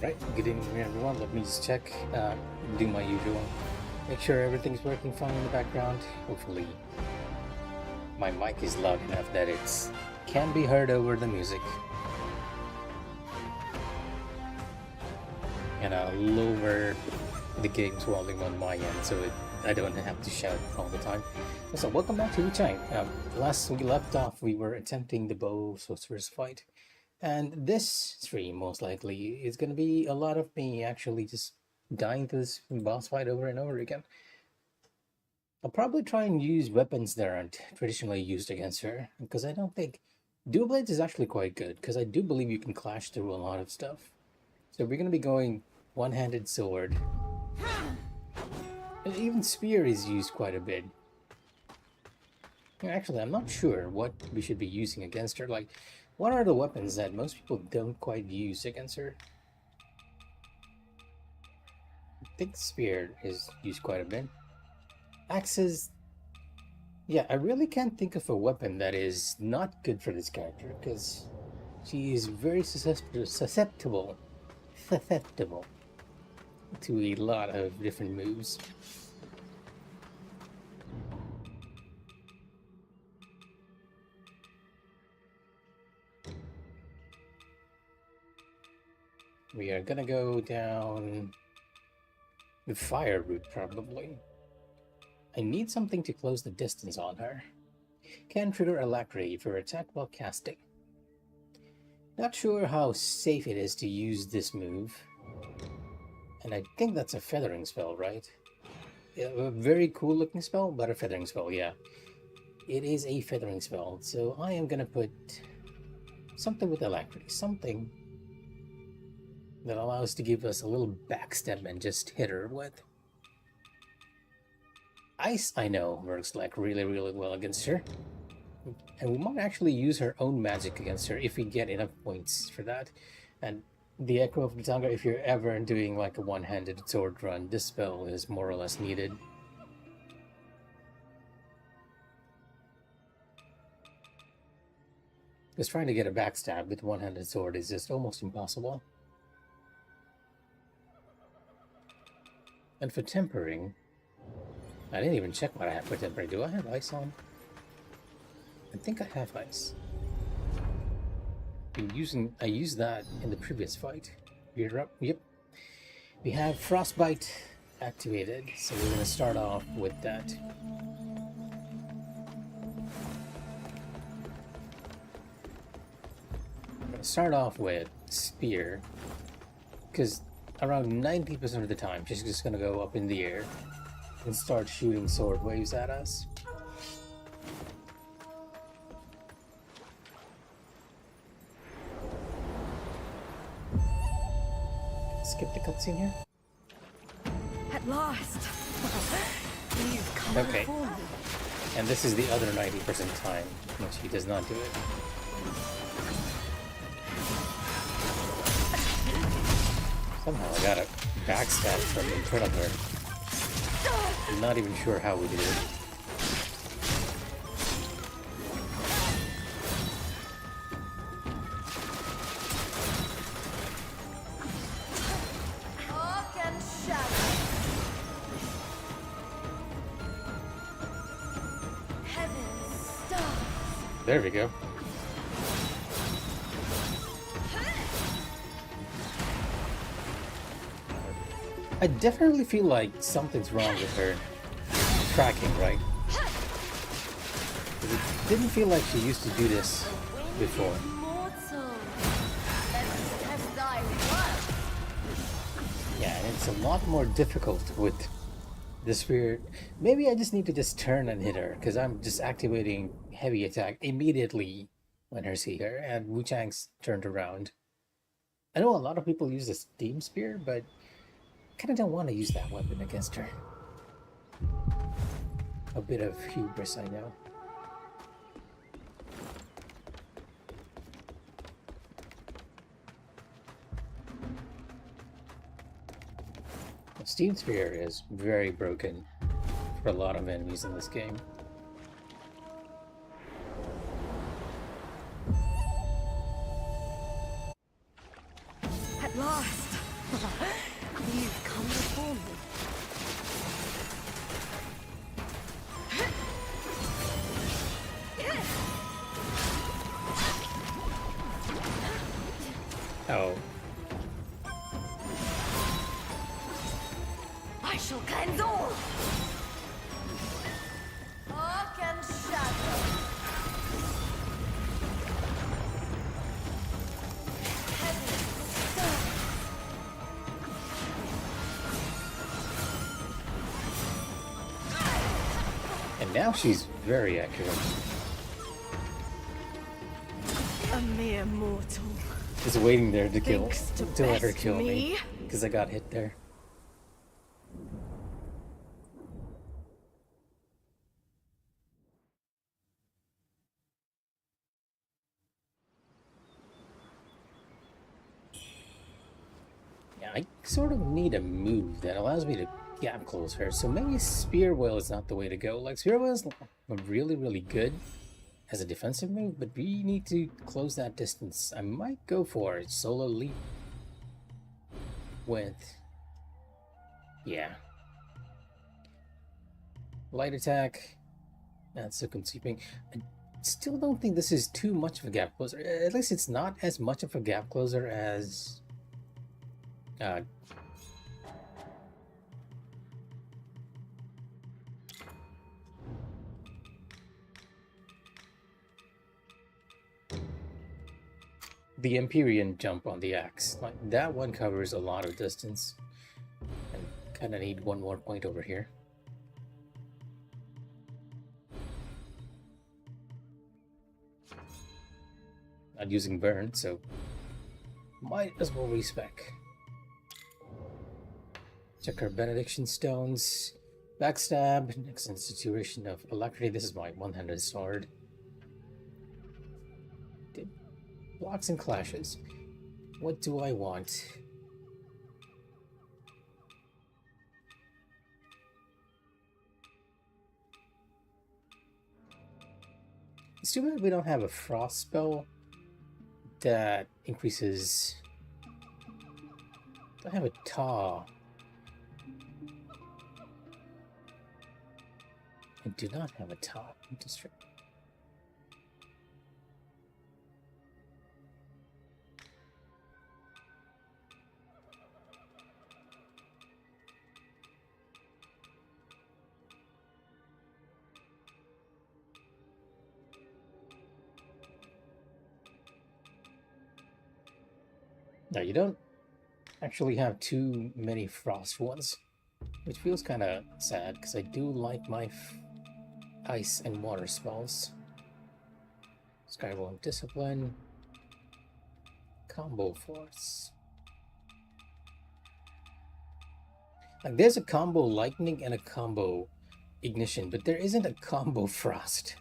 Right, good evening everyone. Let me just check, do my usual. Make sure everything's working fine in the background. Hopefully my mic is loud enough that it can be heard over the music. And I'll lower the game's volume on my end so I don't have to shout all the time. So welcome back to Wuchang. Last we left off, we were attempting the Bo Sorceress fight. And this stream, most likely, is going to be a lot of me actually just dying to this boss fight over and over again. I'll probably try and use weapons that aren't traditionally used against her, because I don't think... Dual Blades is actually quite good, because I do believe you can clash through a lot of stuff. So we're going to be going one-handed sword. And even spear is used quite a bit. Actually, I'm not sure what we should be using against her. Like, what are the weapons that most people don't quite use against her? I think spear is used quite a bit. Axes... Yeah, I really can't think of a weapon that is not good for this character, because she is very susceptible to a lot of different moves. We are gonna go down the fire route, probably. I need something to close the distance on her. Can trigger alacrity for attack while casting. Not sure how safe it is to use this move. And I think that's a feathering spell, right? Yeah, a very cool looking spell, but a feathering spell, yeah. It is a feathering spell, so I am gonna put something with alacrity, something that allows to give us a little backstep and just hit her with. Ice, I know, works like really well against her. And we might actually use her own magic against her if we get enough points for that. And the Echo of Gatanga, if you're ever doing like a one-handed sword run, this spell is more or less needed. Because trying to get a backstab with one-handed sword is just almost impossible. And for tempering, I didn't even check what I have for tempering. Do I have ice on? I think I have ice. I used that in the previous fight. You're up. Yep. We have frostbite activated, so we're gonna start off with that. I'm gonna start off with spear, because around 90% of the time she's just gonna go up in the air and start shooting sword waves at us. Skip the cutscene here. At last! You've come Okay. for me. And this is the other 90% time when she does not do it. Somehow I got a backstab from in front of her. I'm not even sure how we did it. Arc and shadow. Heaven's stars. There we go. I definitely feel like something's wrong with her tracking, right? 'Cause it didn't feel like she used to do this before. Mortal. Let's test thy worth. Yeah, and it's a lot more difficult with the spear. Maybe I just need to just turn and hit her, because I'm just activating heavy attack immediately when I see her, and Wuchang's turned around. I know a lot of people use the steam spear, but I kind of don't want to use that weapon against her. A bit of hubris, I know. The steam spear is very broken for a lot of enemies in this game. At last! Oh, I shall cleanse all. Arc and shadow. Heaven stars. and now she's very accurate. A mere mortal. Just waiting there to kill, Thinks to let her best kill me, me? because I got hit there. Yeah, I sort of need a move that allows me to gap close her. So maybe Spear Whale is not the way to go. Like, Spear Whale is really, really good as a defensive move, but we need to close that distance. I might go for a solo leap with... yeah. Light attack. That's so consuming. I still don't think this is too much of a gap closer. At least it's not as much of a gap closer as... the Empyrean jump on the axe. Like, that one covers a lot of distance. And kind of need one more point over here. Not using burn, so might as well respec. Check our benediction stones. Backstab. Next institution of alacrity. This is my one-handed sword. Blocks and clashes. What do I want? It's too bad we don't have a frost spell that increases... I have a tar. I do not have a tar district. Now, you don't actually have too many frost ones, which feels kind of sad, because I do like my ice and water spells. Skywalk Discipline, Combo Force. Like, there's a combo Lightning and a combo Ignition, but there isn't a combo Frost.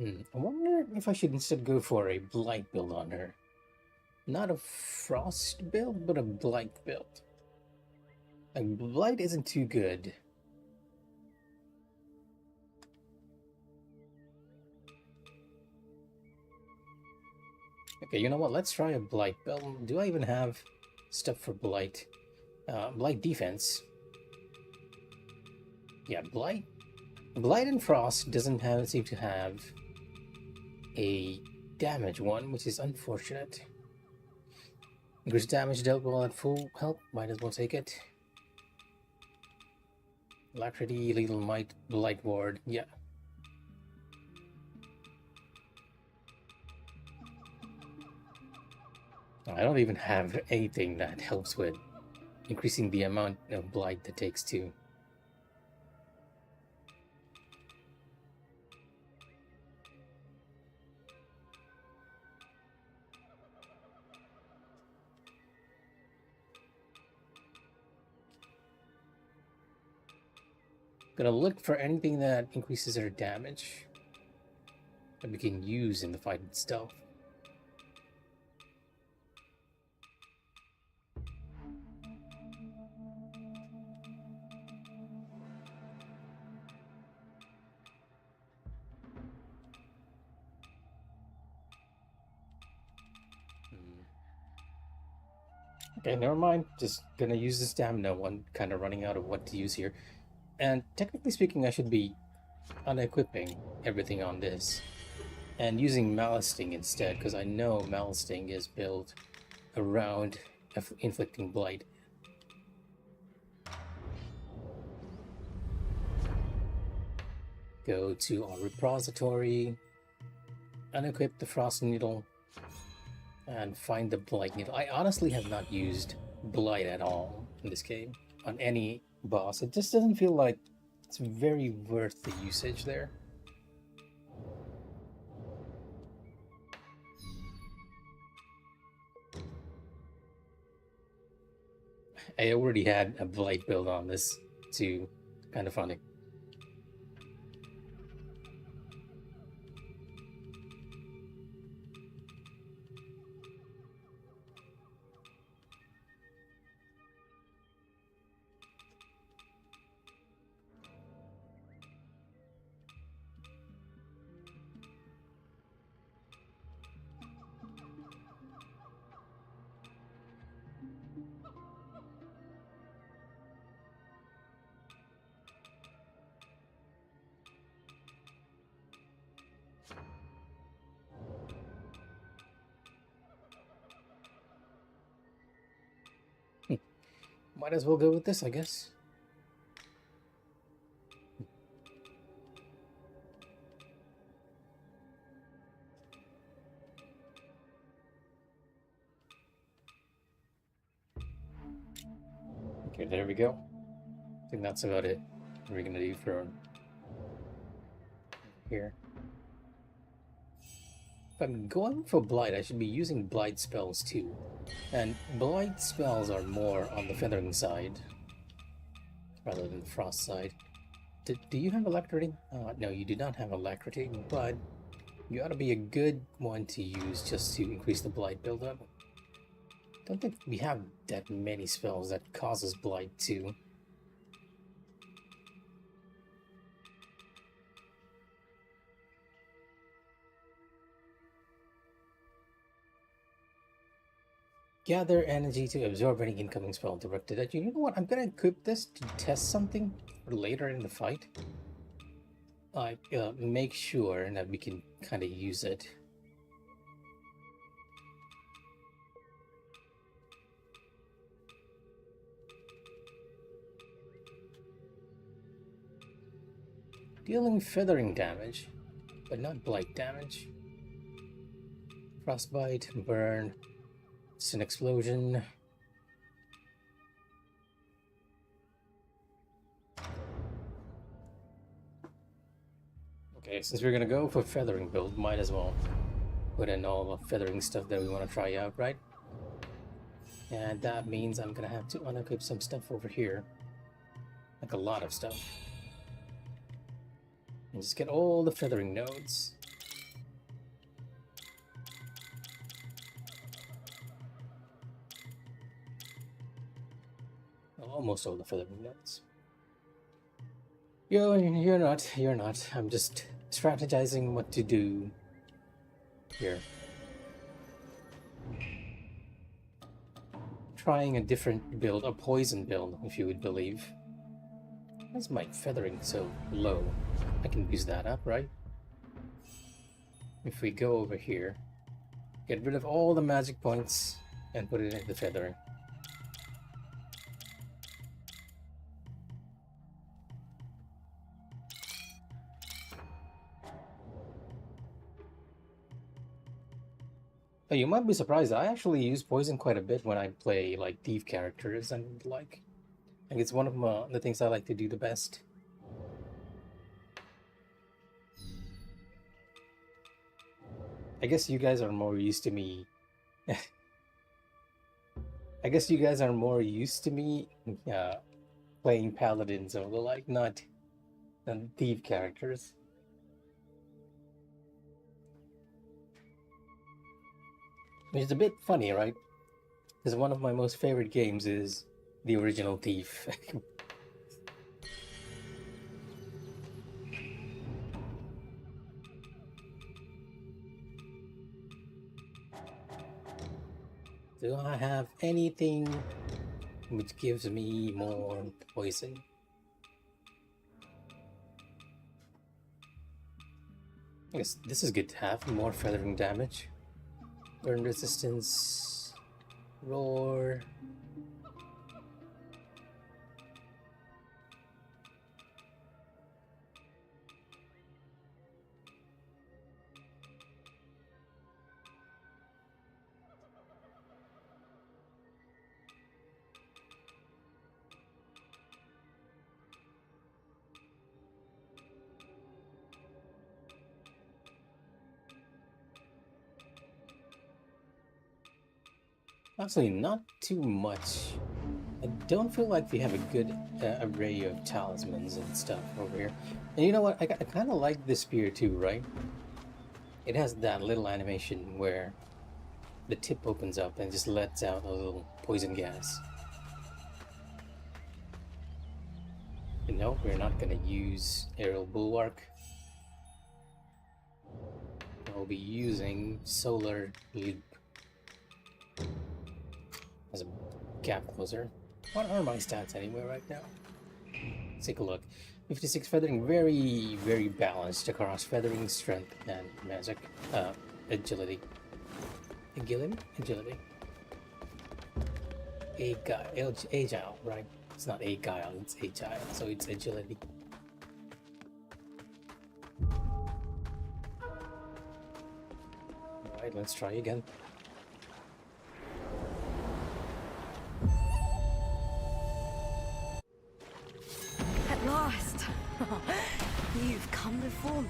I wonder if I should instead go for a Blight build on her. Not a Frost build, but a Blight build. Like, Blight isn't too good. Okay, you know what? Let's try a Blight build. Do I even have stuff for Blight? Blight defense. Yeah, Blight. Blight and Frost doesn't seem to have a damage one, which is unfortunate. Increase damage dealt while at full health. Might as well take it. Alacrity, Lethal Might, Blight Ward. Yeah. I don't even have anything that helps with increasing the amount of Blight that takes too. Gonna look for anything that increases our damage that we can use in the fight itself. Okay, never mind. Just gonna use the stamina one, kind of running out of what to use here. And technically speaking, I should be unequipping everything on this and using Malesting instead, because I know Malesting is built around inflicting blight. Go to our repository, unequip the Frost Needle, and find the Blight Needle. I honestly have not used Blight at all in this game on any boss. It just doesn't feel like it's very worth the usage there. I already had a Blight build on this too. Kind of funny. Might as well go with this, I guess. Okay, there we go. I think that's about it. What are we gonna do for here? If I'm going for Blight, I should be using Blight spells too. And Blight spells are more on the feathering side rather than the frost side. Do you have Alacrity? No, you do not have Alacrity, but you ought to be a good one to use just to increase the Blight buildup. Don't think we have that many spells that causes Blight too. Gather energy to absorb any incoming spell directed at you. You know what? I'm gonna equip this to test something for later in the fight. Make sure that we can kind of use it. Dealing feathering damage, but not blight damage. Frostbite, burn. It's an explosion. Okay, since we're gonna go for feathering build, might as well put in all the feathering stuff that we want to try out, right? And that means I'm gonna have to unequip some stuff over here. Like a lot of stuff. And just get all the feathering nodes. Almost all the feathering nodes. You're not. I'm just strategizing what to do here. Trying a different build, a poison build, if you would believe. Why is my feathering so low? I can use that up, right? If we go over here, get rid of all the magic points and put it into the feathering. Oh, you might be surprised, I actually use poison quite a bit when I play like thief characters and like it's one of the things I like to do the best. I guess you guys are more used to me. I guess you guys are more used to me playing paladins or the like, not than thief characters. Which is a bit funny, right? Because one of my most favorite games is the original Thief. Do I have anything which gives me more poison? I guess this is good to have. More feathering damage. Burn resistance. Roar. Actually, not too much. I don't feel like we have a good array of talismans and stuff over here. And you know what? I kind of like this spear too, right? It has that little animation where the tip opens up and just lets out a little poison gas. But no, we're not going to use Aerial Bulwark. I'll be using Solar Leap as a gap closer. What are my stats anyway right now? Let's take a look. 56 feathering, very, very balanced across feathering, strength, and magic. Agility. Agility. Agile, right? It's not agile, it's agile, so it's agility. Alright, let's try again. At last! You've come before me.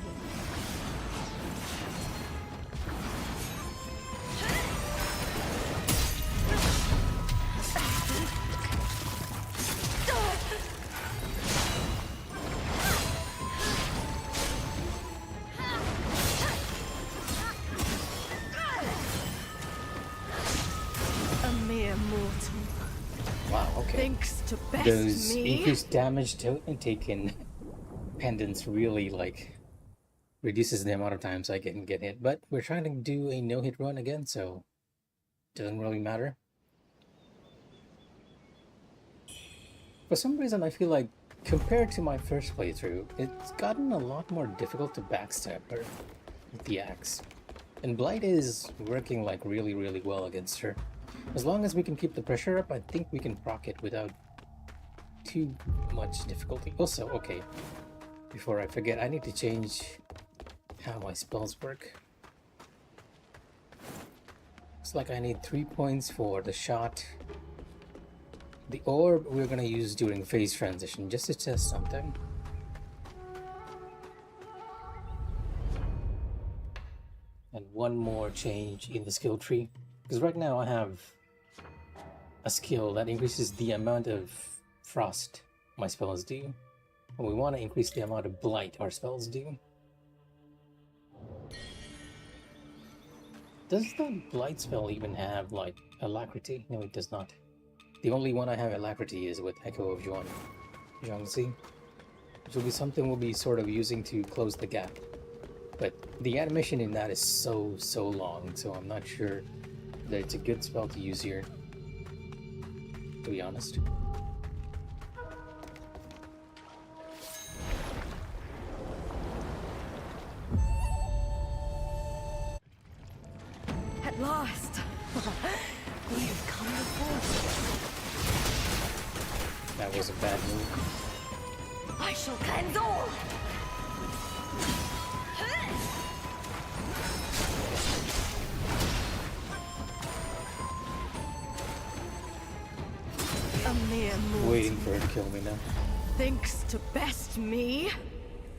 A mere mortal. Wow, okay. Thinks to best Those me. increased damage taken pendants really reduces the amount of times I can get hit. But we're trying to do a no-hit run again, so it doesn't really matter. For some reason, I feel like compared to my first playthrough, it's gotten a lot more difficult to backstab her with the axe. And Blight is working like really, really well against her. As long as we can keep the pressure up, I think we can proc it without too much difficulty. Also, okay, before I forget, I need to change how my spells work. Looks like I need 3 points for the shot. The orb we're gonna use during phase transition, just to test something. And one more change in the skill tree. Because right now I have a skill that increases the amount of frost my spells do. And we want to increase the amount of blight our spells do. Does the blight spell even have, like, alacrity? No, it does not. The only one I have alacrity is with Echo of Zhuangzi, which will be something we'll be sort of using to close the gap. But the animation in that is so long, so I'm not sure that it's a good spell to use here, to be honest. At last! You've come before me. That was a bad move. I shall cleanse all! A mere mortal. Waiting for her to kill me now. Thinks to best me.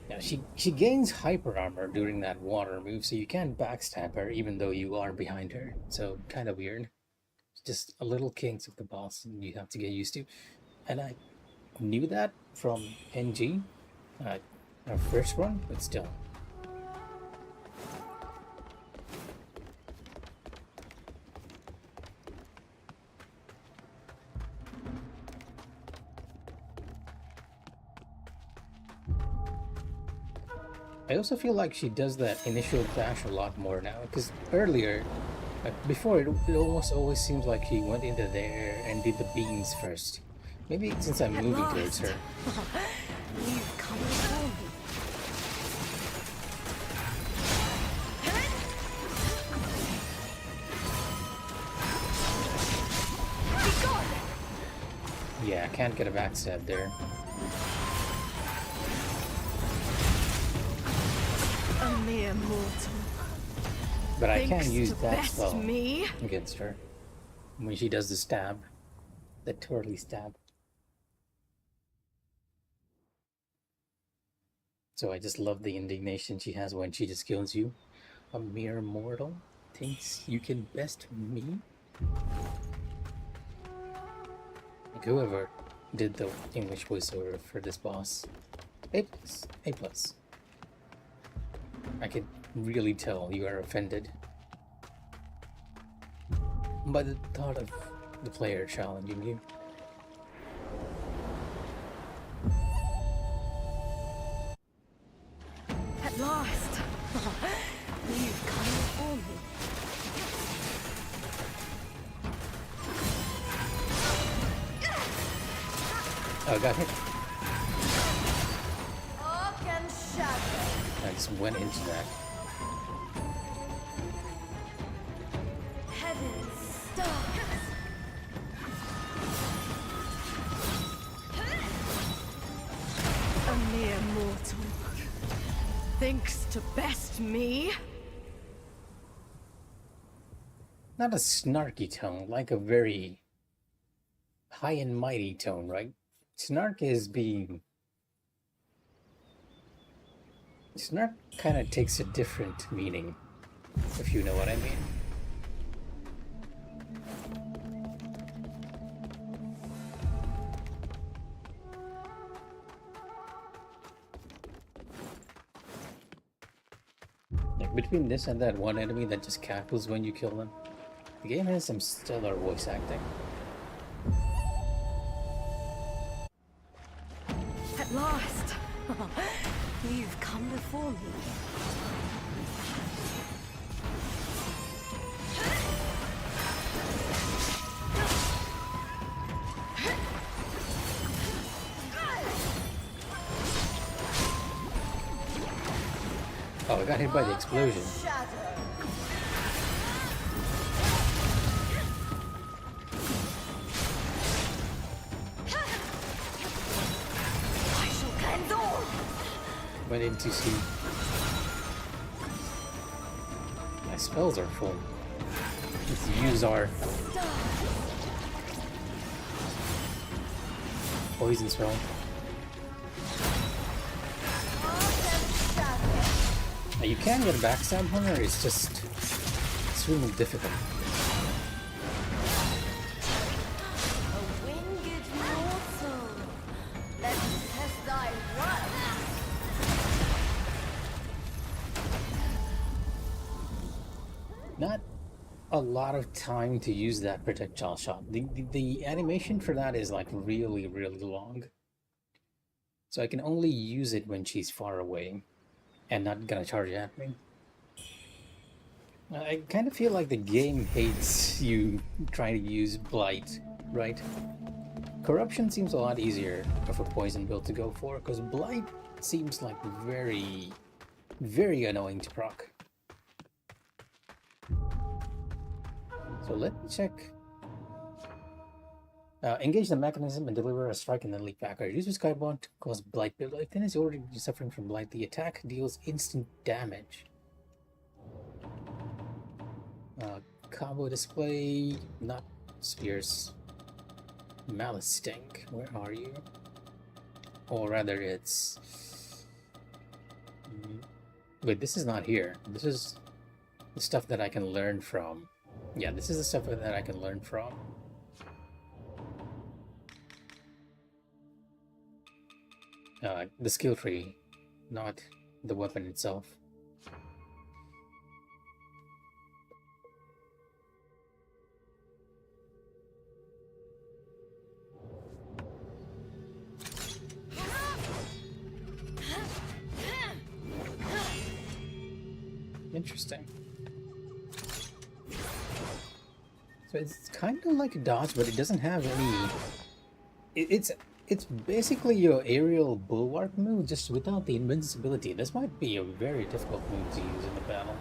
Now she gains hyper armor during that water move, so you can't backstab her even though you are behind her. So kind of weird. It's just a little kinks of the boss and you have to get used to. And I knew that from NG, our first run, but still. I also feel like she does that initial dash a lot more now, because earlier Before, it almost always seems like he went into there and did the beams first. Maybe since I'm At moving last. towards her. You've come before me. Be gone! Yeah, I can't get a backstab there. A mere mortal. But I Thinks can use to that best spell me. against her. When she does the stab. The twirly stab. So I just love the indignation she has when she just kills you. A mere mortal thinks you can best me? Like whoever did the English voiceover for this boss. A plus. A plus. I can really tell you are offended by the thought of the player challenging you. At last. You've come before me. Oh, I got hit. Arc and shadow. I just went into that. Heaven's stars. A mere mortal. Thinks to best me. Not a snarky tone, like a very high and mighty tone, right? Snark is being... Snark kind of takes a different meaning, if you know what I mean. Like between this and that one enemy that just cackles when you kill them, the game has some stellar voice acting. At last. You've come before me. Oh, I got hit by the explosion. I shall cleanse all. Went in to see. My spells are full. Let's use our poison spell. Now you can get a backstab on her, it's just extremely difficult. A winged mortal. Let's test thy worth. Not a lot of time to use that projectile shot. The animation for that is like really, really long. So I can only use it when she's far away and not gonna charge at me. I kind of feel like the game hates you trying to use Blight, right? Corruption seems a lot easier of a poison build to go for, because Blight seems like very, very annoying to proc. So let me check. Engage the mechanism and deliver a strike and then leap back. Use your Skybond to cause Blight. If then is already suffering from Blight, the attack deals instant damage. Combo display, not spears. Malice Stink, where are you? Or rather, it's. Wait, this is not here. This is the stuff that I can learn from. Yeah, this is the stuff that I can learn from. The skill tree, not the weapon itself. Interesting. So it's kind of like a dodge, but it doesn't have any. It's basically your aerial bulwark move, just without the invincibility. This might be a very difficult move to use in the battle.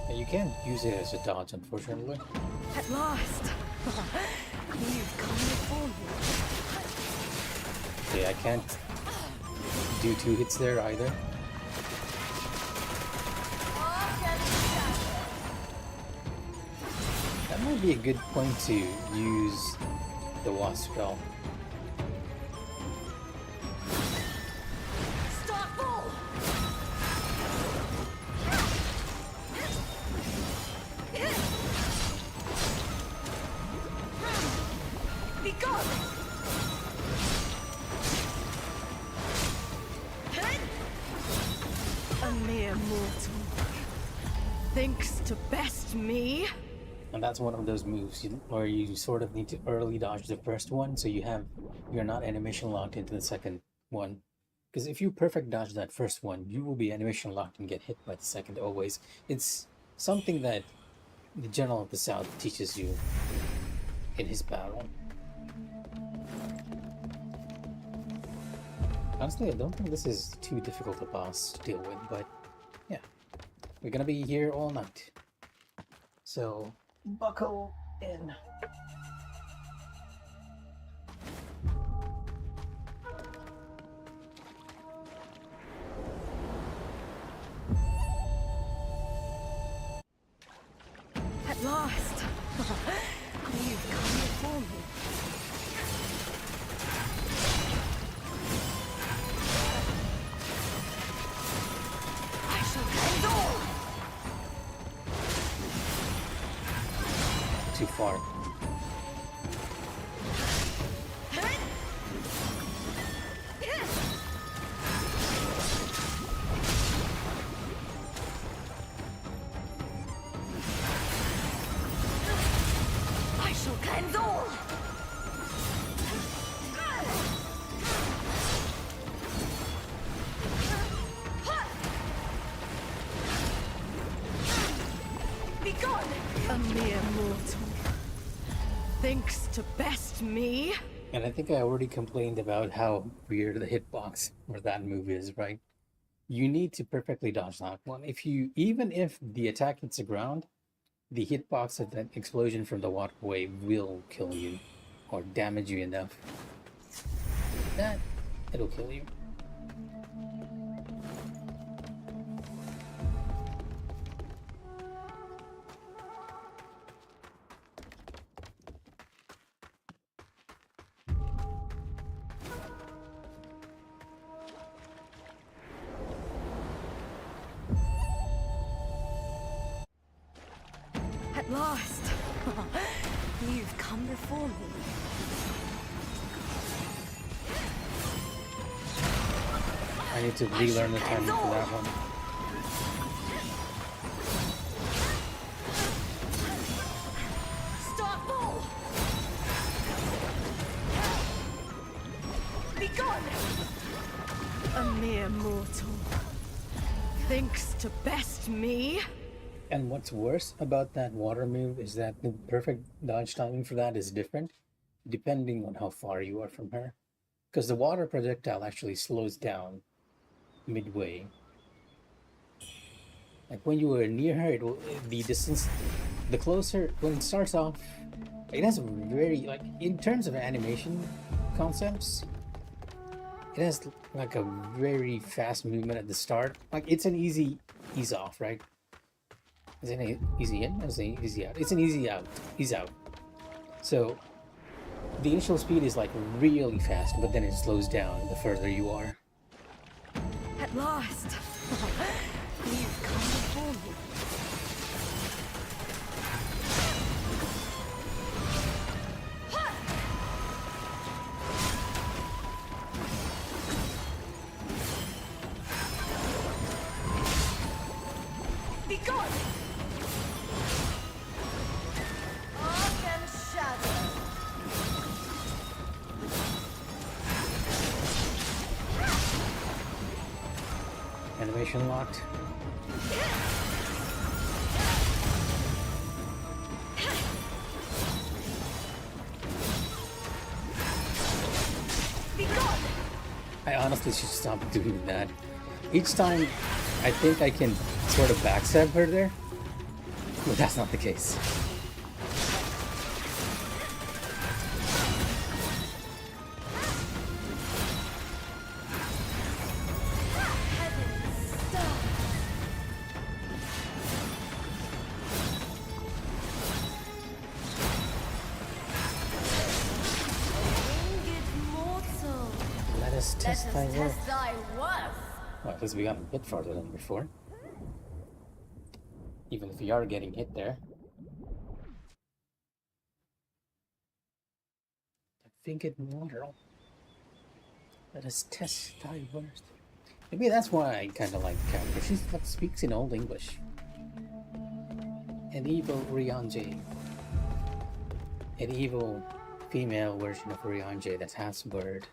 And you can't use it as a dodge, unfortunately. At last! You've come before me. Okay, I can't do 2 hits there either. That might be a good point to use the wasp spell. Start full! Be gone! A mere mortal thinks to best me. And that's one of those moves where you sort of need to early dodge the first one, so you're not animation locked into the second one. Because if you perfect dodge that first one, you will be animation locked and get hit by the second always. It's something that the General of the South teaches you in his battle. Honestly, I don't think this is too difficult a boss to deal with, but yeah, we're gonna be here all night. So buckle in. At last! You've come before me. I shall handle! Too far. I shall handle! Be gone! A mere mortal thinks to best me. And I think I already complained about how weird the hitbox for that move is, right? You need to perfectly dodge that one. Even if the attack hits the ground, the hitbox of that explosion from the waterway will kill you or damage you enough that it'll kill you. At last! You've come before me. I need to relearn the timing for that one. Start full! Be gone! A mere mortal thinks to best me. And what's worse about that water move is that the perfect dodge timing for that is different depending on how far you are from her. Because the water projectile actually slows down midway. Like when you were near her, the distance, the closer, when it starts off, it has a very, like, in terms of animation concepts, it has like a very fast movement at the start. Like it's an easy ease off, right? Is it an easy in? Is it an easy out? It's an easy out. Ease out. So the initial speed is like really fast, but then it slows down the further you are. At last! You've come before me. Be gone! Arc and shadow. Animation locked. honestly should stop doing that. Each time, I think I can sort of backstab her there, but that's not the case. Let us test thy worth. Well, at least we got a bit farther than before. Even if we are getting hit there. I think it mortal. Let us test thy worth. Maybe that's why I kind of like the character. She speaks in Old English. An evil Ryanje. An evil female version of Ryanje that has word.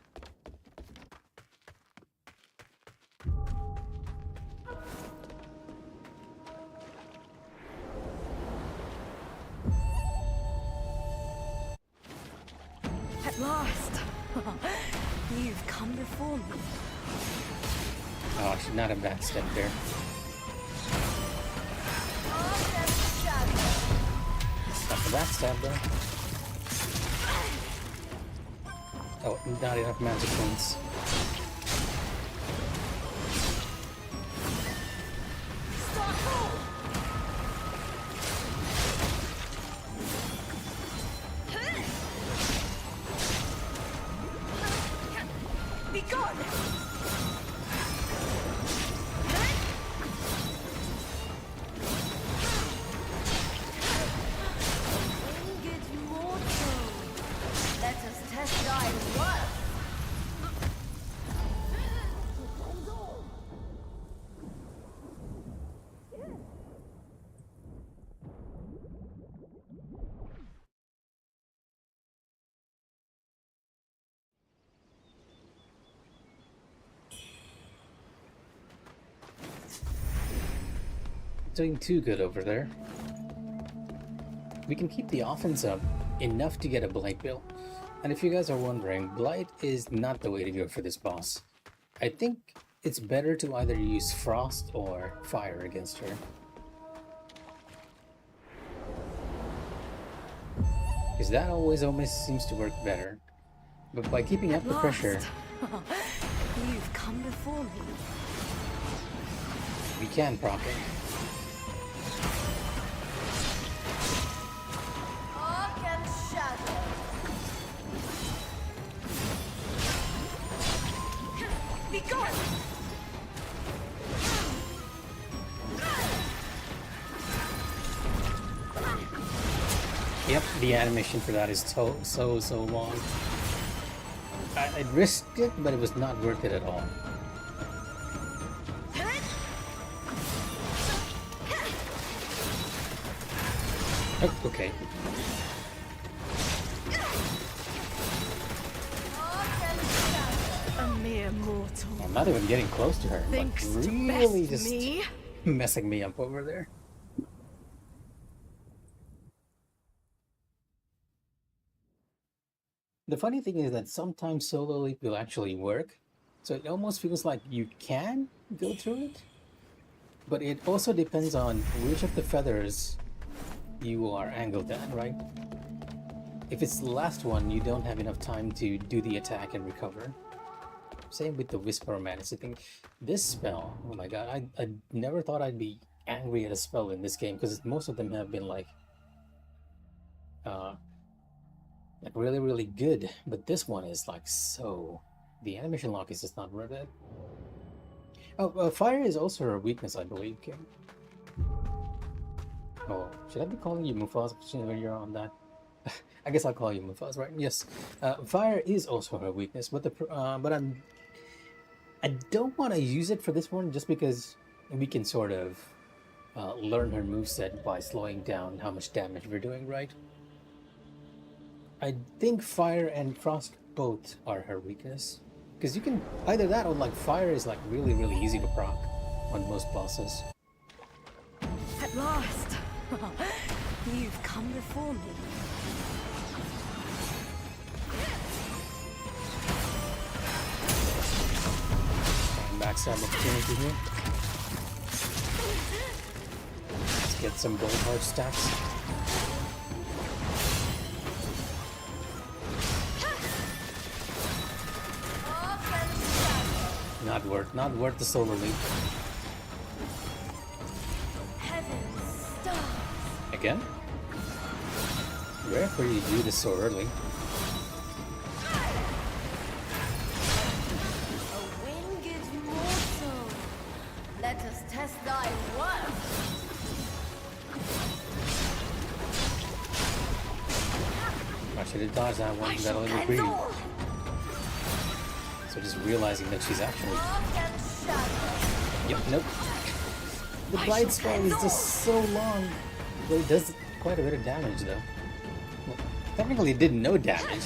At last! You've come before me. Oh, I should not have backstepped there. Not the backstab though. Oh, not enough magic points. Be gone! Doing too good over there. We can keep the offense up enough to get a Blight Bill. And if you guys are wondering, Blight is not the way to go for this boss. I think it's better to either use Frost or Fire against her. Because that always seems to work better. But by keeping up the pressure... You've come before me. We can proc it. Be gone! Yep, the animation for that is so long. I risked it, but it was not worth it at all. Oh, okay. A mere mortal. I'm not even getting close to her. Thinks Like, to really best just me? messing me up over there. The funny thing is that sometimes solo leap will actually work. So it almost feels like you can go through it. But it also depends on which of the feathers you are angled at, right? If it's the last one, you don't have enough time to do the attack and recover. Same with the Whisper Madness. I think this spell, oh my god, I never thought I'd be angry at a spell in this game, because most of them have been like really, really good. But this one is like so... The animation lock is just not worth it. Oh, fire is also her weakness, I believe, Kim. Oh, should I be calling you Mufaz when you're on that? I guess I'll call you Mufaz, right? Yes. Fire is also her weakness, but I don't want to use it for this one just because we can sort of learn her moveset by slowing down how much damage we're doing, right? I think Fire and Frost both are her weakness. Because you can either that or like Fire is like really, really easy to proc on most bosses. At last! You've come before me. backstab opportunity here. Let's get some gold heart stacks. Not worth the solar leap. Again? Rare for you to do this so early. Let us test thy worth. I should have dodged that one. That'll be greedy. So just realizing that she's actually... Yep, nope. The Blight spell is just so long. But it does quite a bit of damage though. Well, technically it did no damage.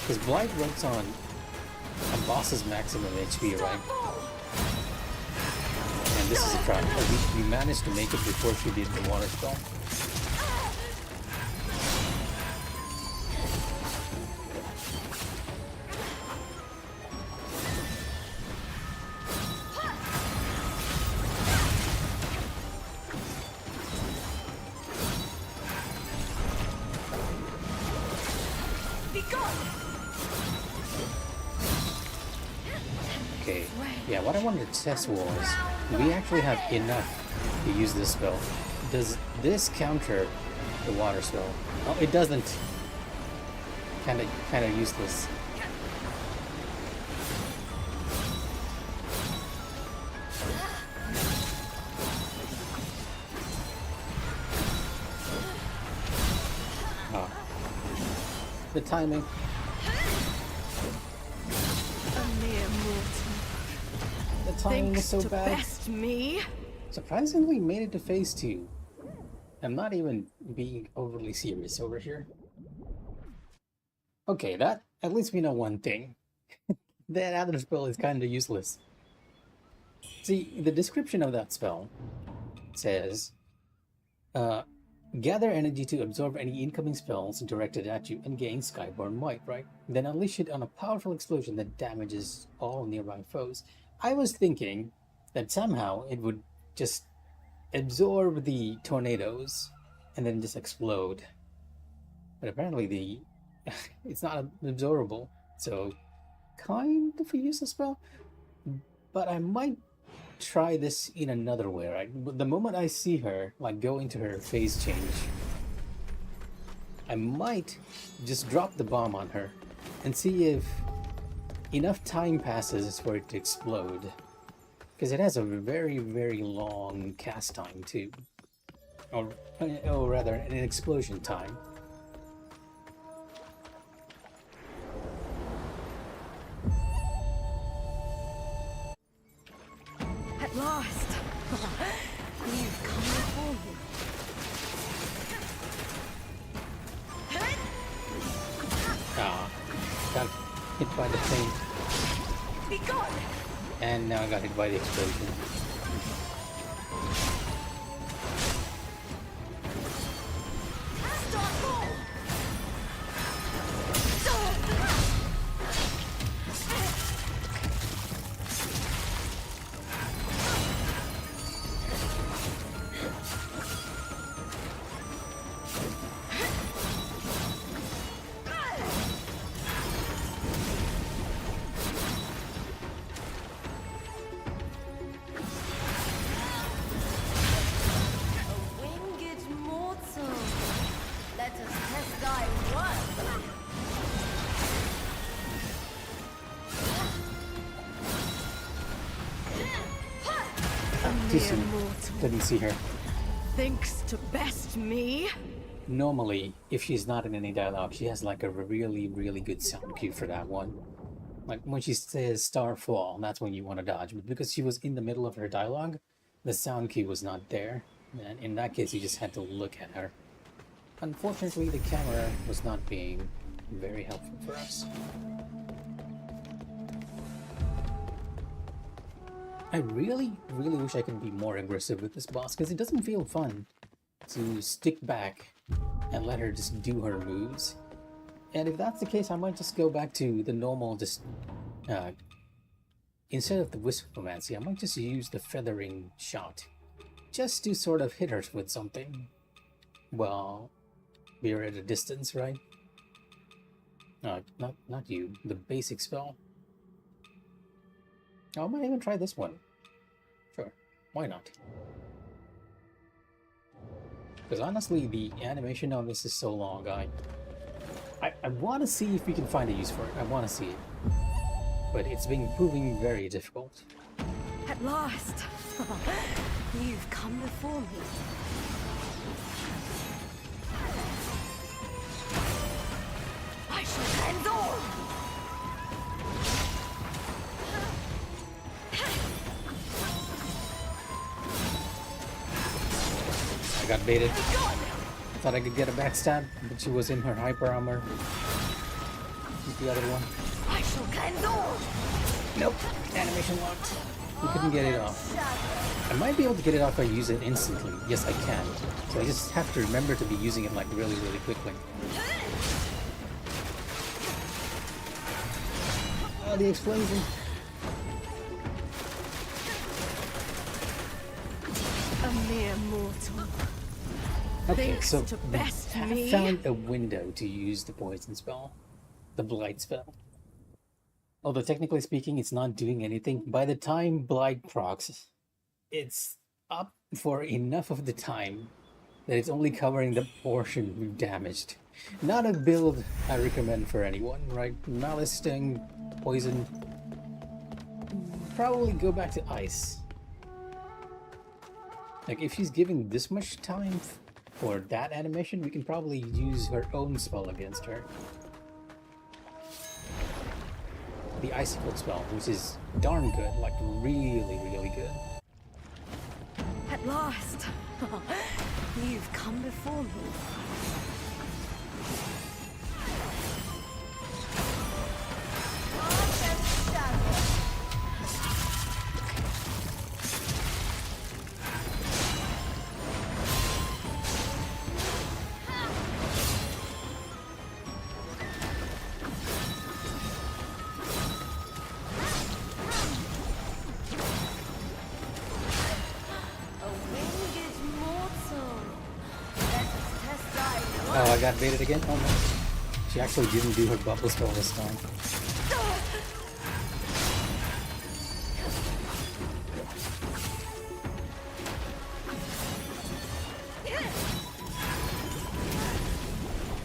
Because Blight works on a boss's maximum HP, right? And this is a trap. Oh, we managed to make it before she did the water spell. Okay, yeah, what I wanted to test was, do we actually have enough to use this spell? Does this counter the water spell? Oh, it doesn't. Kinda useless. Oh. The timing. The timing was so bad. Best me. Surprisingly made it to phase 2. I'm not even being overly serious over here. Okay, that at least we know one thing. That other spell is kind of useless. See, the description of that spell says, gather energy to absorb any incoming spells directed at you and gain Skyborn Might, right? Then unleash it on a powerful explosion that damages all nearby foes. I was thinking that somehow it would just absorb the tornadoes and then just explode. But apparently it's not absorbable, so kind of a useless spell. But I might try this in another way, right? The moment I see her, like, go into her phase change, I might just drop the bomb on her and see if enough time passes for it to explode. Because it has a very, very long cast time, too. Or rather, an explosion time. At last. You've come before you. Ah, got hit by the plane. Be gone. And now I got hit by the explosion. Too soon. Didn't see her. Thinks to best me. Normally, if she's not in any dialogue, she has like a really, really good sound cue for that one. Like when she says Starfall, that's when you want to dodge. But because she was in the middle of her dialogue, the sound cue was not there. And in that case, you just had to look at her. Unfortunately, the camera was not being very helpful for us. I really, really wish I could be more aggressive with this boss, because it doesn't feel fun to stick back and let her just do her moves. And if that's the case, I might just go back to the normal, just uh, instead of the Wispomancy, I might just use the feathering shot. Just to sort of hit her with something. Well, we're at a distance, right? Not you. The basic spell. I might even try this one. Sure, why not? Because honestly, the animation on this is so long, I want to see if we can find a use for it. I want to see it. But it's been proving very difficult. At last! You've come before me. I shall end all! I got baited. I thought I could get a backstab, but she was in her hyper armor. With the other one. I shall cleanse all! Nope. Animation locked. We couldn't get it off. I might be able to get it off if I use it instantly. Yes, I can. So I just have to remember to be using it like really, really quickly. Oh, the explosion. A mere mortal. Okay, Thinks so to we best have me. found a window to use the poison spell. The blight spell. Although technically speaking, it's not doing anything. By the time blight procs, it's up for enough of the time that it's only covering the portion we've damaged. Not a build I recommend for anyone, right? Malice, Sting, Poison. Probably go back to Ice. Like, if she's giving this much time for that animation, we can probably use her own spell against her. The Icicle spell, which is darn good, like really, really good. At last! You've come before me. Oh, I got baited again? Oh no. She actually didn't do her bubble spell this time.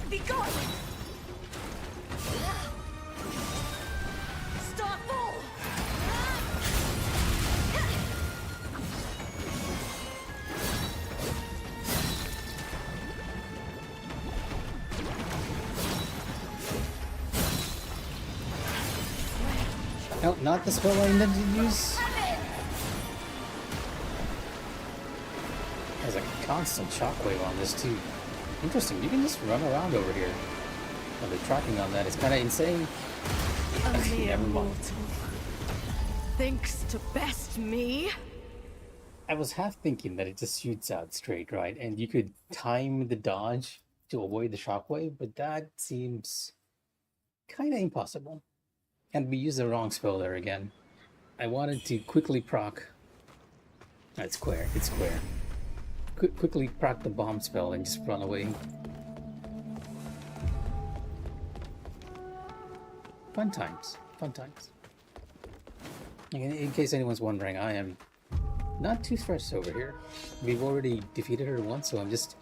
Be gone! Start fall! No, not the spell I intended to use. There's a constant shockwave on this too. Interesting, you can just run around over here. Well, the tracking on that is kind of insane. A Okay, mere never mind. mortal. Thinks to best me. I was half thinking that it just shoots out straight, right? And you could time the dodge to avoid the shockwave, but that seems kind of impossible. And we used the wrong spell there again. I wanted to quickly proc. It's square, it's square. Quickly proc the bomb spell and just run away. Fun times, fun times. In case anyone's wondering, I am not too stressed over here. We've already defeated her once, so I'm just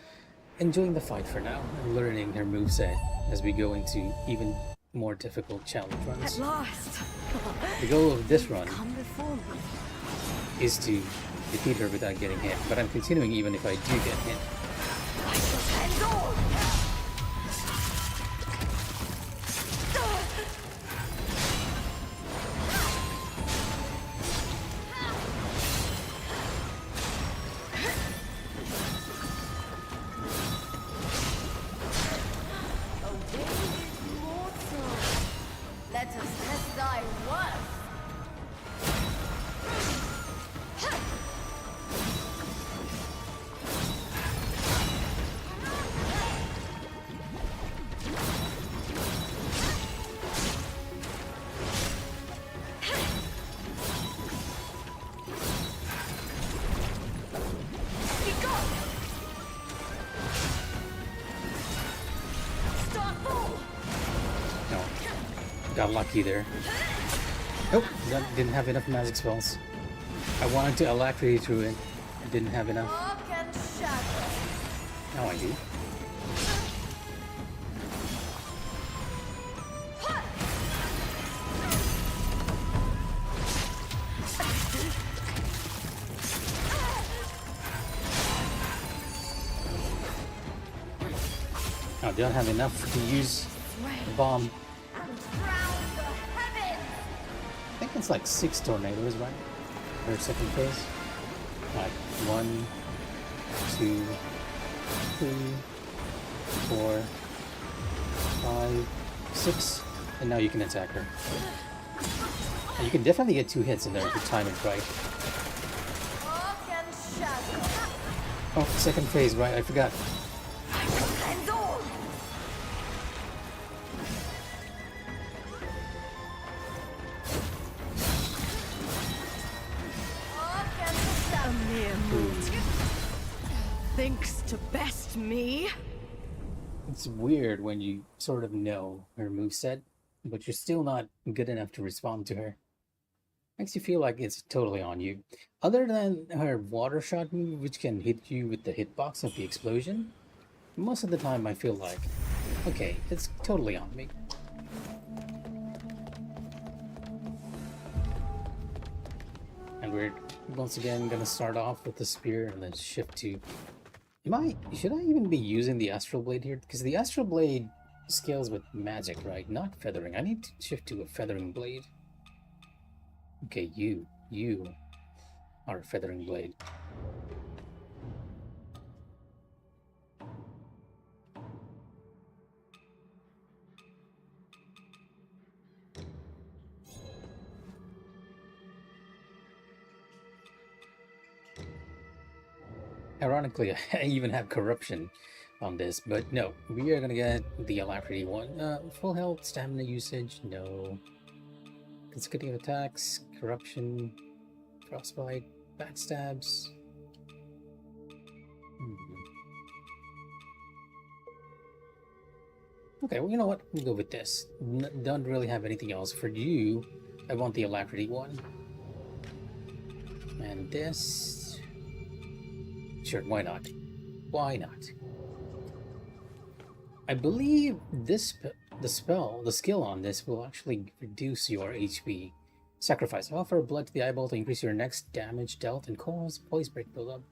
enjoying the fight for now and learning her moveset as we go into even more difficult challenge runs. At last! The goal of this run Come before me. is to defeat her without getting hit, but I'm continuing even if I do get hit. I shall end all! Let us test thy worth. got lucky there. Oh, that didn't have enough magic spells. I wanted to alacrity through it. I didn't have enough. Walk and shadow. Now I do. I don't have enough to use the bomb. And drown the heavens. I think it's like 6 tornadoes, right? Or second phase. Like 1, 2, 3, 4, 5, 6, and now you can attack her. And you can definitely get 2 hits in there if you time it right. Walk and shadow. Oh, second phase, right? I forgot. And all. Walk and A shadow. mere mortal thinks to best me. It's weird when you sort of know her moveset, but you're still not good enough to respond to her. Makes you feel like it's totally on you. Other than her water shot move, which can hit you with the hitbox of the explosion, most of the time I feel like, okay, it's totally on me. And we're once again gonna start off with the spear and then shift to... Should I even be using the Astral Blade here? Because the Astral Blade scales with magic, right? Not feathering. I need to shift to a feathering blade. Okay, you are a feathering blade. Ironically, I even have corruption on this, but no, we are gonna get the alacrity one. Full health, stamina usage, no. Consecutive attacks, corruption, frostbite, backstabs. Okay, well, you know what? We'll go with this. Don't really have anything else. For you, I want the alacrity one. And this... Sure, why not? Why not? I believe this the skill on this will actually reduce your HP. Sacrifice. Offer blood to the eyeball to increase your next damage dealt and cause poise break buildup.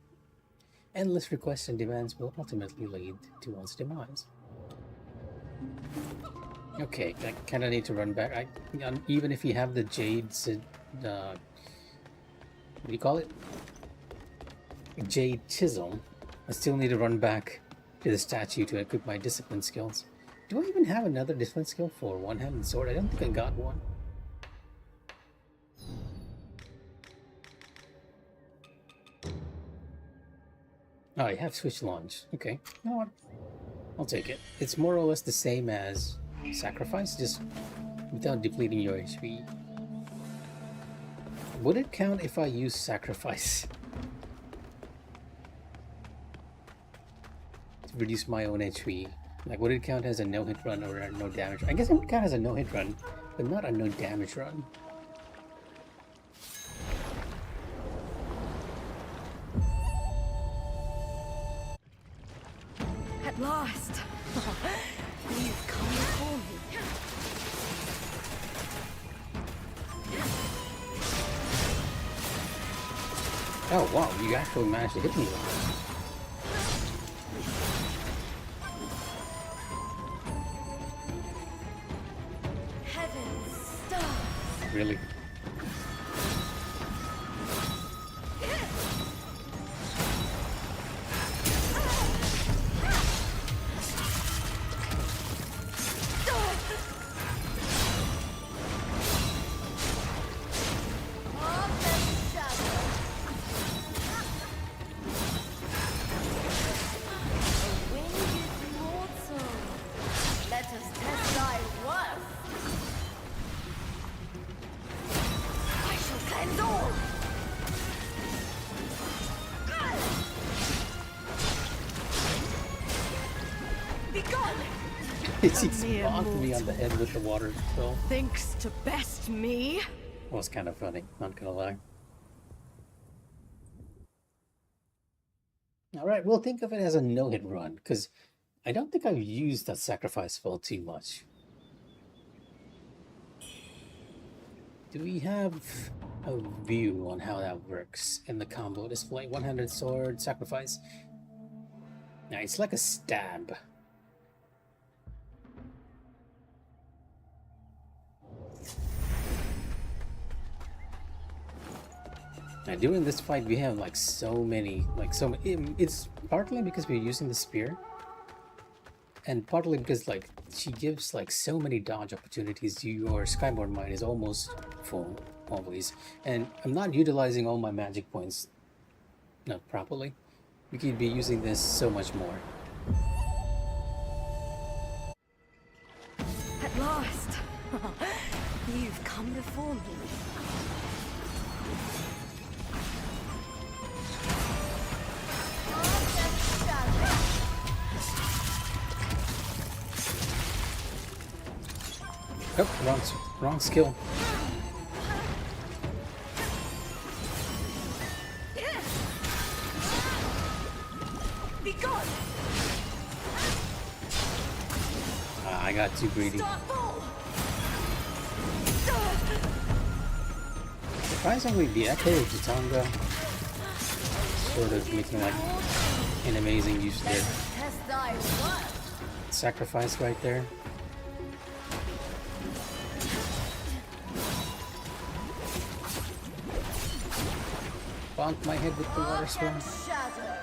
Endless requests and demands will ultimately lead to one's demise. Okay, I kind of need to run back. Even if you have the Jade, what do you call it? Jade Chisel, I still need to run back to the statue to equip my discipline skills. Do I even have another discipline skill for one-handed sword? I don't think I got one. Oh, I have switch launch. Okay, you know what? I'll take it. It's more or less the same as sacrifice, just without depleting your HP. Would it count if I use sacrifice? To reduce my own HP. Like, would it count as a no-hit run or a no damage? I guess it would count as a no-hit run, but not a no damage run. At last! You've come for me. Oh wow, you actually managed to hit me. Heaven's stars. Really? She mere bonked me on the mortal. head with the water fill. Thinks to best me? Was kind of funny, not gonna lie. Alright, we'll think of it as a no-hit run, because I don't think I've used that sacrifice spell too much. Do we have a view on how that works in the combo display? One-handed sword, sacrifice. Now it's like a stab. Now during this fight we have like so many, it's partly because we're using the spear. And partly because like she gives like so many dodge opportunities. Your Skyborn Might is almost full always, and I'm not utilizing all my magic points not properly. We could be using this so much more. At last! You've come before me. Oh, wrong skill. Be gone! I got too greedy. Surprisingly, the Echo of Jitanga sort of making like an amazing use there. Test thy worth. Sacrifice right there. Bonk my head with the water spell. Shadow.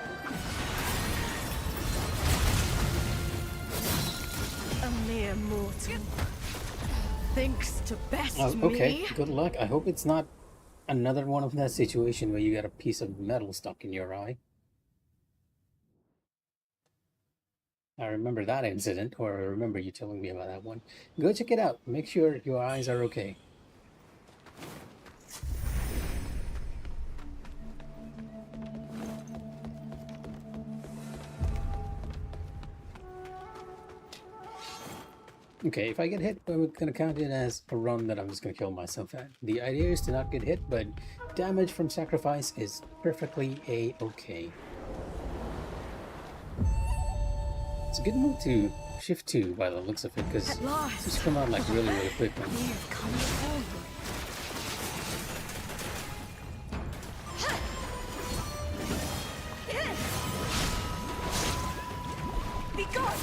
A mere mortal. Thinks to best Oh, okay. me? Good luck. I hope it's not another one of that situation where you got a piece of metal stuck in your eye. I remember that incident, or I remember you telling me about that one. Go check it out. Make sure your eyes are okay. Okay, if I get hit, I'm gonna count it as a run that I'm just gonna kill myself at. The idea is to not get hit, but damage from sacrifice is perfectly a-okay. It's a good move to shift 2 by the looks of it, because At last! just come out like really quick. You've come before me. Be gone!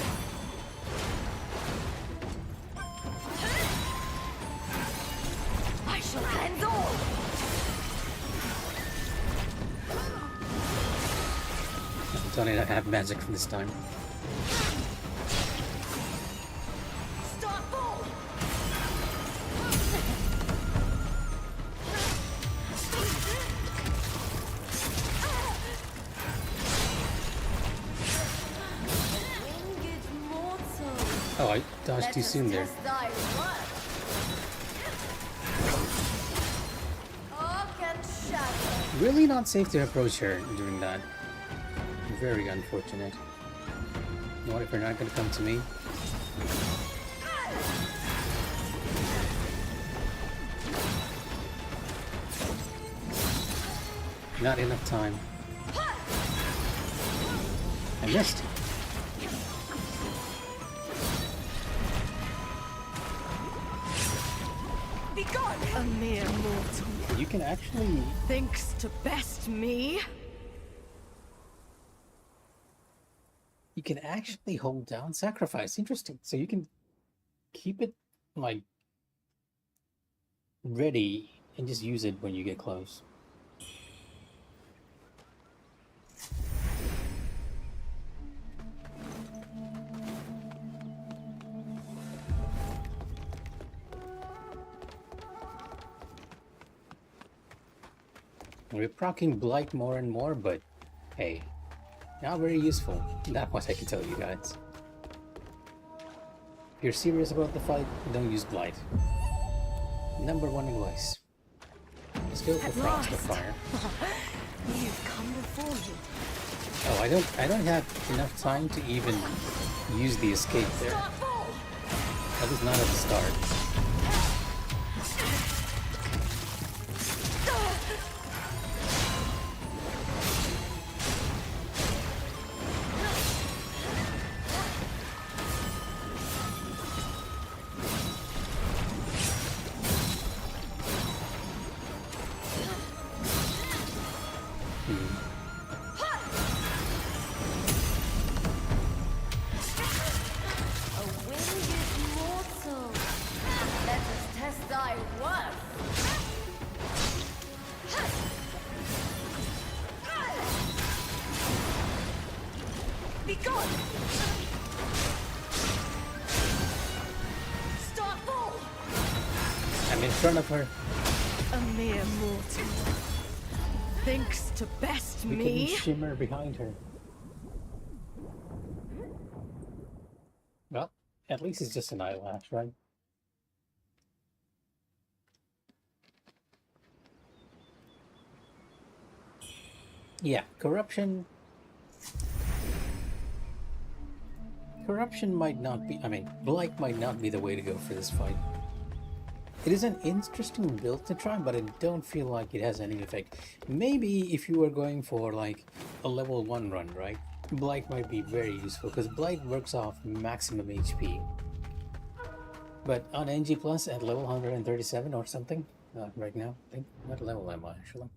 I shall cleanse all! Don't even have magic from this time. Start fall! Winged mortal. Oh, I dodged Let too us soon there. test thy worth. Arc and shadow. Really not safe to approach her during that. Very unfortunate. What if you're not gonna come to me? Not enough time. I missed. Be gone! A mere mortal. You can actually... Thinks to best me? You can actually hold down sacrifice. Interesting. So you can keep it like ready and just use it when you get close. We're proccing Blight more and more, but hey, not very useful. That much I can tell you guys. If you're serious about the fight, don't use Blight. Number one advice. Just go for At Frost or last. Fire. You've come before me. Oh, I don't have enough time to even use the escape there. Start fall! At least not at the start. A winged mortal. Let us test thy worth. Be gone! Start fall! I'm in front of her. A mere mortal. Thinks to best We me. couldn't shimmer behind her. Well, at least it's just an eyelash, right? Yeah, corruption. Corruption might not be. I mean, Blight might not be the way to go for this fight. It is an interesting build to try, but I don't feel like it has any effect. Maybe if you were going for like a level 1 run, right? Blight might be very useful because Blight works off maximum HP. But on NG Plus at level 137 or something, right now, I think, what level am I actually?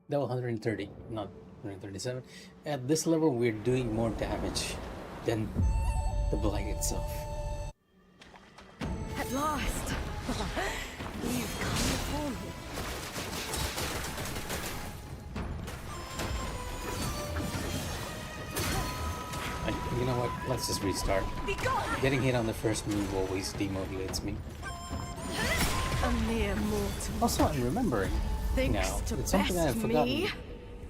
Level 130, not 137. At this level, we're doing more damage than the Blight itself. At last. You've come before me. And you know what? Let's just restart. Be gone! Getting hit on the first move always demotivates me. A mere mortal. Also, I'm remembering Thinks now. to It's something I've best forgotten me.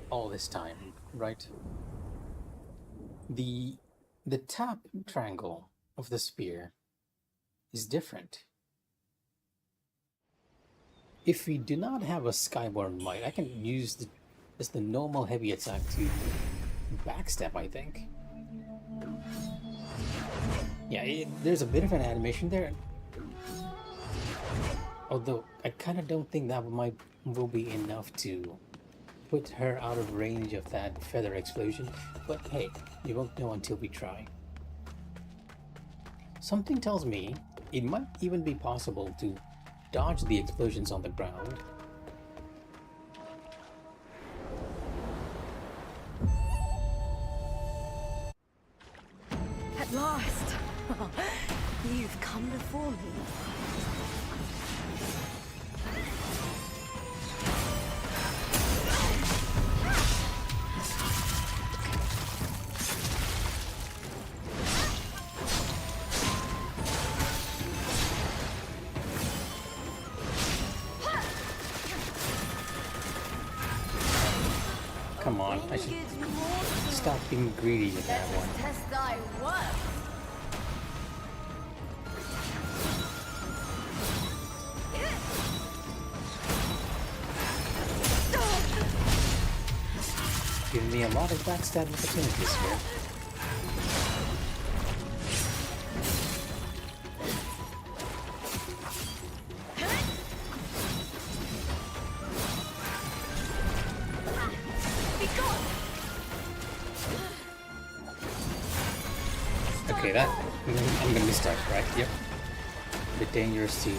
all this time, right? The tap triangle of the spear is different. If we do not have a Skyborn Might, I can use just the normal heavy attack to backstab, I think. Yeah, there's a bit of an animation there. Although, I kind of don't think that will be enough to put her out of range of that feather explosion. But hey, you won't know until we try. Something tells me it might even be possible to dodge the explosions on the ground. At last. You've come before me. Come on, I should stop being greedy with that one. Test thy worth. Giving me a lot of backstab opportunities here. Okay, I'm gonna be stuck, right? Yep. A bit dangerous to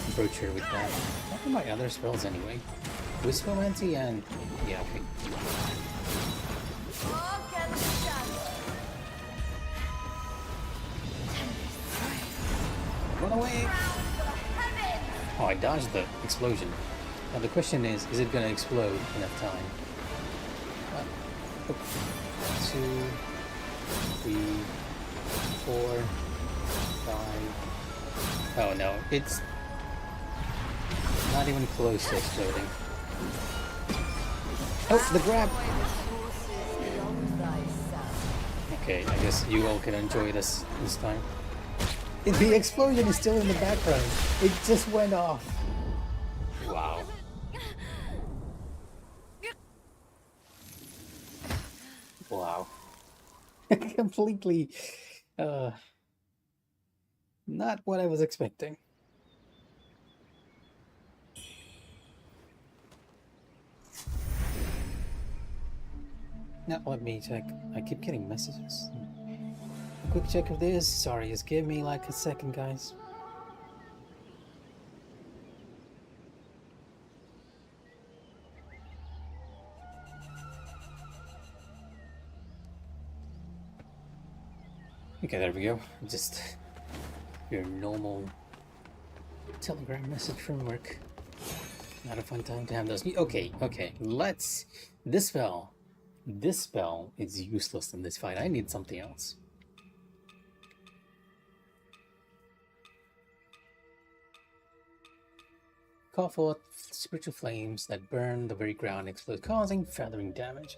approach her with that. What are my other spells anyway? Wispomancy and... yeah, okay. Run away! Oh, I dodged the explosion. Now the question is it gonna explode enough time? 1, 2, 3, 4, 5. Oh no, it's not even close to exploding. Oh, the grab! Okay, I guess you all can enjoy this time. The explosion is still in the background. It just went off. Wow. Wow. Completely Uh, not what I was expecting. Now, let me check. I keep getting messages. A quick check of this. Sorry, just give me like a second, guys. Okay, there we go. Just your normal telegram message from work. Not a fun time to have those. Okay, let's... This spell is useless in this fight. I need something else. Call forth spiritual flames that burn the very ground and explode, causing feathering damage.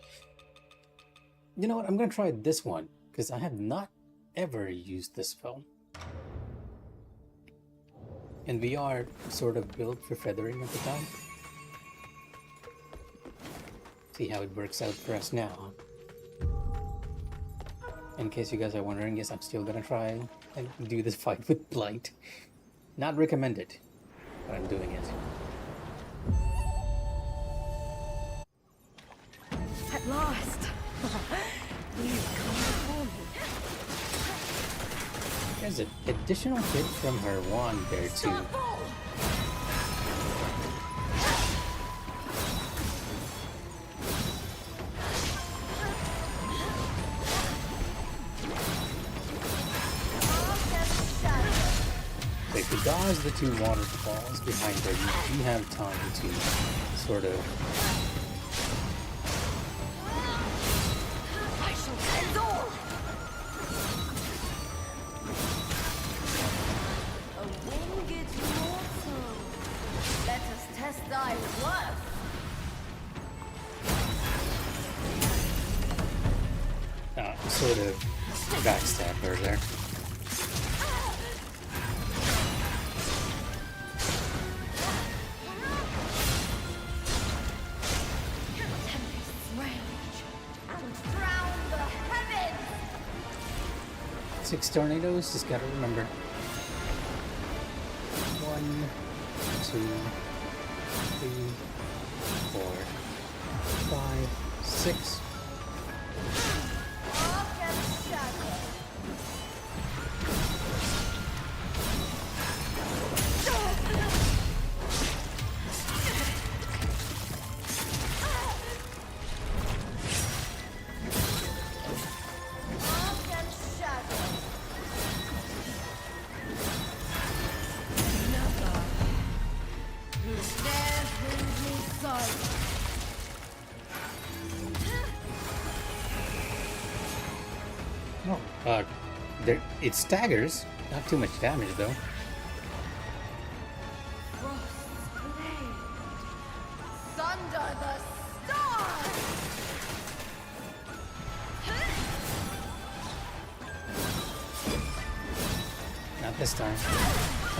You know what? I'm gonna try this one, because I have not ever used this spell. And we are sort of built for feathering at the time. See how it works out for us now. In case you guys are wondering, yes, I'm still gonna try and do this fight with Blight. Not recommended, but I'm doing it. At last! You've come before me. There's an additional hit from her wand there too. So if you dodge the two waterfalls behind her, you do have time to sort of... I shall end all! A winged mortal. Let us test thy worth. Sort of backstab her there. Drown the heavens. 6 tornadoes, just gotta remember. 1, 2, 3, 4, 5, 6. Dark and shadow. Dark and shadow. Never. There brings me sight. Oh, it staggers. Not too much damage though. Frost's blade. Sunder the stars. Not this time.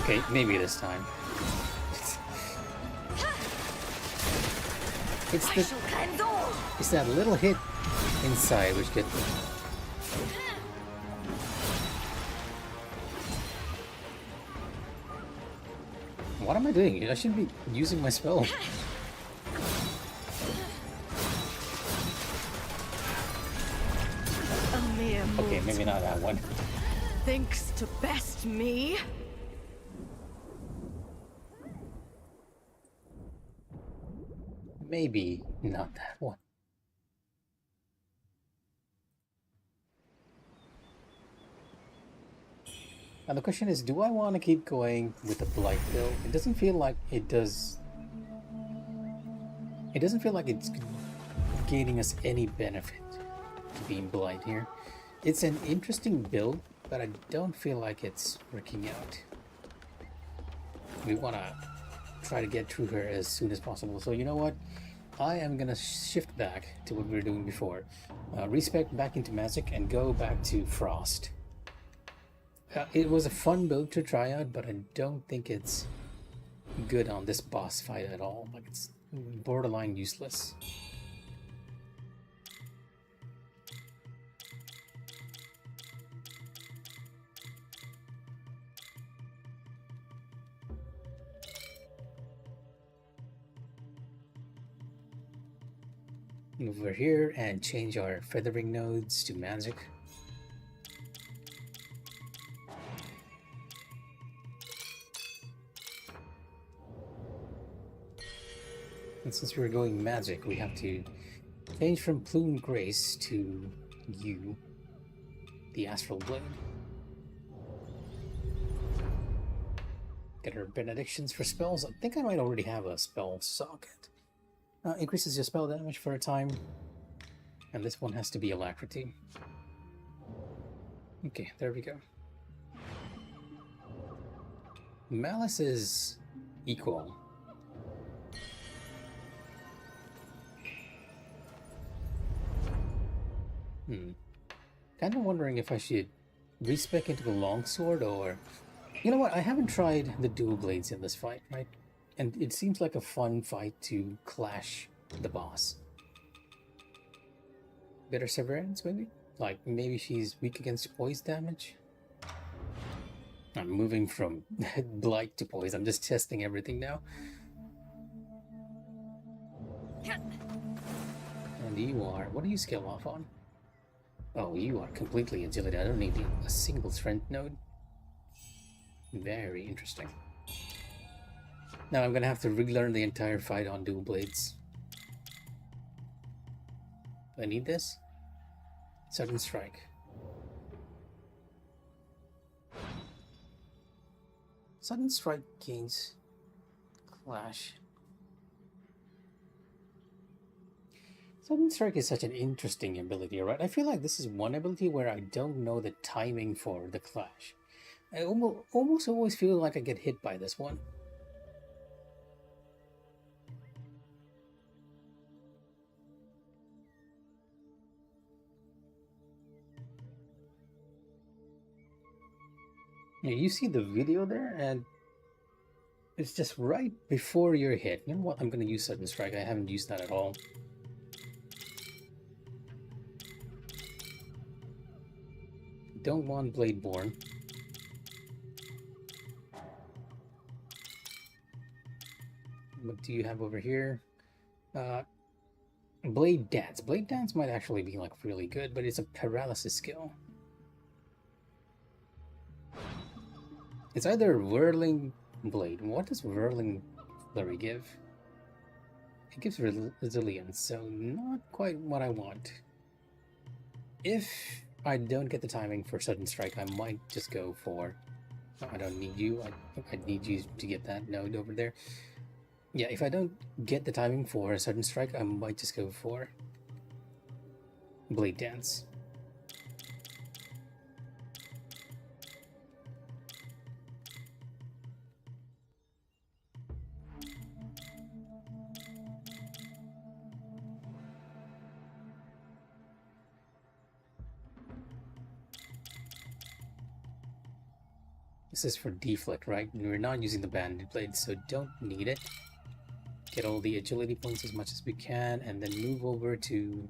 Okay, maybe this time. It's I the shall cleanse all! it's that little hit inside which gets me. What am I doing? I should be using my spell. A mere Okay, mortal maybe not that one. thinks to best me. Maybe not that one. Now the question is, do I want to keep going with the Blight build? It doesn't feel like it does. It doesn't feel like it's gaining us any benefit to being Blight here. It's an interesting build, but I don't feel like it's working out. We want to try to get through her as soon as possible. So you know what? I am gonna shift back to what we were doing before. Respec back into magic and go back to Frost. It was a fun build to try out, but I don't think it's good on this boss fight at all. Like, it's borderline useless. Move over here and change our feathering nodes to magic. And since we're going magic, we have to change from Plume Grace to you, the Astral Blade. Get our benedictions for spells. I think I might already have a spell socket. Increases your spell damage for a time. And this one has to be Alacrity. Okay, there we go. Malice is equal. Kind of wondering if I should respec into the longsword or... You know what, I haven't tried the dual blades in this fight, right? And it seems like a fun fight to clash the boss. Better Severance, maybe? Like, maybe she's weak against poise damage? I'm moving from blight to poise. I'm just testing everything now. And you are... What do you scale off on? Oh, you are completely agility. I don't need a single strength node. Very interesting. Now I'm gonna have to relearn the entire fight on dual blades. Do I need this? Sudden Strike. Sudden Strike gains Clash. Sudden Strike is such an interesting ability, right? I feel like this is one ability where I don't know the timing for the Clash. I almost always feel like I get hit by this one. Now, you see the video there, and it's just right before you're hit. You know what? I'm going to use Sudden Strike. I haven't used that at all. Don't want Bladeborn. What do you have over here? Blade Dance. Blade Dance might actually be like really good, but it's a paralysis skill. It's either Whirling Blade. What does Whirling Flurry give? It gives resilience, so not quite what I want. If I don't get the timing for Sudden Strike, I might just go for... I don't need you. I need you to get that node over there. Yeah, if I don't get the timing for a Sudden Strike, I might just go for Blade Dance. This is for deflect, right? We're not using the Bandit Blade, so don't need it. Get all the agility points as much as we can, and then move over to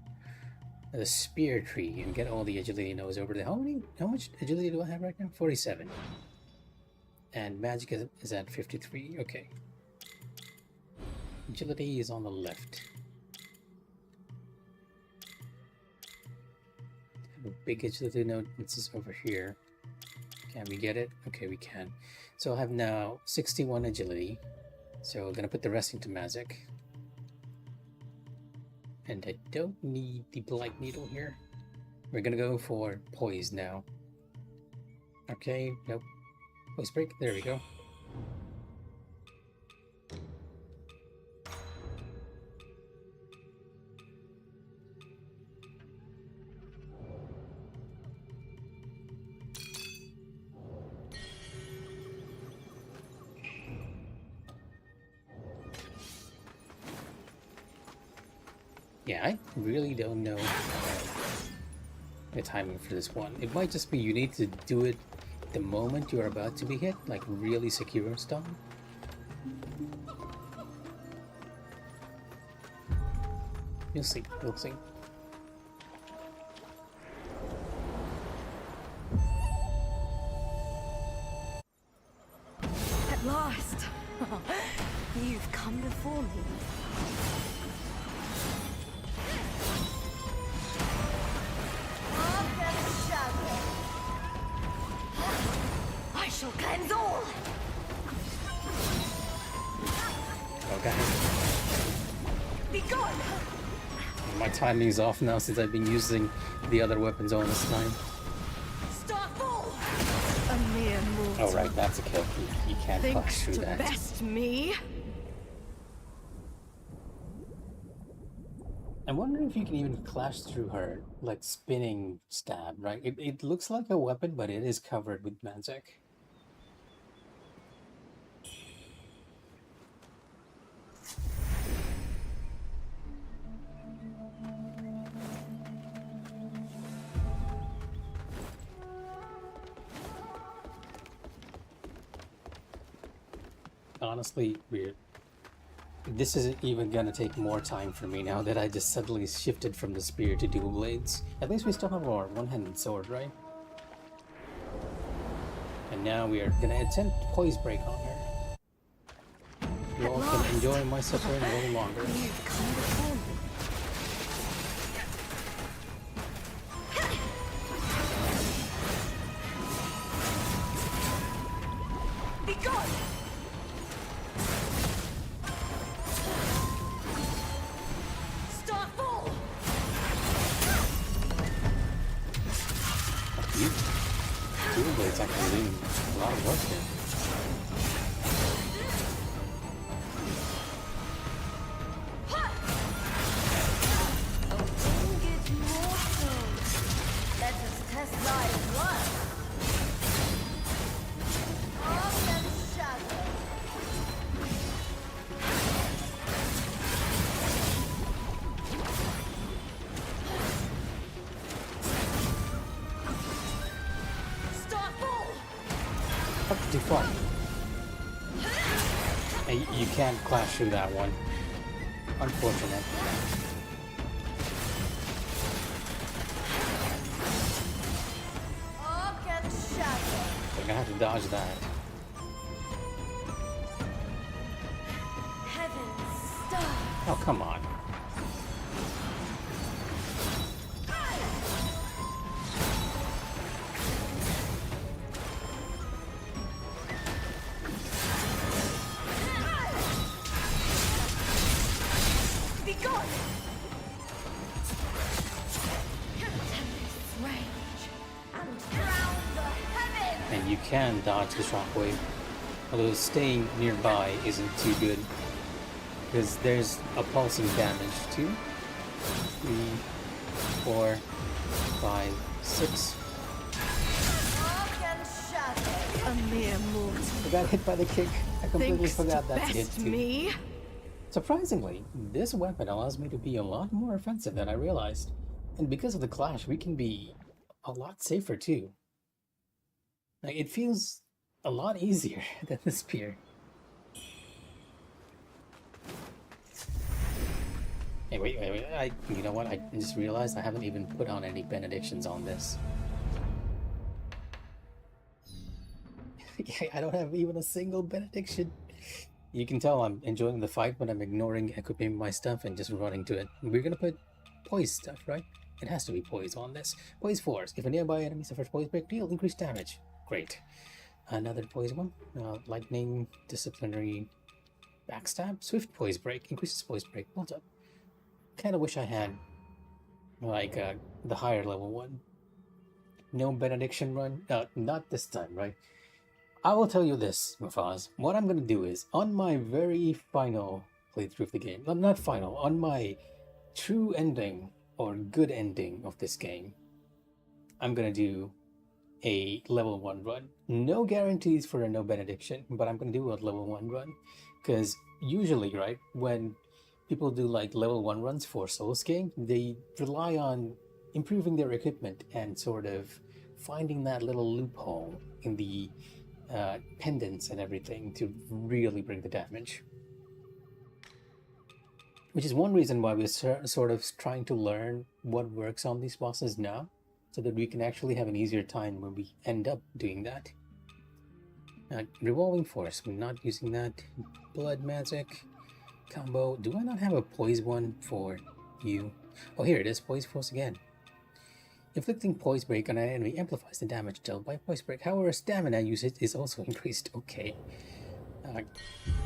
the Spear Tree and get all the agility nodes over there. How much agility do I have right now? 47. And magic is at 53. Okay. Agility is on the left. Have a big agility node. This is over here. Can we get it? Okay, we can. So I have now 61 agility. So we're gonna put the rest into magic. And I don't need the Blight Needle here. We're gonna go for poise now. Okay, nope. Poise break, there we go. Yeah, I really don't know the timing for this one. It might just be you need to do it the moment you're about to be hit, like really secure stuff. You'll see, you'll see. At last! You've come before me. ends all. Okay. Be gone. My timing's off now since I've been using the other weapons all this time. Starfall. A mere mortal. Oh right, that's a kill. You can't clash Thinks through to that. best me. I'm wondering if you can even clash through her, like, spinning stab, right? It looks like a weapon, but it is covered with magic. Honestly, this isn't even gonna take more time for me now that I just suddenly shifted from the spear to dual blades. At least we still have our one-handed sword, right? And now we are gonna attempt poise break on her. You all can enjoy my suffering a little longer. You've come before me. Be gone. Starfall. Dual blades actually doing a lot of work here. A winged mortal. Let us test thy blood. Arc and shadow. Starfall. Up too far. Hey, you can't clash through that one. Unfortunate. Arc and shadow. We're gonna have to dodge that. Heaven's star. Oh, come on. Be gone. Rage. And drown the heavens. And you can dodge the shockwave. Although staying nearby isn't too good. Because there's a pulsing damage. 2, 3, 4, 5, 6. Arc and shadow. A mere mortal. I got hit by the kick. I completely Thinks to forgot that's hit best too. me. Surprisingly, this weapon allows me to be a lot more offensive than I realized. And because of the clash, we can be a lot safer too. Like, it feels a lot easier than the spear. Hey, wait. You know what? I just realized I haven't even put on any benedictions on this. I don't have even a single benediction. You can tell I'm enjoying the fight, but I'm ignoring equipping my stuff and just running to it. We're gonna put poise stuff, right? It has to be poise on this. Poise force. If a nearby enemy suffers poise break, deal increased damage. Great. Another poise one. Lightning, disciplinary, backstab, swift poise break, increases poise break. Well done. Kind of wish I had like the higher level one. No benediction run. Not this time, right? I will tell you this, Mufaz. What I'm gonna do is, on my very final playthrough of the game, not final, on my true ending or good ending of this game, I'm gonna do a level 1 run. No guarantees for a no benediction, but I'm gonna do a level 1 run. Because usually, right, when people do like level 1 runs for Souls game, they rely on improving their equipment and sort of finding that little loophole in the pendants and everything to really bring the damage. Which is one reason why we're sort of trying to learn what works on these bosses now, so that we can actually have an easier time when we end up doing that. Revolving Force, we're not using that. Blood Magic combo. Do I not have a poise one for you? Oh, here it is, Poise Force again. Inflicting Poise Break on an enemy amplifies the damage dealt by Poise Break. However, stamina usage is also increased. Okay.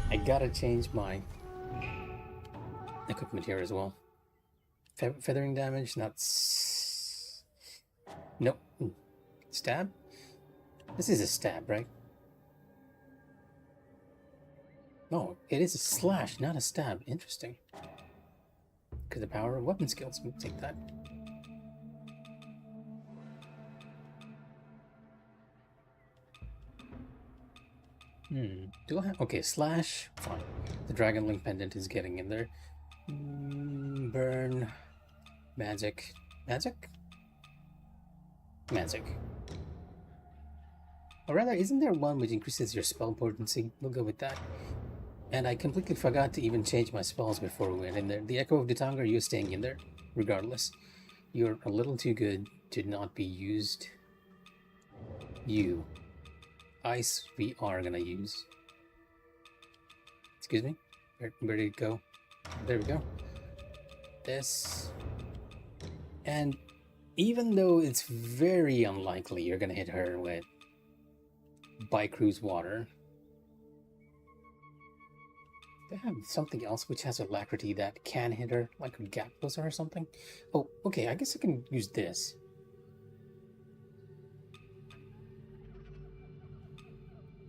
I gotta change my equipment here as well. Feathering damage, not... Nope. Stab? This is a stab, right? No, it is a slash, not a stab. Interesting. Because the power of weapon skills would take that. Do I have... Okay, slash. Fine. The Dragon Link Pendant is getting in there. Burn. Magic. Magic? Magic. Or rather, isn't there one which increases your spell potency? We'll go with that. And I completely forgot to even change my spells before we went in there. The Echo of Ditanga, you're staying in there, regardless. You're a little too good to not be used. You. Ice, we are gonna use. Excuse me? Where did it go? There we go. This. And even though it's very unlikely you're gonna hit her with Cruise Water, they have something else which has alacrity that can hit her, like a Gap Closer or something. Oh, okay, I guess I can use this.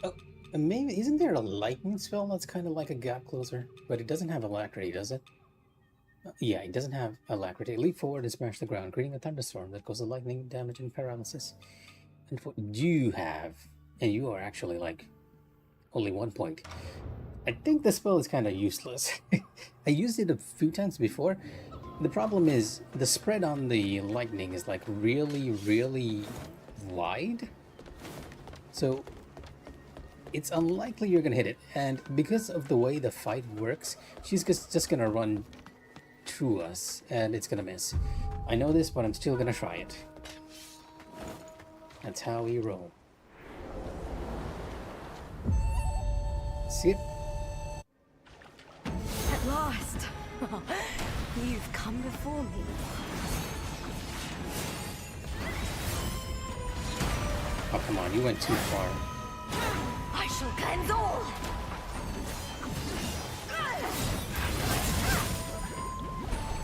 Oh, and maybe, isn't there a lightning spell that's kind of like a Gap Closer? But it doesn't have alacrity, does it? Yeah, it doesn't have alacrity. Leap forward and smash the ground, creating a thunderstorm that causes lightning damage and paralysis. And what you have, and you are actually like only 1 point. I think the spell is kind of useless. I used it a few times before. The problem is the spread on the lightning is like really, really wide. So it's unlikely you're gonna hit it. And because of the way the fight works, she's just gonna run through us and it's gonna miss. I know this, but I'm still gonna try it. That's how we roll. See it? At last! You've come before me. Oh, come on, you went too far. I shall cleanse all!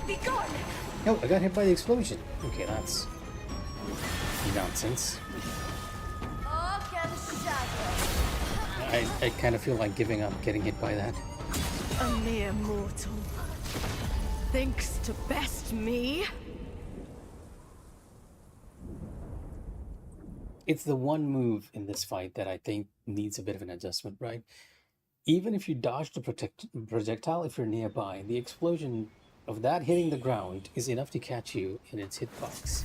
Be gone! No, I got hit by the explosion. Okay, that's nonsense. I kind of feel like giving up getting hit by that. A mere mortal thinks to best me. It's the one move in this fight that I think needs a bit of an adjustment, right? Even if you dodge the projectile, if you're nearby, the explosion of that hitting the ground is enough to catch you in its hitbox.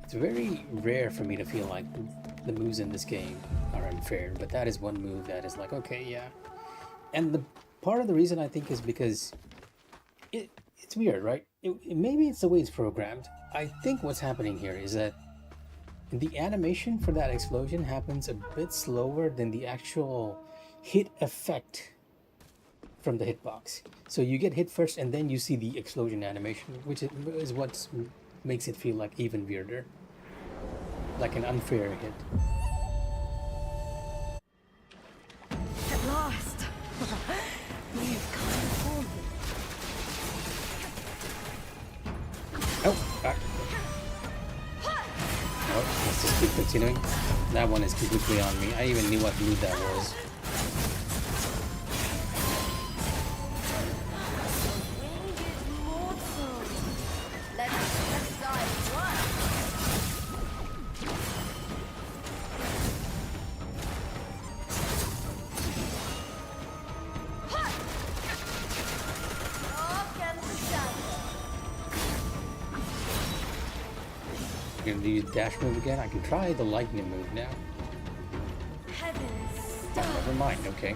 It's very rare for me to feel like the moves in this game are unfair, but that is one move that is like, okay, yeah. And the part of the reason I think is because it's weird, right? Maybe it's the way it's programmed. I think what's happening here is that the animation for that explosion happens a bit slower than the actual hit effect from the hitbox. So you get hit first and then you see the explosion animation, which is what makes it feel like even weirder. Like an unfair hit. At last! You've come before me. Oh, back. Oh, let's just keep continuing. That one is completely on me. I even knew what move that was. Gonna do the dash move again. I can try the lightning move now. Oh, never mind. Okay.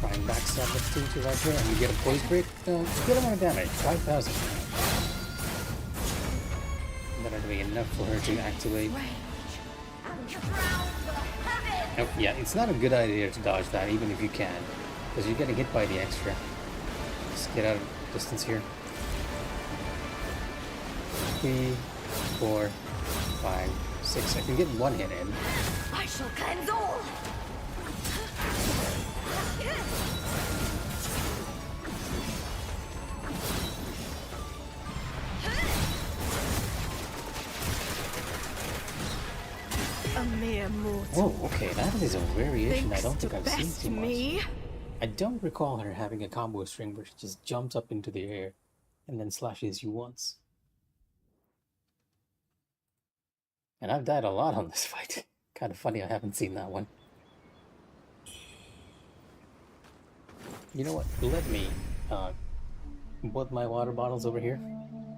Trying backstab the team right here, and you get a poise break. Good amount of damage, 5,000. That'll be enough for her to activate. Oh, yeah, it's not a good idea to dodge that, even if you can, because you're getting hit by the extra. Just get out of distance here. 3, 4, 5, 6. I can get one hit in. I shall cleanse all. A mere mortal. Oh, okay, that is a variation I don't Thinks think to I've seen best too much. me. I don't recall her having a combo string where she just jumps up into the air and then slashes you once. And I've died a lot on this fight. Kind of funny I haven't seen that one. You know what? Let me both my water bottles over here.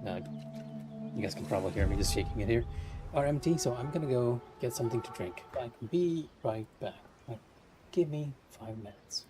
You guys can probably hear me just shaking it here. Are empty, so I'm gonna go get something to drink. I can be right back. Give me 5 minutes.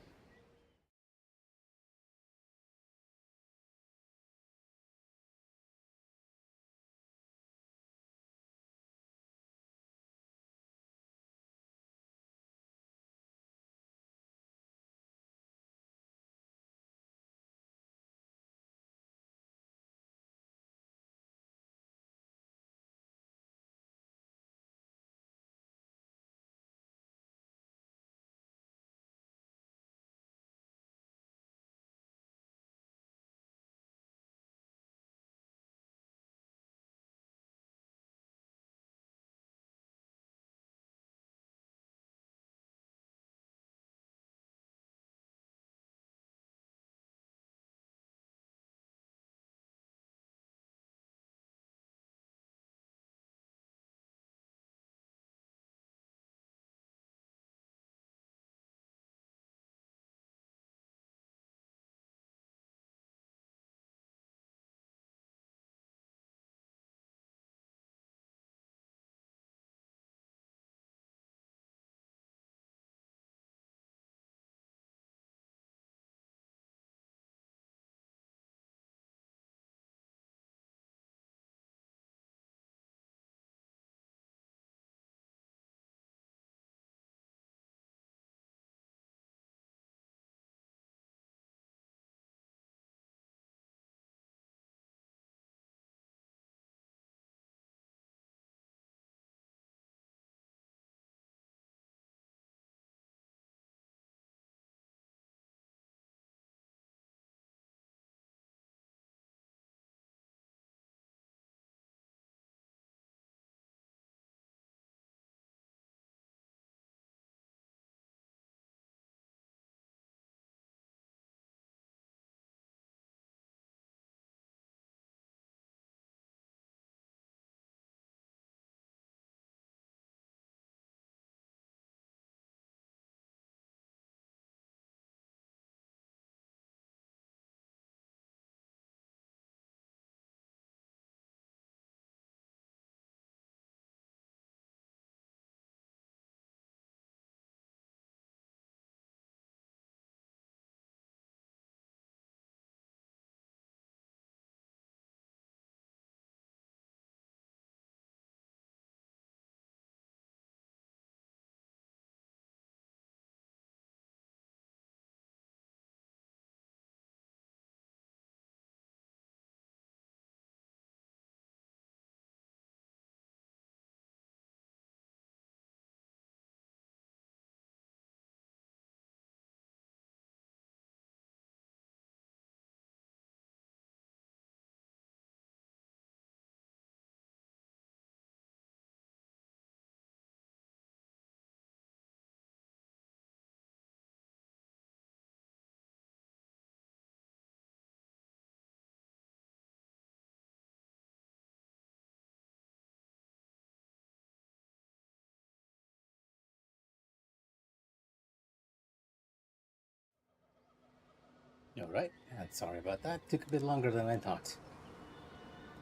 Alright, sorry about that. Took a bit longer than I thought.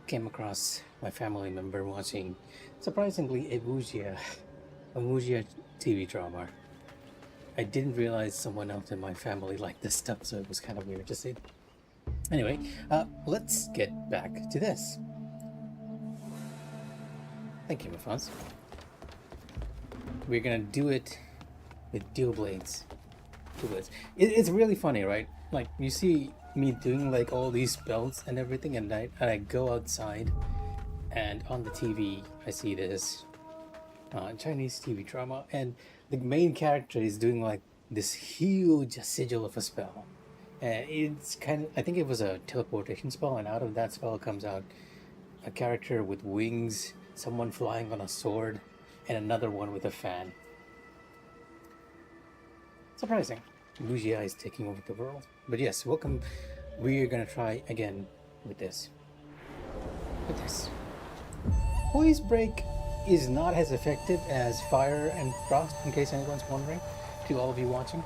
Came across my family member watching, surprisingly, a Wuxia TV drama. I didn't realize someone else in my family liked this stuff, so it was kind of weird to see. Anyway, let's get back to this. Thank you, Mikh'a. we're gonna do it with dual blades. It's really funny, right? Like, you see me doing like all these spells and everything, and I go outside, and on the TV I see this Chinese TV drama, and the main character is doing like this huge sigil of a spell. And it's kind of, I think it was a teleportation spell, and out of that spell comes out a character with wings, someone flying on a sword, and another one with a fan. Surprising. Wuxia is taking over the world. But yes, welcome. We're gonna try again with this. Poise break is not as effective as fire and frost, in case anyone's wondering, to all of you watching.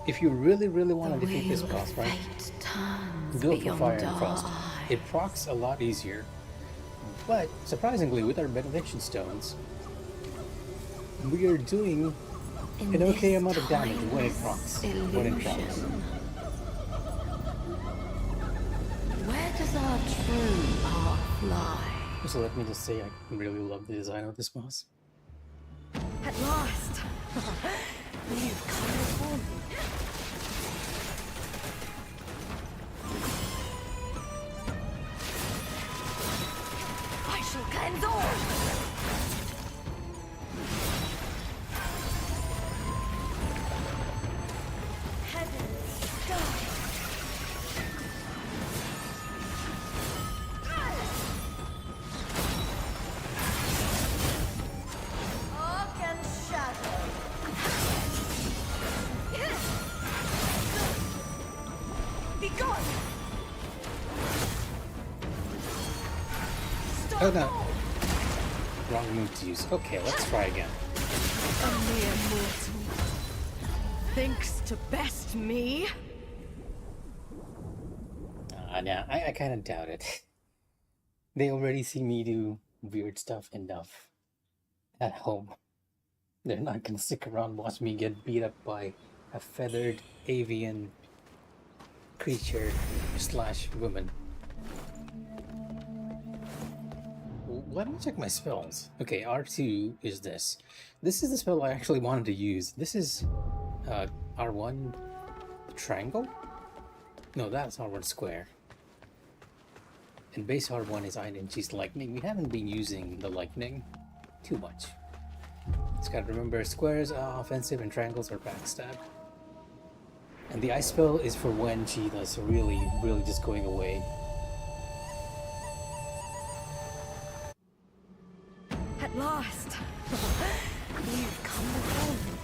If you really want to defeat this boss, right, go for fire and frost. It procs a lot easier. But surprisingly, with our benediction stones, we are doing an okay amount of damage when it procs. Where does our true path lie? So let me just say, I really love the design of this boss. At last! You've come before me. I shall cleanse all! Oh no! Wrong move to use. Okay, let's try again. A mere mortal thinks to best me. Nah, I kind of doubt it. They already see me do weird stuff enough at home. They're not gonna stick around watch me get beat up by a feathered avian creature / woman. Let me check my spells. Okay, R2 is this. This is the spell I actually wanted to use. This is R1 triangle? No, that's R1 square. And base R1 is Iron She's lightning. We haven't been using the lightning too much. Just gotta remember, squares are offensive and triangles are backstab. And the ice spell is for when she does really just going away. At last! You've come before me.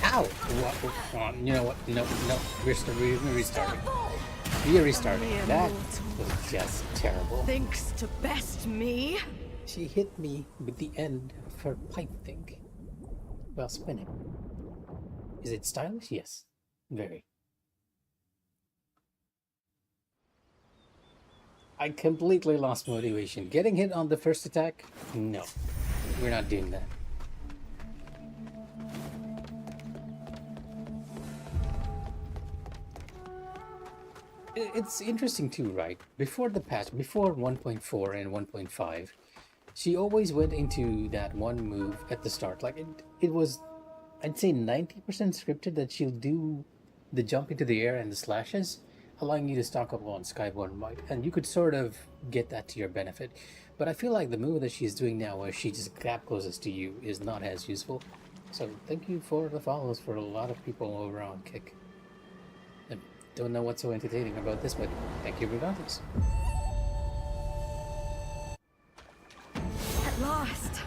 Ow! What? You know what? No. We're restarting. We are restarting. That was just terrible. Thinks to best me. She hit me with the end of her pipe thing while spinning. Is it stylish? Yes. Very. I completely lost motivation. Getting hit on the first attack? No. We're not doing that. It's interesting too, right? Before the patch, before 1.4 and 1.5, she always went into that one move at the start. Like, it was, I'd say 90% scripted that she'll do the jump into the air and the slashes, allowing you to stock up on Skyborn Might, and you could sort of get that to your benefit. But I feel like the move that she's doing now, where she just grab closest to you, is not as useful. So thank you for the follows for a lot of people over on Kick. I don't know what's so entertaining about this, but thank you regardless. At last!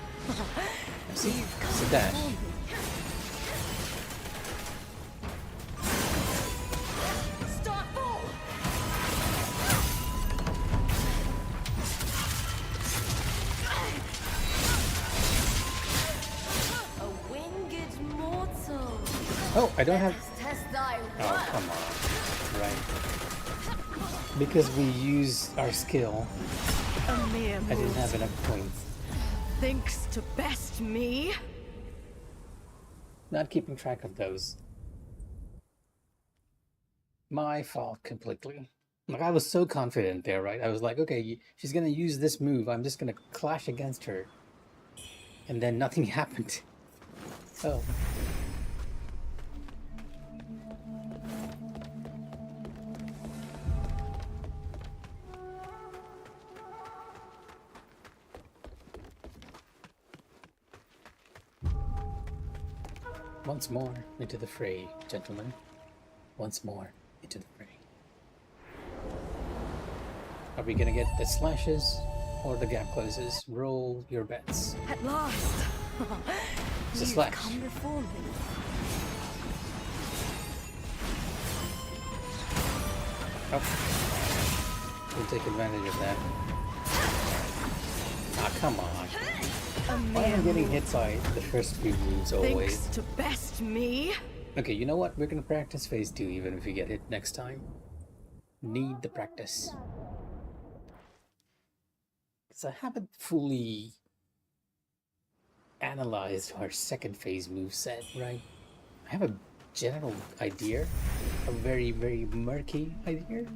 See, it's a dash. Oh, I don't have... Oh, come on. Right. Because we used our skill, A mere I didn't have enough points. Thinks to best me. Not keeping track of those. My fault completely. Like, I was so confident there, right? I was like, okay, she's gonna use this move. I'm just gonna clash against her. And then nothing happened. Oh. Once more into the fray, gentlemen. Once more into the fray. Are we gonna get the slashes or the gap closes? Roll your bets. At last! It's a You've slash. come before me. Oh. We'll take advantage of that. Ah, come on. Why am I getting hit by the first few moves always? Thinks to best me. Okay, you know what? We're gonna practice phase 2 even if we get hit next time. Need the practice. Because I haven't fully analyzed our second phase moveset, right? I have a general idea. A very, very murky idea.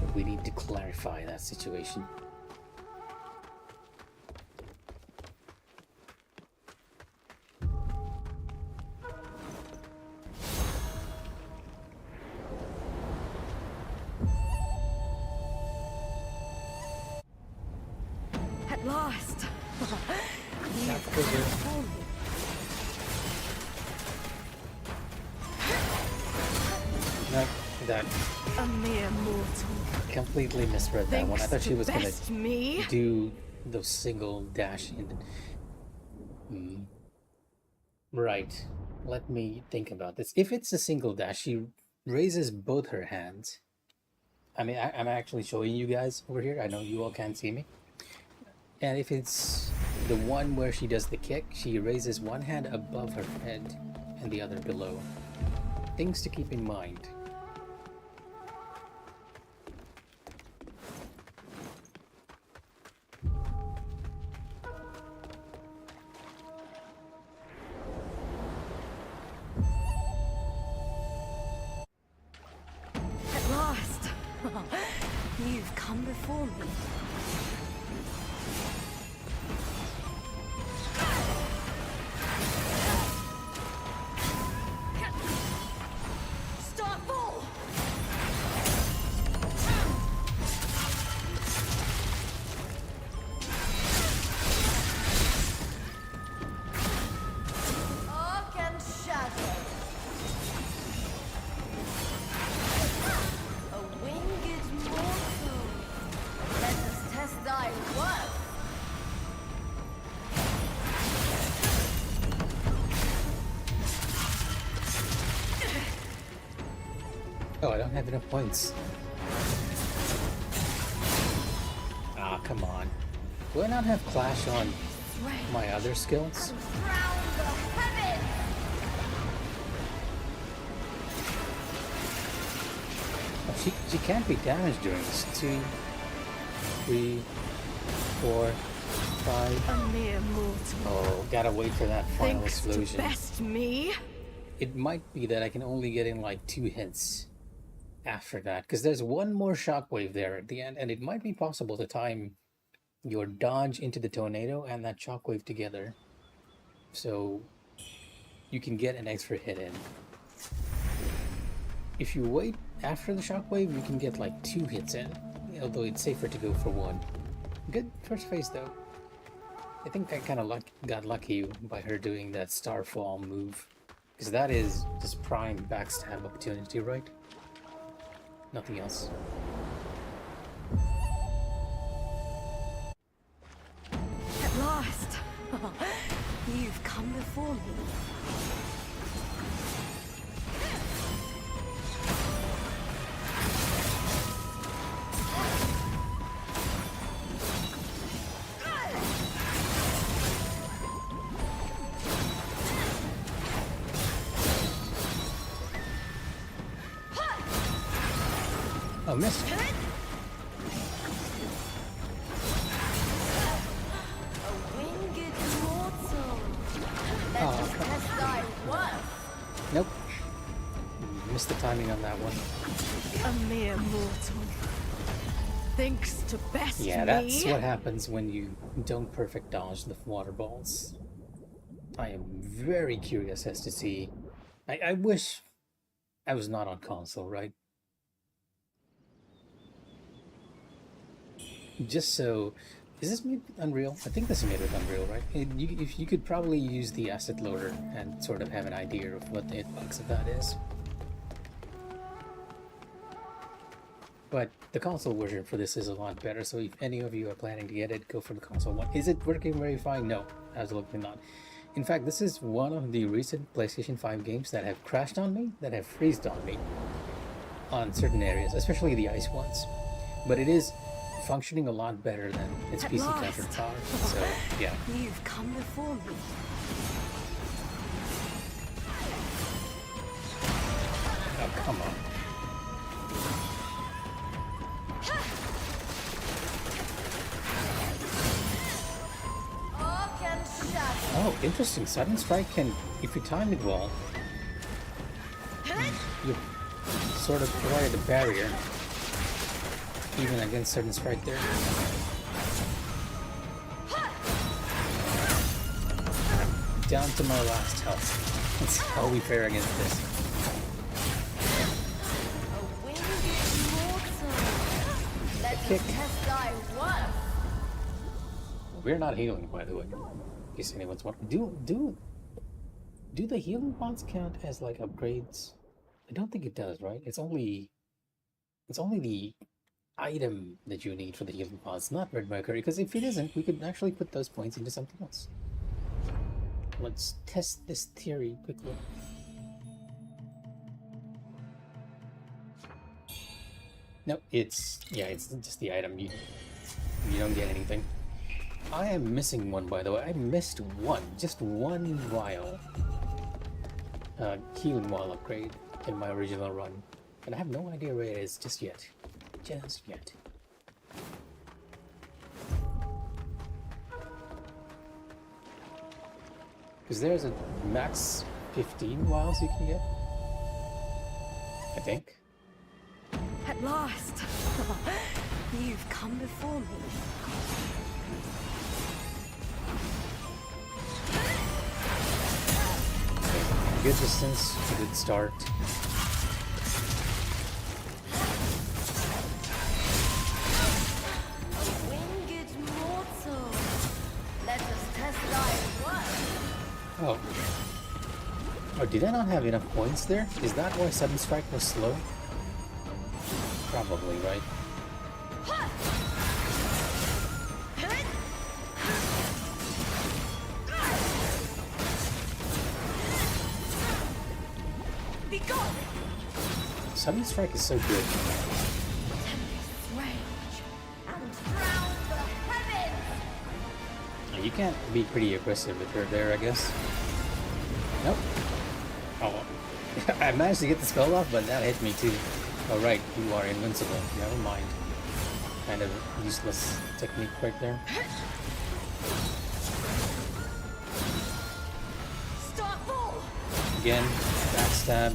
But we need to clarify that situation. At last! You've Not come figure. before me. No, that A mere mortal. completely misread that one. I thought Thinks she to was gonna best me. do the single dash in. Right. Let me think about this. If it's a single dash, she raises both her hands. I mean, I'm actually showing you guys over here. I know you all can't see me. And if it's the one where she does the kick, she raises one hand above her head and the other below. Things to keep in mind. At last! You've come before me. Starfall! Arc and shadow. A winged mortal. Let us test thy worth. Oh, I don't have enough points. Ah, come on. Do I not have Clash on my other skills? Round the heavens. Oh, she can't be damaged during this. 2, 3, 4, 5. A mere mortal. Oh, gotta wait for that final Thinks to explosion. best me. It might be that I can only get in like 2 hits after that, because there's one more shockwave there at the end, and it might be possible to time your dodge into the tornado and that shockwave together, so you can get an extra hit in. If you wait after the shockwave, you can get like 2 hits in, although it's safer to go for 1. Good first phase though. I think I kind of got lucky by her doing that Starfall move, because that is just prime backstab opportunity, right? Nothing else. At last! You've come before me. Oh, missed. A winged mortal. Let us test thy worth. Nope. Missed the timing on that one. A mere mortal. thinks to best Yeah, me. that's what happens when you don't perfect dodge the water balls. I am very curious as to see. I wish I was not on console, right? Just so. Is this made with Unreal? I think this is made with Unreal, right? If you could probably use the asset loader and sort of have an idea of what the hitbox of that is. But the console version for this is a lot better, so if any of you are planning to get it, go for the console one. Is it working very fine? No, absolutely not. In fact, this is one of the recent PlayStation 5 games that have crashed on me, that have freezed on me on certain areas, especially the ice ones. But it is functioning a lot better than its At PC last. counterpart, so yeah. You've come before me. Oh, come on. Arc and shadow. Oh, interesting. Sudden Strike can, if you time it well, you sort of provide a barrier, even against Sudden Strike there. Down to my last health. Let's see how we fare against this. A winged immortal. Let kick. us test thy worth. We're not healing, by the way. In case anyone's wondering. Do the healing pods count as like upgrades? I don't think it does, right? It's only the item that you need for the healing pods, not Red Mercury, because if it isn't, we could actually put those points into something else. Let's test this theory quickly. No, it's just the item. You don't get anything. I am missing one, by the way. I missed one, just one vial. Healing Wall upgrade in my original run, and I have no idea where it is just yet. Just yet. Because there's a max 15 vials you can get, I think. At last. You've come before me. Good distance, a good start. A winged mortal. Let us test thy worth. Oh. Oh, did I not have enough points there? Is that why Sudden Strike was slow? Probably, right? Be gone! Sudden Strike is so good. Rage. And drown the heavens. You can't be pretty aggressive with her there, I guess. Nope. Oh, well. I managed to get the spell off, but that hit me too. Oh right, you are invincible. Never mind. Kind of useless technique right there. Start full. Again, backstab.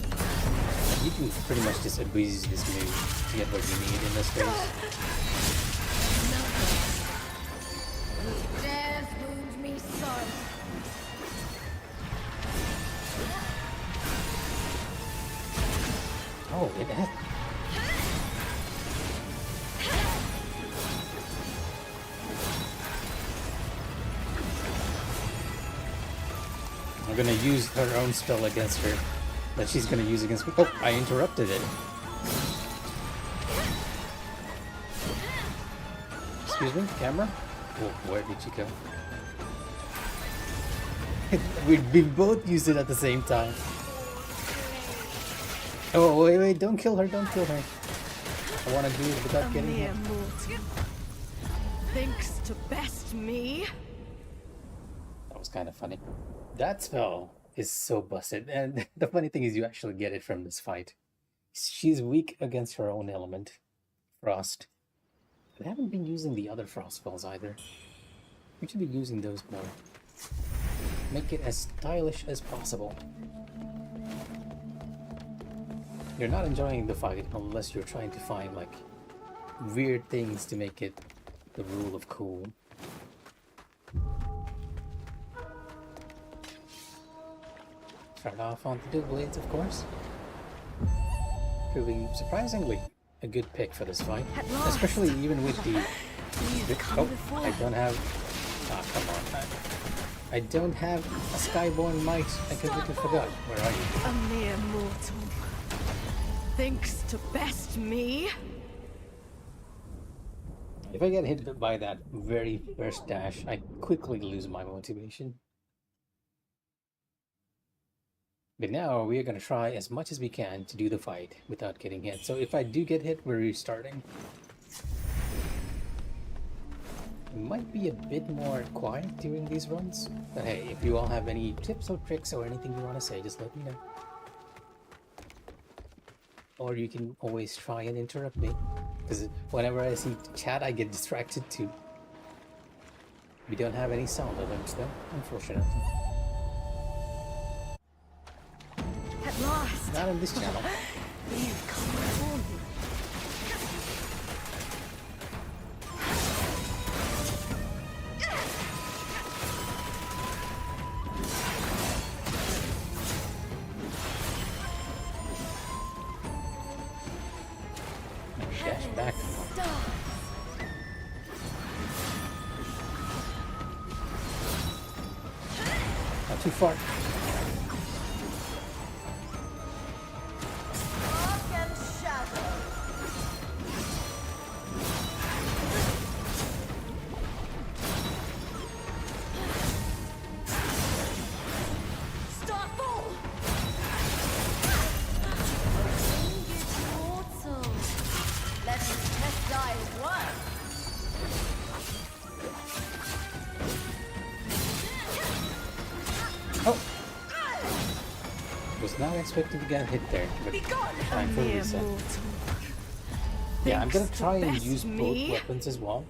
You can pretty much just abuse this move to get what you need in this phase. Who dares wound me so? Oh, it has. I'm gonna use her own spell against her that she's gonna use against me. Oh, I interrupted it. Excuse me, camera? Oh, where did she go? we both used it at the same time. Oh, wait, don't kill her, don't kill her. I want to do it without A getting mere hit. mortal. Thinks to best me. That was kind of funny. That spell is so busted, and the funny thing is you actually get it from this fight. She's weak against her own element, Frost. I haven't been using the other Frost spells either. We should be using those more. Make it as stylish as possible. You're not enjoying the fight unless you're trying to find, like, weird things to make it the rule of cool. Start off on the dual blades, of course. Proving surprisingly a good pick for this fight. Especially even with the... Oh, I don't have... Ah, come on. I don't have a Skyborn Might. I completely forgot. Where are you? A mere mortal thinks to best me. If I get hit by that very first dash, I quickly lose my motivation. But now we are going to try as much as we can to do the fight without getting hit. So if I do get hit, we're restarting. It might be a bit more quiet during these runs. But hey, if you all have any tips or tricks or anything you want to say, just let me know. Or you can always try and interrupt me. Because whenever I see chat, I get distracted too. We don't have any sound alerts though, unfortunately. At last! Not on this channel. You've come before me. Dash back. Not too far. Was not expecting to get hit there, but time for a reset. Yeah, I'm gonna try and use both weapons as well.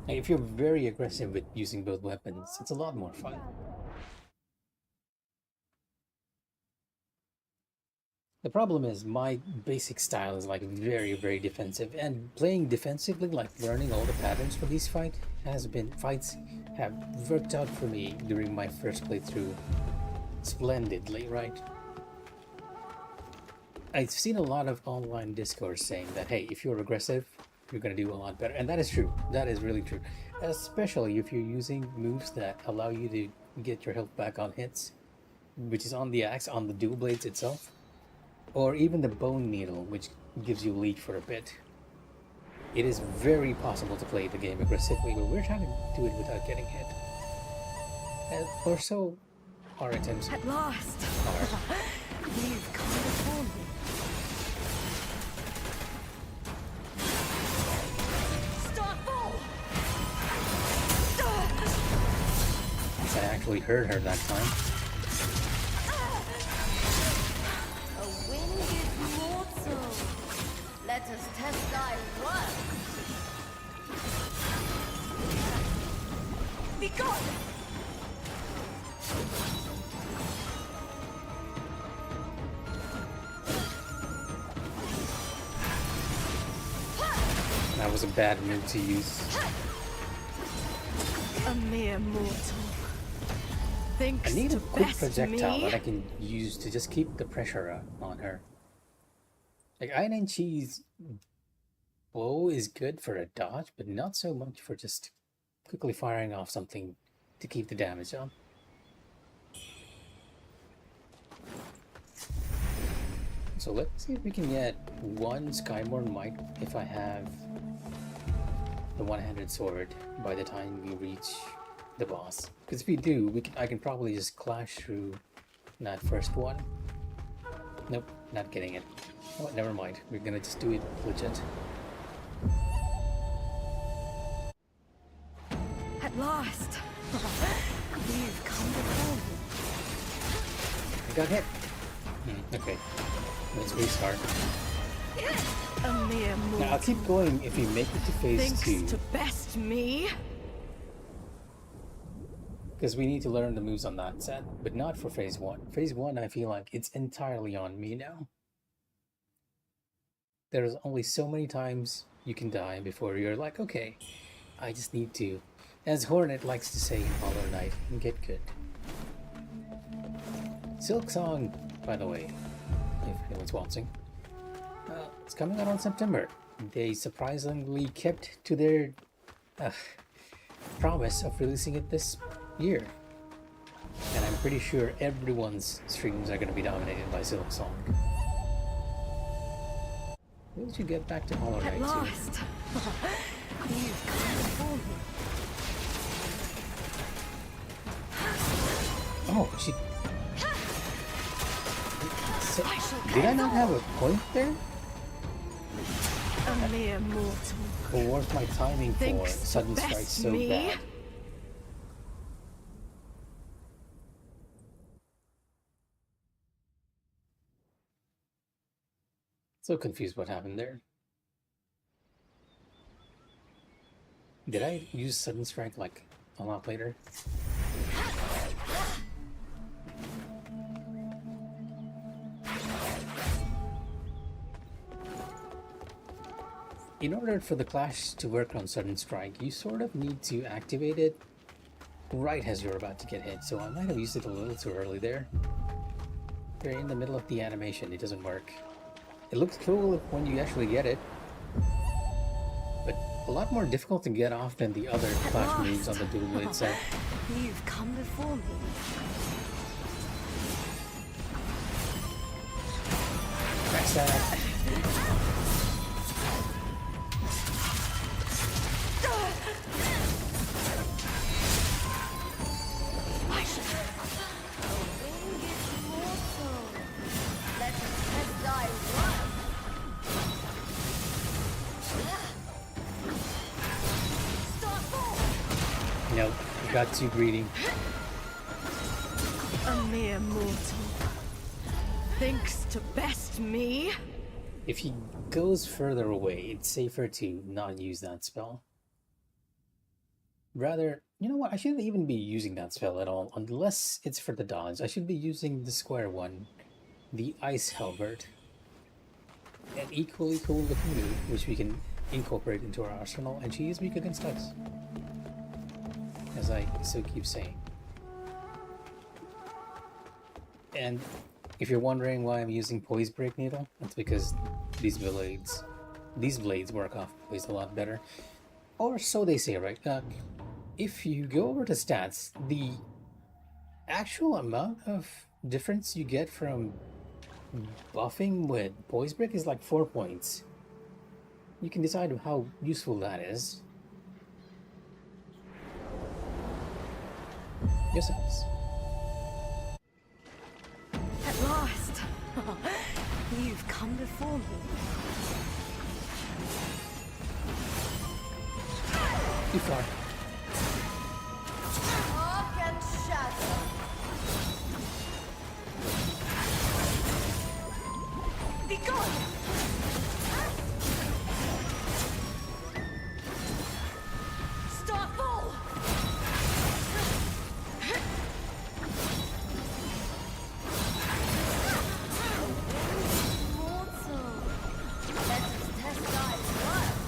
And if you're very aggressive with using both weapons, it's a lot more fun. The problem is my basic style is like very, very defensive, and playing defensively, like learning all the patterns for these fights have worked out for me during my first playthrough splendidly, right? I've seen a lot of online discourse saying that, hey, if you're aggressive, you're gonna do a lot better, and that is true. That is really true, especially if you're using moves that allow you to get your health back on hits, which is on the axe, on the dual blades itself. Or even the bone needle, which gives you lead for a bit. It is very possible to play the game aggressively, but we're trying to do it without getting hit. Or so our attempts At last! are. You've come before me. Starfall! I actually heard her that time. Let us test thy worth. Be gone! That was a bad move to use. A mere mortal thinks I need a to quick best projectile me. that I can use to just keep the pressure on her. Like, Iron and Cheese bow is good for a dodge, but not so much for just quickly firing off something to keep the damage on. So let's see if we can get one Skyborn Might if I have the one-handed sword by the time we reach the boss. Because if we do, I can probably just clash through that first one. Nope, not getting it. Oh, never mind. We're gonna just do it legit. At last! You've come before me. I got hit. Okay, let's restart. A mere mortal Now I'll keep going if we make it to phase thinks 2. to best me. Because we need to learn the moves on that set, but not for phase 1. Phase 1, I feel like it's entirely on me now. There's only so many times you can die before you're like, okay, I just need to, as Hornet likes to say in Hollow Knight, get good. Silk Song, by the way, if anyone's watching, it's coming out on September. They surprisingly kept to their promise of releasing it this year. And I'm pretty sure everyone's streams are going to be dominated by Silk Song. Will you get back to Hollow Knight At last! You've come before me. Oh, she... So, did I not have a point there? A mere mortal. Or was my timing for Thinks sudden best strike so me? bad? So confused what happened there. Did I use sudden strike like a lot later? In order for the clash to work on sudden strike, you sort of need to activate it right as you're about to get hit, so I might have used it a little too early there. You're in the middle of the animation, it doesn't work. It looks cool when you actually get it, but a lot more difficult to get off than the other clash moves on the dual blade set. You've come before me. Backstab. Nope, got too greedy. A mere mortal. Thinks to best me? If he goes further away, it's safer to not use that spell. Rather, you know what, I shouldn't even be using that spell at all, unless it's for the dodge. I should be using the square one, the Ice Halberd. An equally cool looking move, which we can incorporate into our arsenal, and she is weak against us. As I so keep saying. And if you're wondering why I'm using Poise Break Needle, that's because these blades work off poise a lot better. Or so they say, right? If you go over to stats, the actual amount of difference you get from buffing with Poise Break is like 4 points. You can decide how useful that is. Yourselves. At last! You've come before me. Too far. Arc and shadow. Be gone! Start fall! Mortal. Let us test thy worth.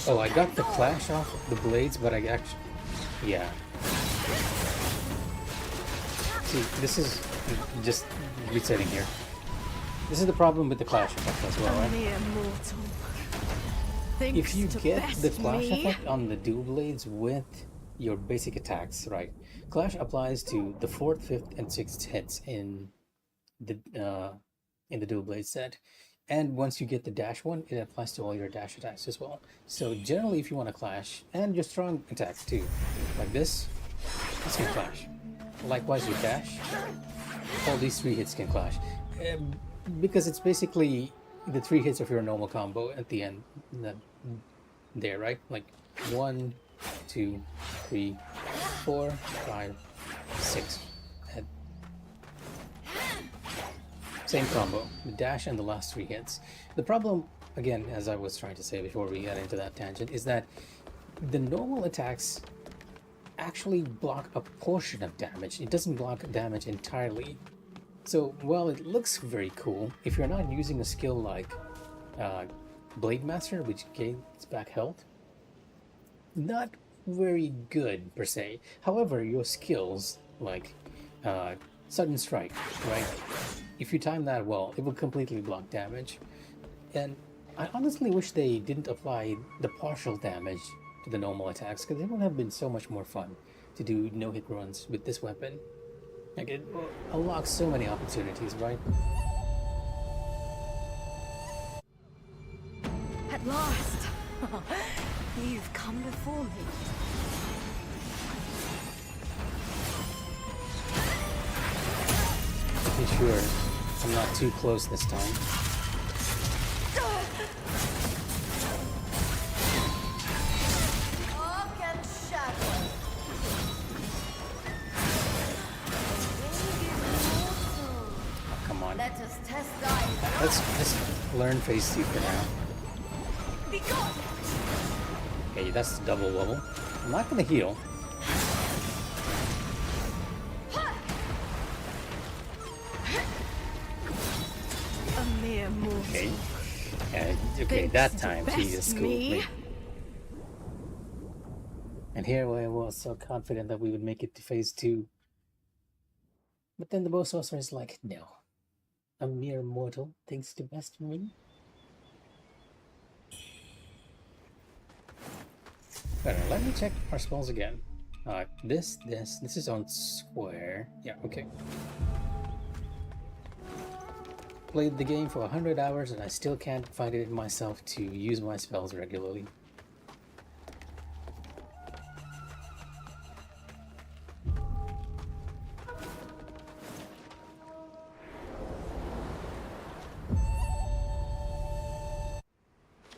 Oh, I got the clash off the blades, but I actually... Yeah. See, this is just resetting here. This is the problem with the clash effect as well, A right? mere mortal. If you Thinks to get the best clash me? effect on the dual blades with your basic attacks, right? Clash applies to the 4th, 5th, and 6th hits in the dual blade set. And once you get the dash one, it applies to all your dash attacks as well. So generally, if you want to clash, and your strong attacks too, like this can clash. Likewise, your dash, all these 3 hits can clash. Because it's basically the 3 hits of your normal combo at the end. There, right? Like 1, 2, 3, 4, 5, 6. Same combo, the dash and the last 3 hits. The problem, again, as I was trying to say before we got into that tangent, is that the normal attacks actually block a portion of damage. It doesn't block damage entirely. So, while it looks very cool, if you're not using a skill like Blade Master, which gains back health, not very good per se. However, your skills like Sudden Strike, right? If you time that well, it will completely block damage. And I honestly wish they didn't apply the partial damage to the normal attacks, because it would have been so much more fun to do no-hit runs with this weapon. Like, it unlocks so many opportunities, right? At last! You've come before me. Be sure I'm not too close this time. Arc and shadow. Oh, come on. Let us test thy Let's just learn phase 2 for now. Be gone! Okay, that's the double level. I'm not gonna heal. A mere mortal. Okay. Okay, Thinks that to time she best just schooled me. And here I was so confident that we would make it to phase 2. But then the Bo Sorceress is like, no. A mere mortal thinks to best me. Alright, let me check our spells again. This is on square. Yeah, okay. Played the game for 100 hours and I still can't find it in myself to use my spells regularly.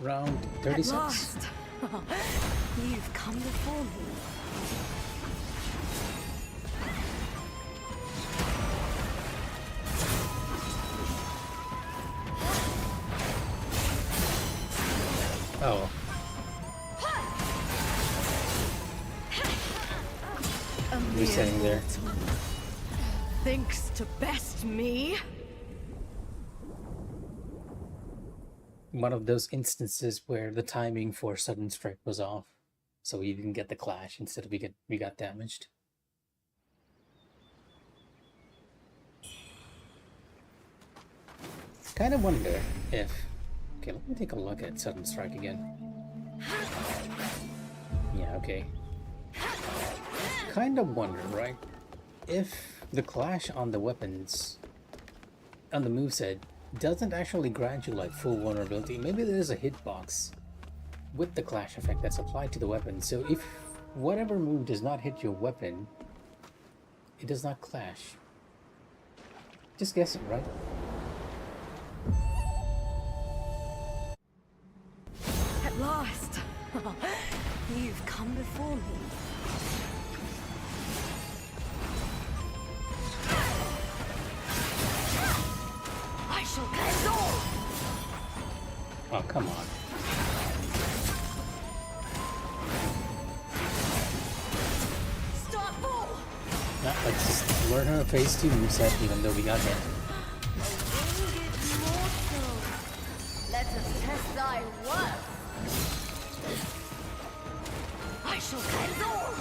Round 36. At last! You've come before me. Oh, A you're mere sitting there. mortal thinks to best me. One of those instances where the timing for Sudden Strike was off, so we didn't get the clash. Instead, we got damaged. Kind of wonder if... Okay, let me take a look at Sudden Strike again. Yeah, okay. Kind of wonder, right? If the clash on the weapons, on the moveset, doesn't actually grant you like full vulnerability. Maybe there's a hitbox with the clash effect that's applied to the weapon. So if whatever move does not hit your weapon, it does not clash. Just guessing, right? At last! You've come before me. I shall cleanse all! Oh, come on. Start full! Nah, let's just learn her phase 2 moveset even though we got hit. winged mortal. Let us test thy worth. I shall cleanse all!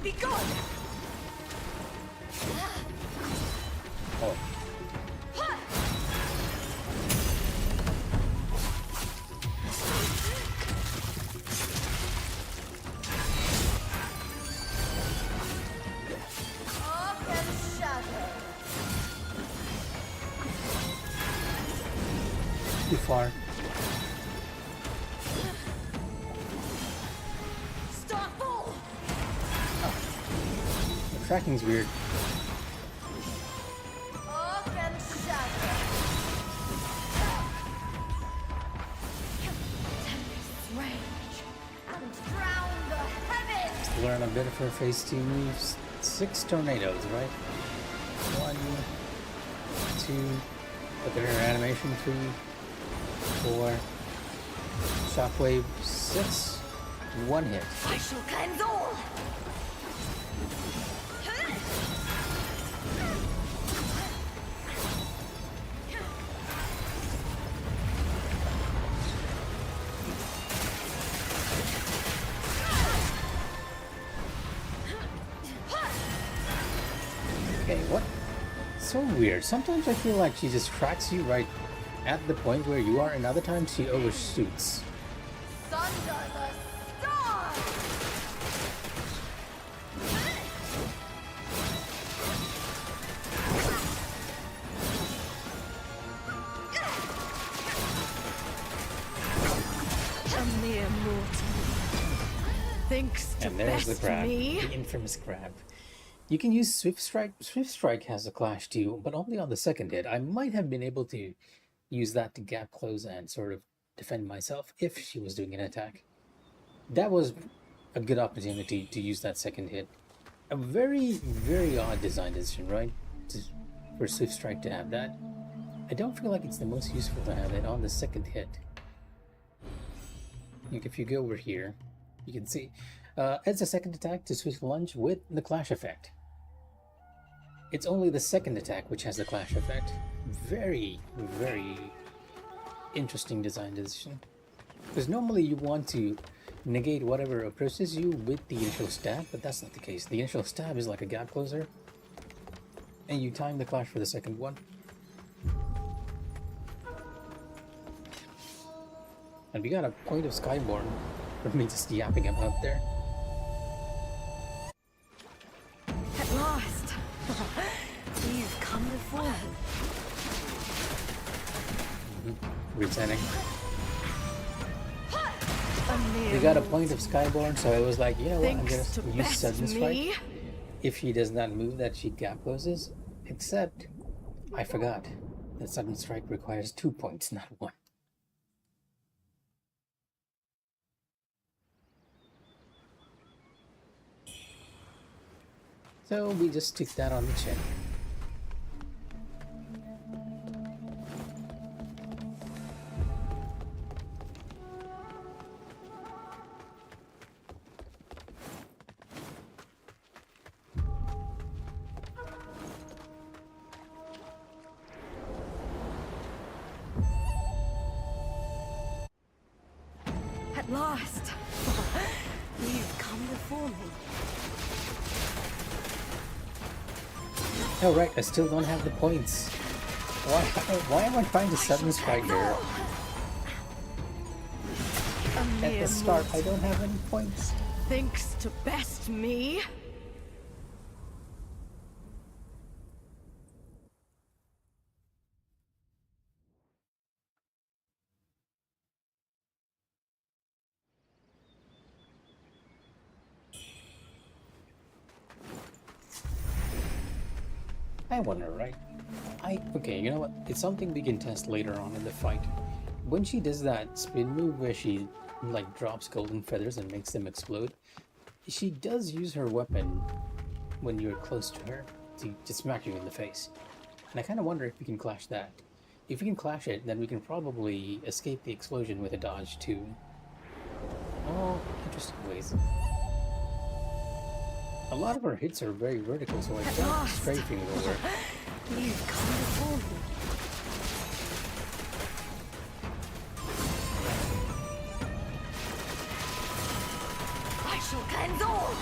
Be gone! Oh, Arc and shadow. too far. Start full! The tracking's weird. Arc and shadow. Tempest's rage! And drown the heavens. Learn a bit of her phase 2 moves. 6 tornadoes, right? 1, 2, look at her animation, 3, 4, shockwave, 6, 1 hit. I shall cleanse all! So weird. Sometimes I feel like she just tracks you right at the point where you are, and other times she overshoots. Thunder the stars! A mere mortal thinks to And there's the best crab, me. the infamous crab. You can use Swift Strike. Swift Strike has a clash too, but only on the second hit. I might have been able to use that to gap close and sort of defend myself if she was doing an attack. That was a good opportunity to use that second hit. A very, very odd design decision, right? For Swift Strike to have that. I don't feel like it's the most useful to have it on the second hit. Like if you go over here, you can see it's a second attack to Swift Lunge with the clash effect. It's only the second attack which has the clash effect. Very, very interesting design decision. Because normally you want to negate whatever approaches you with the initial stab, but that's not the case. The initial stab is like a gap closer, and you time the clash for the second one. And we got a point of Skyborn for me just yapping him up there. At last, you've come before me. Returning. A mere We got a mortal point of Skyborn, so I was like, you know what, I'm thinks to gonna use best Sudden Strike. me. If she does not move, that she gap closes. Except, I forgot that Sudden Strike requires 2 points, not 1. So we just stick that on the chin. At last, you've come before me. Oh right, I still don't have the points. Why am I trying to Sudden Strike here? A At mere the start, I mortal don't have any points. thinks to best me. I wonder, right? Okay, you know what? It's something we can test later on in the fight. When she does that spin move where she like drops golden feathers and makes them explode, she does use her weapon when you're close to her to smack you in the face. And I kind of wonder if we can clash that. If we can clash it, then we can probably escape the explosion with a dodge too. Oh, interesting ways. A lot of our hits are very vertical, so I At don't last. strafing over. You've come before me. I shall cleanse all!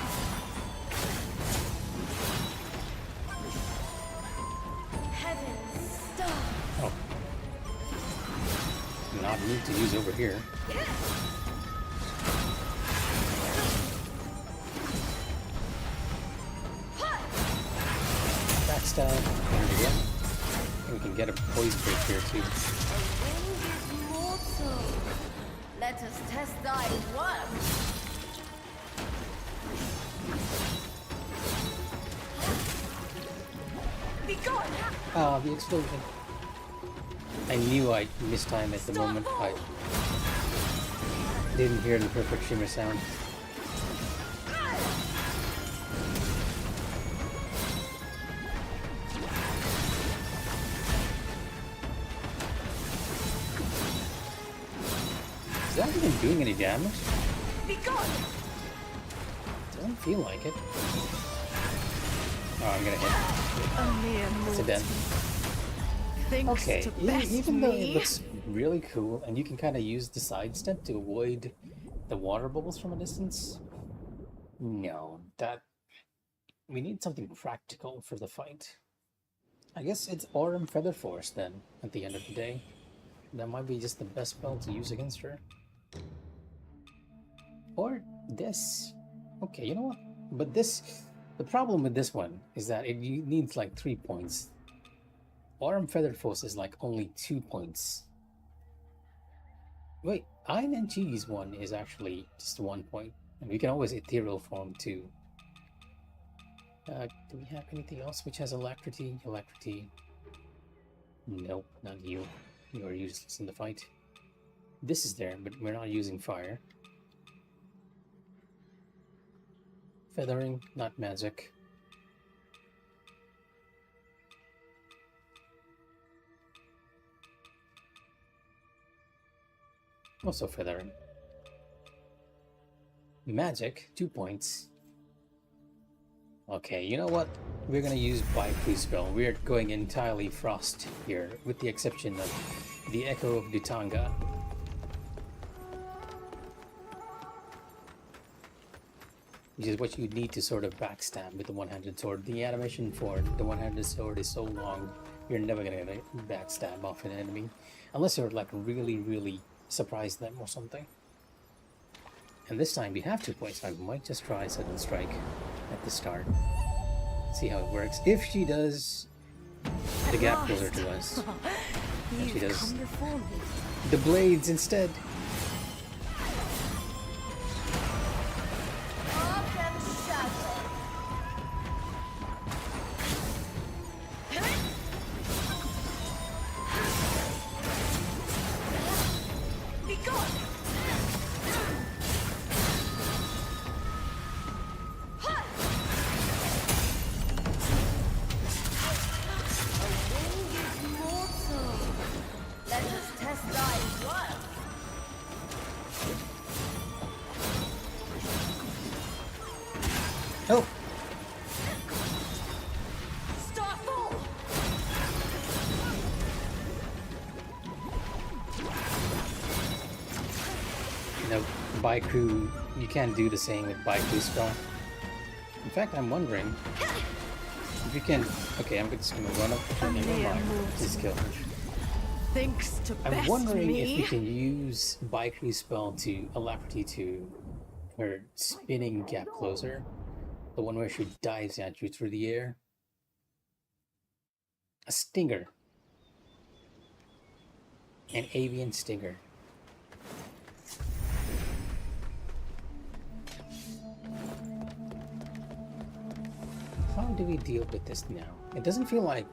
Heaven's star! Oh. Not need to use over here. Backstab. There we go. And we can get a poise break here too. A wind is mortal. Let us test thy worth. Be gone! Ah, the explosion. I knew I mistimed at the moment. I didn't hear the perfect shimmer sound. Is that even doing any damage? Be gone! Doesn't feel like it. Oh, I'm gonna hit. A mere It's a mortal den. thinks Okay, to best even though me. it looks really cool, and you can kind of use the sidestep to avoid the water bubbles from a distance. No, that... We need something practical for the fight. I guess it's Aurum Feather Force then, at the end of the day. That might be just the best spell to use against her. Or this. Okay, you know what? But this... The problem with this one is that it needs like 3 points. Aurum Feather Force is like only 2 points. Wait, Iron and Cheese one is actually just 1 point. And we can always Ethereal Form too. Do we have anything else which has Alacrity? Alacrity. Nope, not you. You are useless in the fight. This is there, but we're not using fire. Feathering, not magic. Also feathering. Magic, 2 points. Okay, you know what? We're gonna use Baiku spell. We're going entirely frost here, with the exception of the Echo of Dutanga. Which is what you need to sort of backstab with the one-handed sword. The animation for the one-handed sword is so long, you're never gonna get a backstab off an enemy. Unless you're like really surprise them or something. And this time we have 2 points. I might just try Sudden Strike at the start. See how it works. If she does the gap closer to us. And she does the blades instead. Oh! No, Baiku, you can't do the same with Baiku spell. In fact, I'm wondering if you can... Okay, I'm just gonna run up to never mind. Just kill her. Thinks to I'm best wondering me. if you can use Baiku spell to Alacrity to her spinning gap closer. The one where she dives at you through the air. A stinger. An avian stinger. How do we deal with this now? It doesn't feel like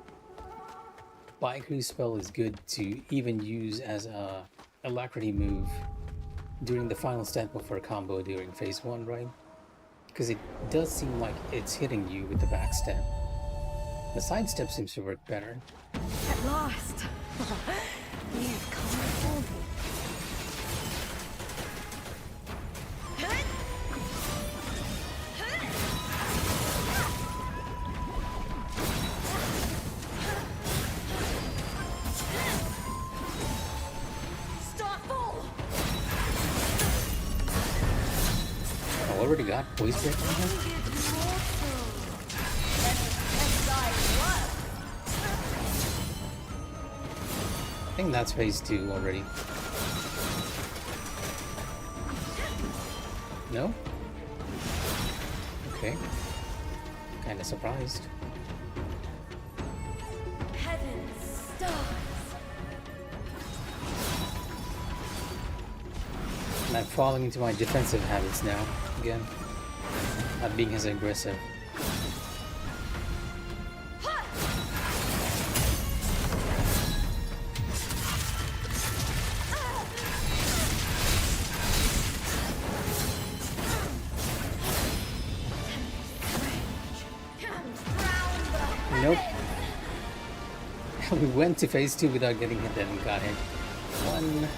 Baiku's spell is good to even use as a Alacrity move during the final step of her combo during phase 1, right? Because it does seem like it's hitting you with the backstep. The sidestep seems to work better. At last! You've come for me. Already got voice break on her? I think that's phase 2 already. No? Okay. Kinda surprised. Heavens, stars. And I'm falling into my defensive habits now, again. Not being as aggressive. Nope. We went to phase 2 without getting hit, then got hit. 1,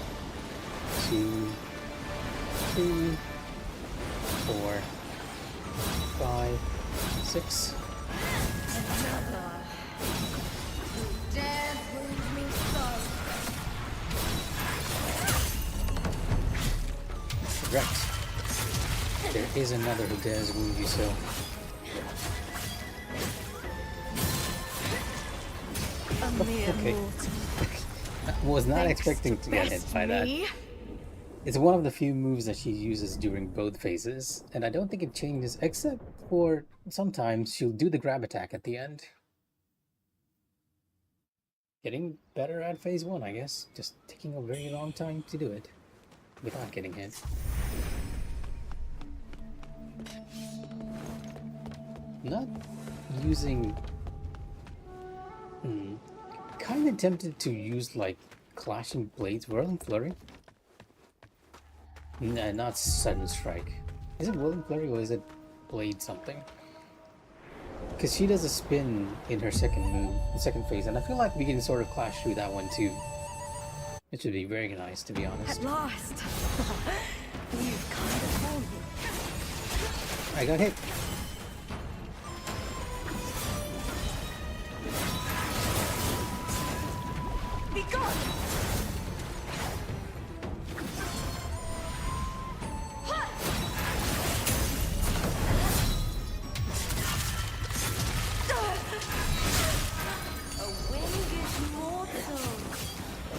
2, 3, 4, 5, 6. Dare wound me so. Correct. There is another who dares wound you so. A mere Okay. mortal I was not thinks expecting to get hit best by that. me. It's one of the few moves that she uses during both phases, and I don't think it changes except for sometimes she'll do the grab attack at the end. Getting better at phase 1, I guess. Just taking a very long time to do it without getting hit. Not using... kind of tempted to use like clashing blades, whirling flurry. Nah, not sudden strike. Is it whirling flurry or is it blade something? Because she does a spin in her second move, the second phase, and I feel like we can sort of clash through that one too. It should be very nice, to be honest. At last. You've come before me. I got hit. Be gone! A winged mortal.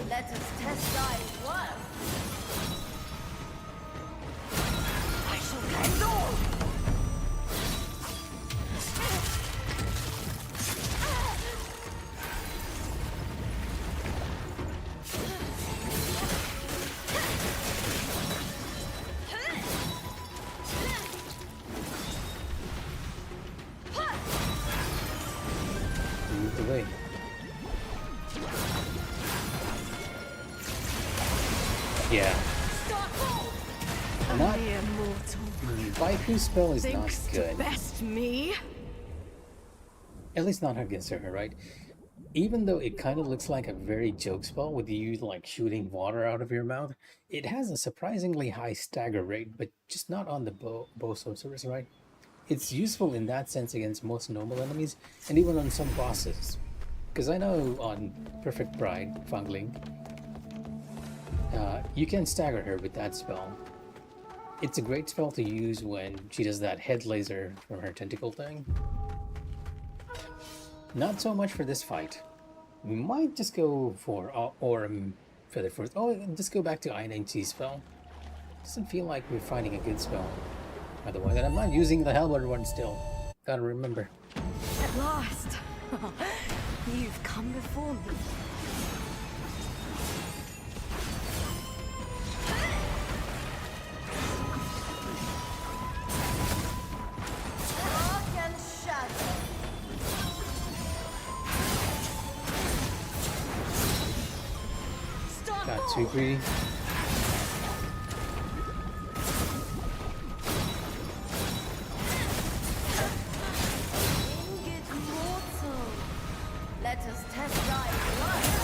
Let us test thy worth. I shall end all! Moved away. Yeah. A Not- mere mortal Baiku's spell is not thinks to good. best me. At least not against her, right? Even though it kind of looks like a very joke spell with you like shooting water out of your mouth, it has a surprisingly high stagger rate, but just not on the Bo Sorceress, right? It's useful in that sense against most normal enemies and even on some bosses. Because I know on Perfect Bride, Fangling, you can stagger her with that spell. It's a great spell to use when she does that head laser from her tentacle thing. Not so much for this fight. We might just go for Aurum Feather first. Oh, just go back to I9T spell. Doesn't feel like we're finding a good spell. Otherwise, and I'm not using the Hellbird one still. Gotta remember. At last. You've come before me. Dark and shadow. Stop! Got too greedy. Winged mortal. Let us test thy worth.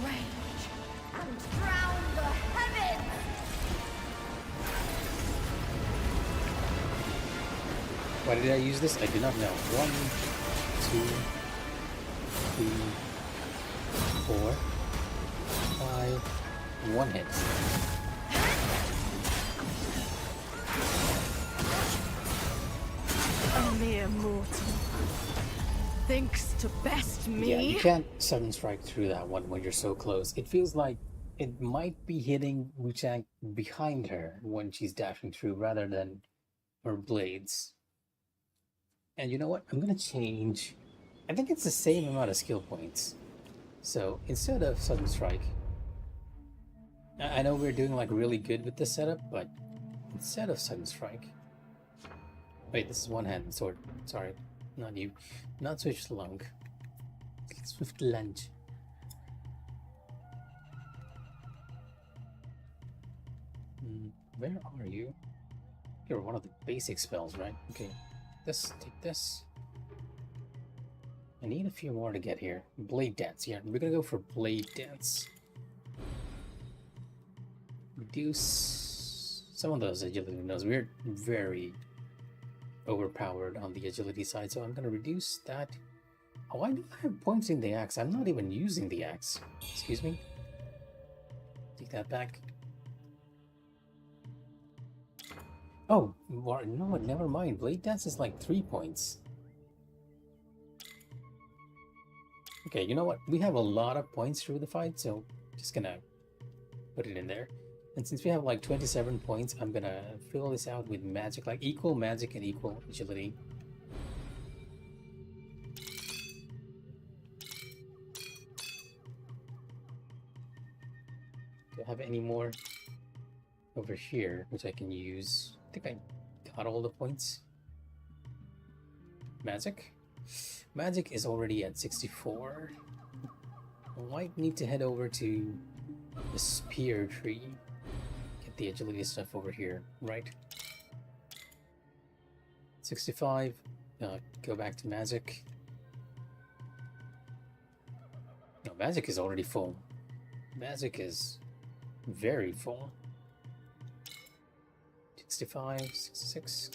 Rage and drown the heavens. Why did I use this? I do not know. 1, 2, 3, 4, 5, 1 hit. A mere mortal thinks to best me. Yeah, you can't sudden strike through that one when you're so close. It feels like it might be hitting Wuchang behind her when she's dashing through rather than her blades. And you know what? I'm gonna change. I think it's the same amount of skill points. So instead of sudden strike, I know we're doing like really good with this setup, but instead of sudden strike, wait, this is one hand sword. Sorry, not you. Not switch lung. Swift lunge. Where are you? You're one of the basic spells, right? Okay. Take this. I need a few more to get here. Blade Dance, yeah, we're gonna go for Blade Dance. Reduce some of those agility windows. We're very overpowered on the agility side, so I'm gonna reduce that. Oh, I do have points in the axe. I'm not even using the axe. Excuse me. Take Take that back. Oh, no, never mind. Blade Dance is like 3 points. Okay, you know what? We have a lot of points through the fight, so just gonna put it in there. And since we have like 27 points, I'm gonna fill this out with magic, like equal magic and equal agility. Do I have any more over here which I can use? I think I got all the points. Magic? Magic is already at 64. I might need to head over to the spear tree. Get the agility stuff over here, right? 65. Go back to magic. No, magic is already full. Magic is very full. 65, 66.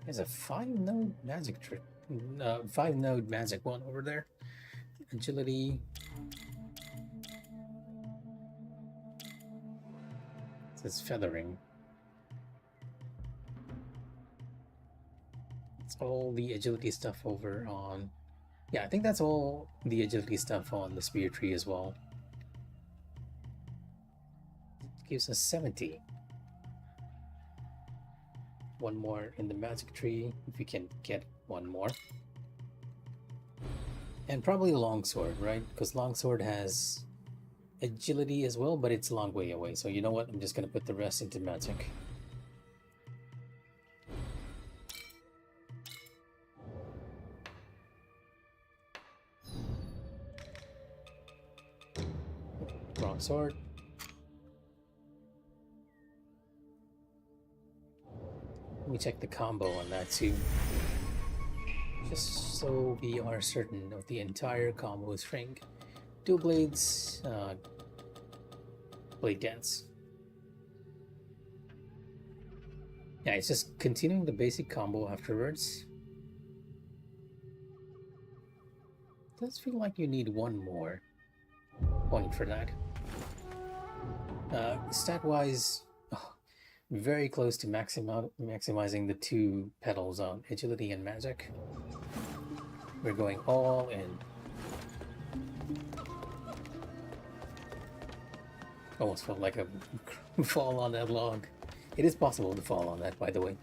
There's a 5-node magic trick. 5-node magic one over there. Agility. It says feathering. It's all the agility stuff over on... Yeah, I think that's all the agility stuff on the spear tree as well. It gives us 70. One more in the magic tree, if we can get one more. And probably longsword, right? Because longsword has agility as well, but it's a long way away. So you know what? I'm just going to put the rest into magic. Wrong sword. Let me check the combo on that too. Just so we are certain of the entire combo string. Dual blades, blade dance. Yeah, it's just continuing the basic combo afterwards. Does feel like you need one more point for that. Stat-wise, very close to maximizing the 2 pedals on agility and magic. We're going all in. Almost felt like a fall on that log. It is possible to fall on that, by the way.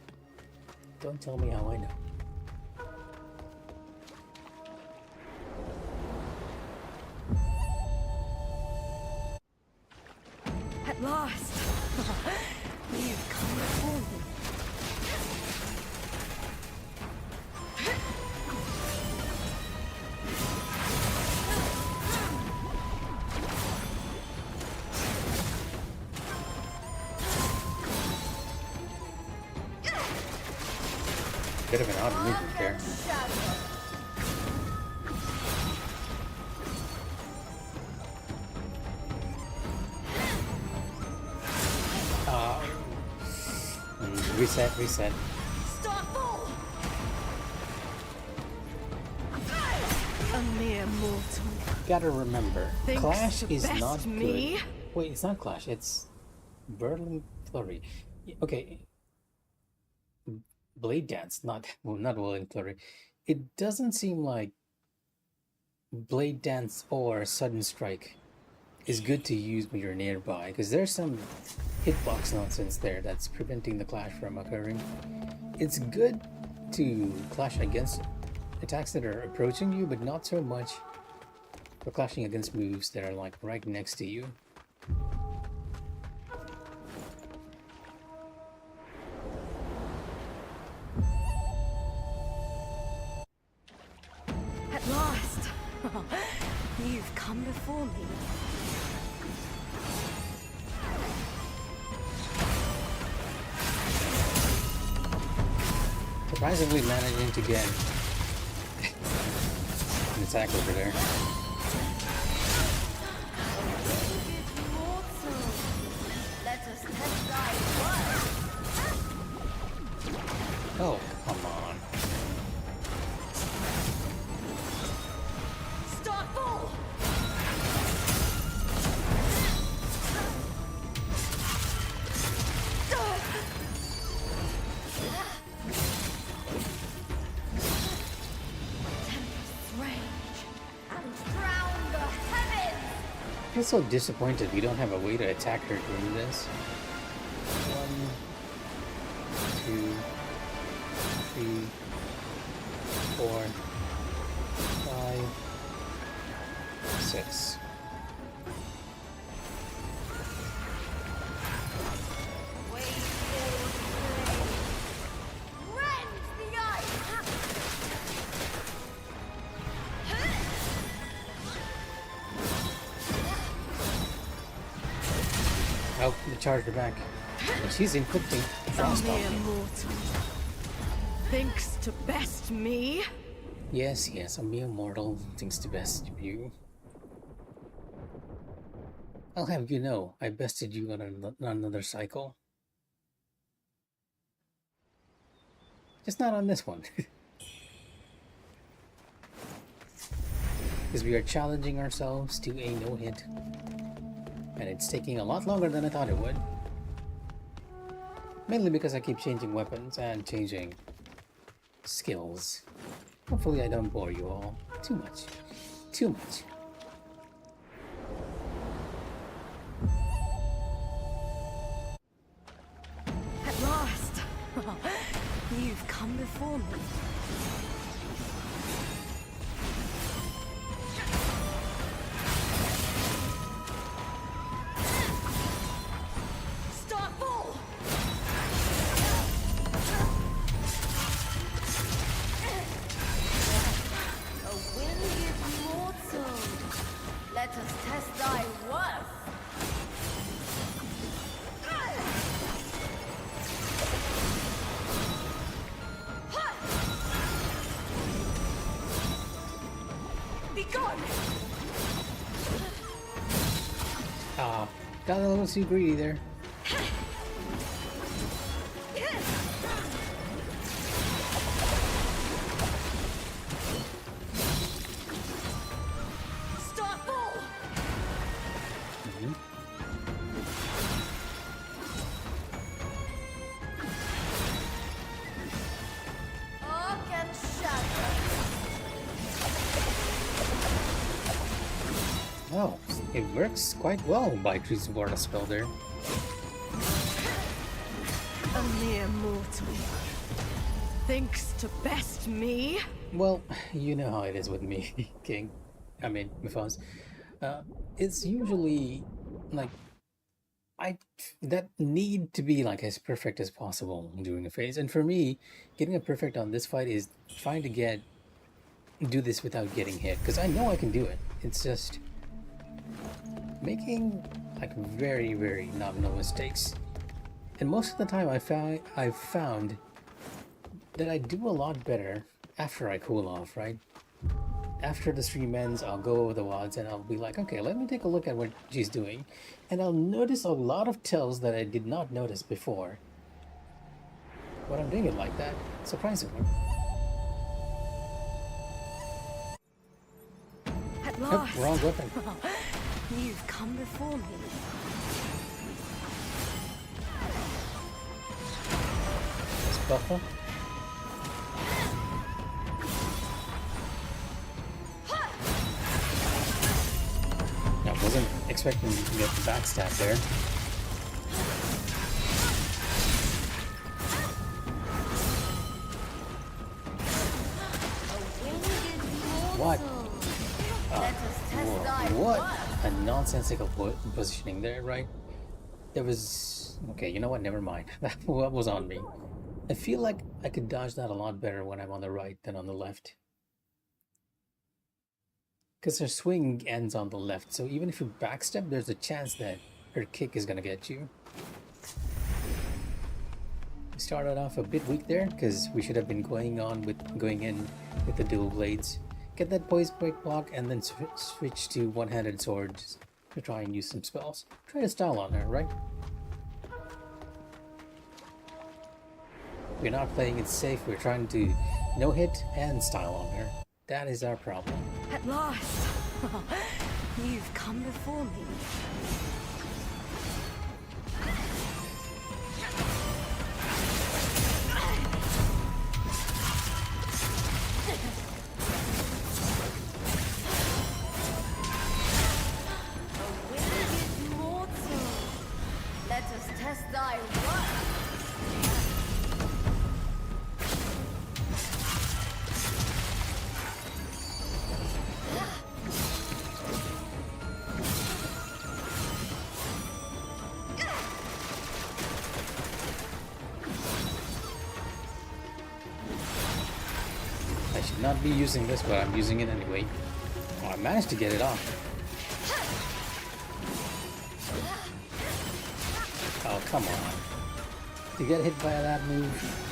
Don't tell me how I know. At last! You've come before me. Bit of an odd movement there. Reset. Stop! A mere mortal. Gotta remember, Thinks Clash to is best not me? good. Wait, it's not Clash, it's Whirling Flurry. Okay. Blade Dance, not Whirling Flurry. It doesn't seem like Blade Dance or Sudden Strike is good to use when you're nearby, because there's some hitbox nonsense there that's preventing the clash from occurring. It's good to clash against attacks that are approaching you, but not so much for clashing against moves that are like right next to you. At last! You've come before me. Surprisingly managing to get an attack over there. Let us test thy worth. Oh, come on. Start full! feel so disappointed we don't have a way to attack her during this. 1, 2, 3, 4, 5, 6. Oh, they charged her back. But she's inflicting frost on mere me. mortal thinks to best me. Yes, a mere mortal thinks to best you. I'll have you know, I bested you on another cycle. Just not on this one. Because we are challenging ourselves to a no-hit. And it's taking a lot longer than I thought it would. Mainly because I keep changing weapons and changing skills. Hopefully I don't bore you all too much. Too much. At last! You've come before me. Let us test thy worth. Be gone! Ah, got a little too greedy there. Oh, it works quite well by choosing for a spell there. A mere mortal thinks to best me. Well, you know how it is with me, King. I mean, Mikh'a. It's usually like that need to be like as perfect as possible during a phase, and for me, getting a perfect on this fight is trying to do this without getting hit, because I know I can do it. It's just making like very, very nominal mistakes, and most of the time I've found that I do a lot better after I cool off, right? After the stream ends, I'll go over the WODs and I'll be like, okay, let me take a look at what she's doing, and I'll notice a lot of tells that I did not notice before when I'm doing it like that, surprisingly. At Oh, last! wrong weapon. You've come before me. This buffer. I wasn't expecting to get the backstab there. What? What a nonsensical positioning there, right? There was... Okay, you know what? Never mind. That was on me. I feel like I could dodge that a lot better when I'm on the right than on the left. Because her swing ends on the left, so even if you backstep, there's a chance that her kick is gonna get you. We started off a bit weak there, because we should have been going in with the dual blades. Get that poise break block, and then switch to one-handed swords to try and use some spells. Try to style on her, right? We're not playing it safe, we're trying to no-hit and style on her. That is our problem. At last! You've come before me. A test thy worth. I should not be using this, but I'm using it anyway. Oh, I managed to get it off. Oh, come on. To get hit by that move.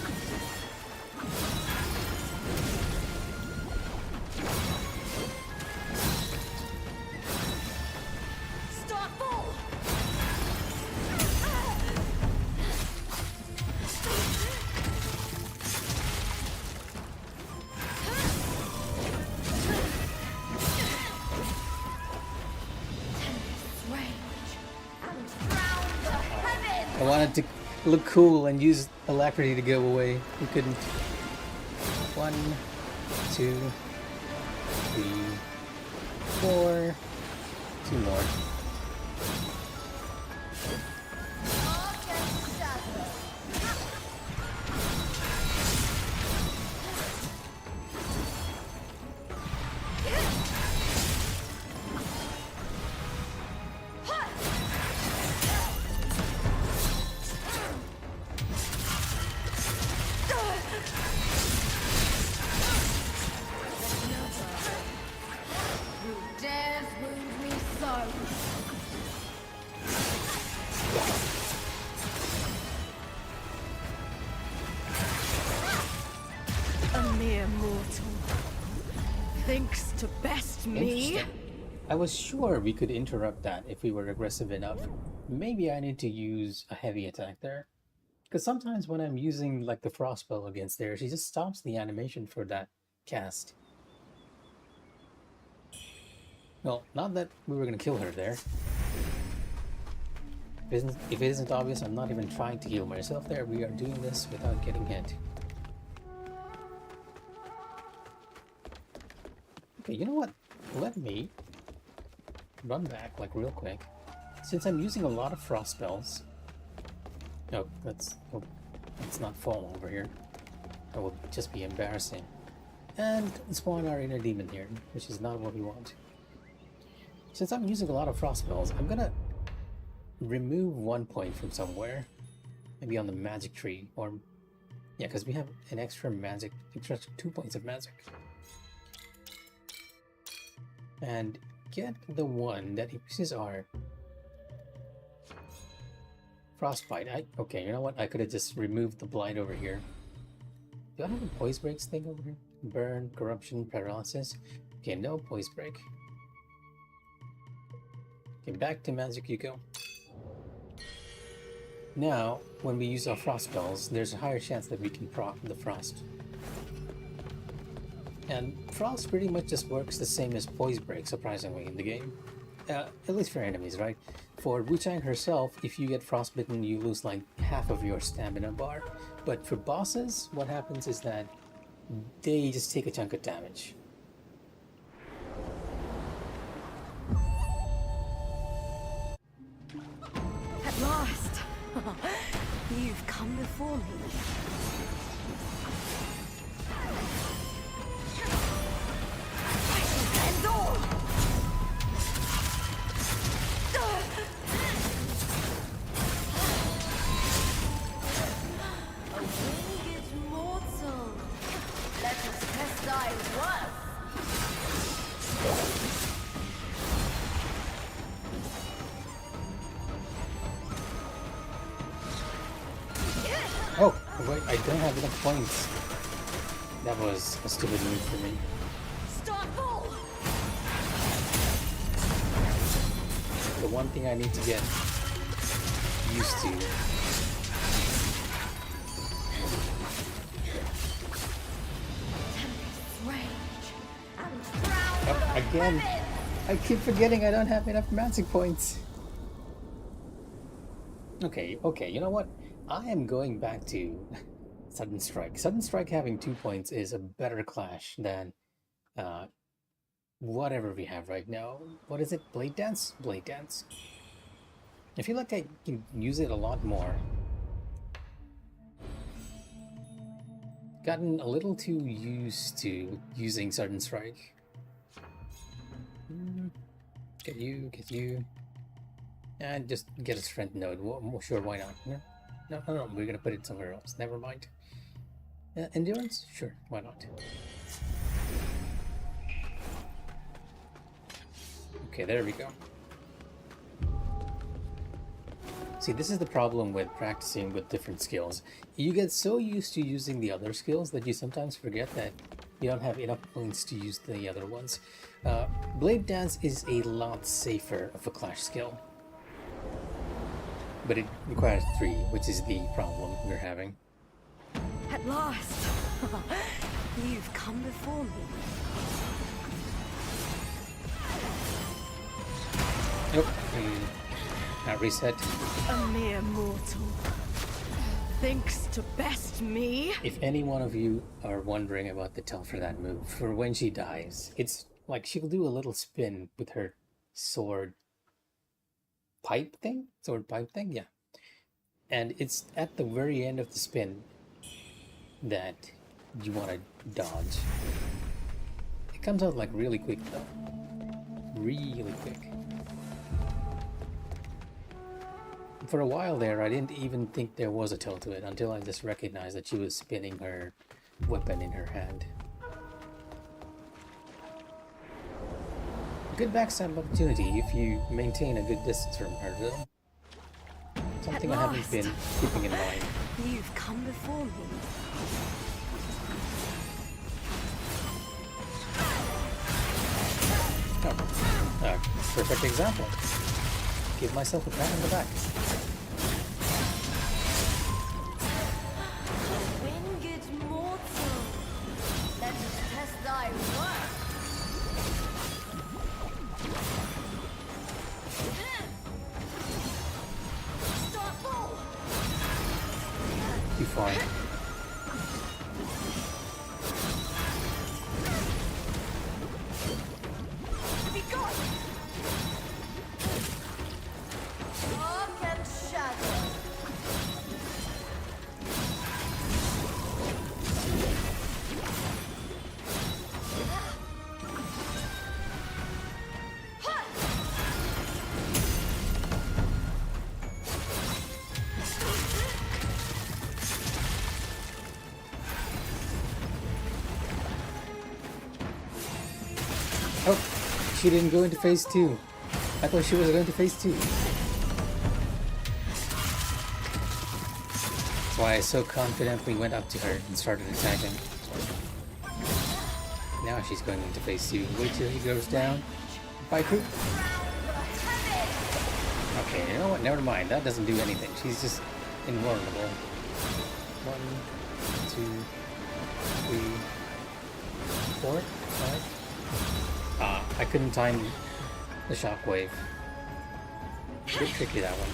I wanted to look cool and use Alacrity to go away. We couldn't. 1, 2, 3, 4. 2 more. Thinks to best me? I was sure we could interrupt that if we were aggressive enough. Maybe I need to use a heavy attack there. Because sometimes when I'm using like the frost spell against there, she just stops the animation for that cast. Well, not that we were going to kill her there. If it isn't obvious, I'm not even trying to heal myself there. We are doing this without getting hit. Okay, you know what? Let me run back like real quick. Since I'm using a lot of frost spells. No, let's not fall over here. That will just be embarrassing. And spawn our inner demon here, which is not what we want. Since I'm using a lot of frost spells, I'm gonna remove 1 point from somewhere. Maybe on the magic tree, or yeah, because we have an extra 2 points of magic. And get the one that increases our frostbite. Okay, you know what? I could have just removed the blight over here. Do I have a poise breaks thing over here? Burn, corruption, paralysis. Okay, no poise break. Okay, back to magic you go. Now, when we use our frost spells, there's a higher chance that we can proc the frost. And frost pretty much just works the same as poise break, surprisingly, in the game. At least for enemies, right? For Wuchang herself, if you get frostbitten, you lose like half of your stamina bar. But for bosses, what happens is that they just take a chunk of damage. At last! You've come before me. Oh, wait, I don't have enough points. That was a stupid move for me. The one thing I need to get used to. Oh, again, I keep forgetting I don't have enough magic points. Okay, you know what? I am going back to Sudden Strike. Sudden Strike having 2 points is a better clash than whatever we have right now. What is it? Blade Dance? Blade Dance. I feel like I can use it a lot more. Gotten a little too used to using Sudden Strike. Get you. And just get a strength node. Well, sure, why not? No, we're gonna put it somewhere else. Never mind. Endurance? Sure, why not? Okay, there we go. See, this is the problem with practicing with different skills. You get so used to using the other skills that you sometimes forget that you don't have enough points to use the other ones. Blade Dance is a lot safer of a clash skill. But it requires 3, which is the problem we're having. At last! You've come before me. Nope. Not reset. A mere mortal. Thinks to best me? If any one of you are wondering about the tell for that move, for when she dies, it's like she'll do a little spin with her sword pipe thing? Sword pipe thing? Yeah. And it's at the very end of the spin that you want to dodge. It comes out like really quick though. Really quick. For a while there, I didn't even think there was a tell to it until I just recognized that she was spinning her weapon in her hand. Good backstab opportunity if you maintain a good distance from her, though. Something I haven't been keeping in mind. You've come before me. Oh, perfect example. Give myself a pat on the back. Winged mortal, let us test thy worth. Stop! Too far. Be gone! Dark and shadow. Oh, she didn't go into phase 2. I thought she was going to phase 2. That's why I so confidently went up to her and started attacking. Now she's going into phase 2. Wait till he goes down. Bye, crew. Okay, you know what? Never mind. That doesn't do anything. She's just invulnerable. 1, 2, 3, 4, 5. I couldn't time the shockwave. A bit tricky, that one.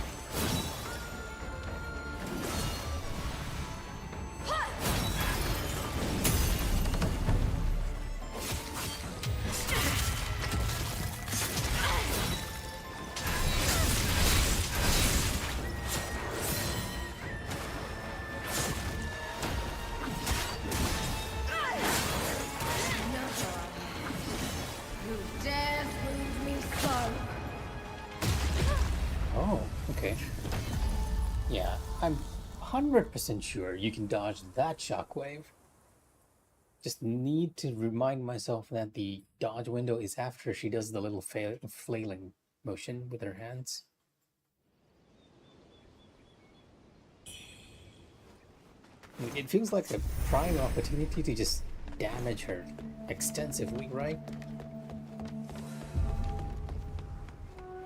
Who dares wound me so? Oh, okay. Yeah, I'm 100% sure you can dodge that shockwave. Just need to remind myself that the dodge window is after she does the little flailing motion with her hands. It feels like a prime opportunity to just damage her extensively, right?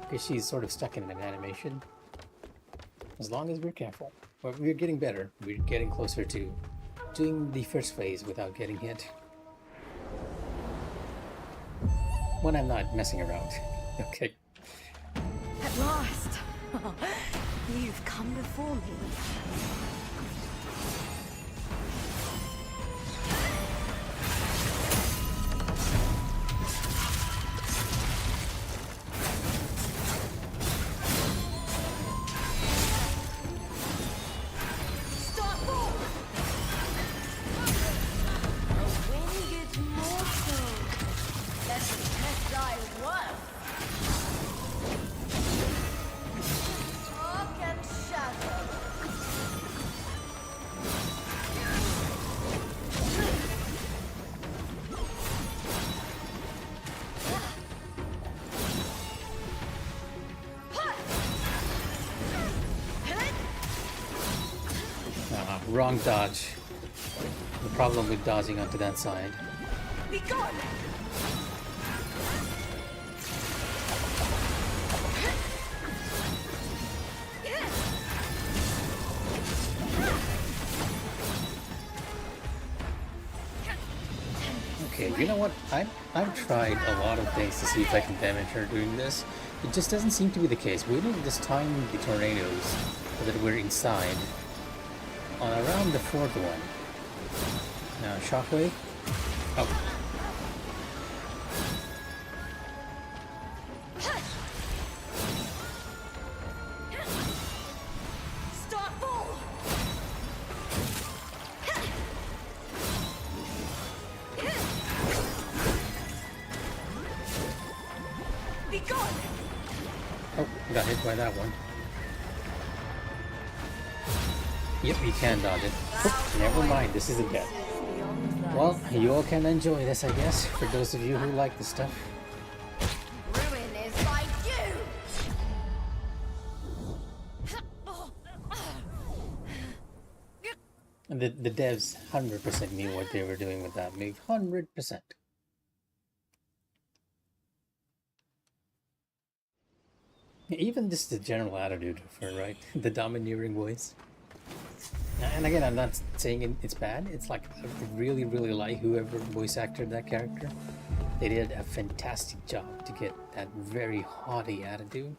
Because she's sort of stuck in an animation. As long as we're careful. But we're getting better. We're getting closer to doing the first phase without getting hit. When I'm not messing around. Okay. At last! You've come before me. Wrong dodge. The problem with dodging onto that side. Be gone! Okay, you know what? I've tried a lot of things to see if I can damage her doing this. It just doesn't seem to be the case. We didn't just time the tornadoes that we're inside on around the fourth one. Now, shockwave. Oh. Start ball! Be gone! Oh, got hit by that one. Yep, you can dodge it. Oh, never mind, this is a death. Well, you all can enjoy this, I guess, for those of you who like this stuff. Ruin is like you! And the devs 100% knew what they were doing with that move. 100%. Even just the general attitude of her, right? The domineering voice. And again, I'm not saying it's bad. It's like, I really, really like whoever voice acted that character. They did a fantastic job to get that very haughty attitude.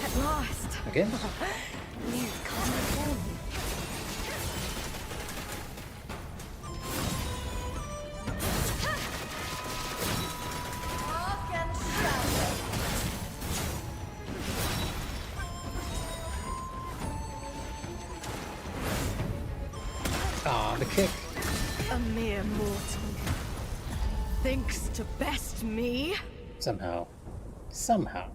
At last! Again? Please come before me. Walk and shadow. Ah, the kick. A mere mortal. Thinks to best me? Somehow. Somehow.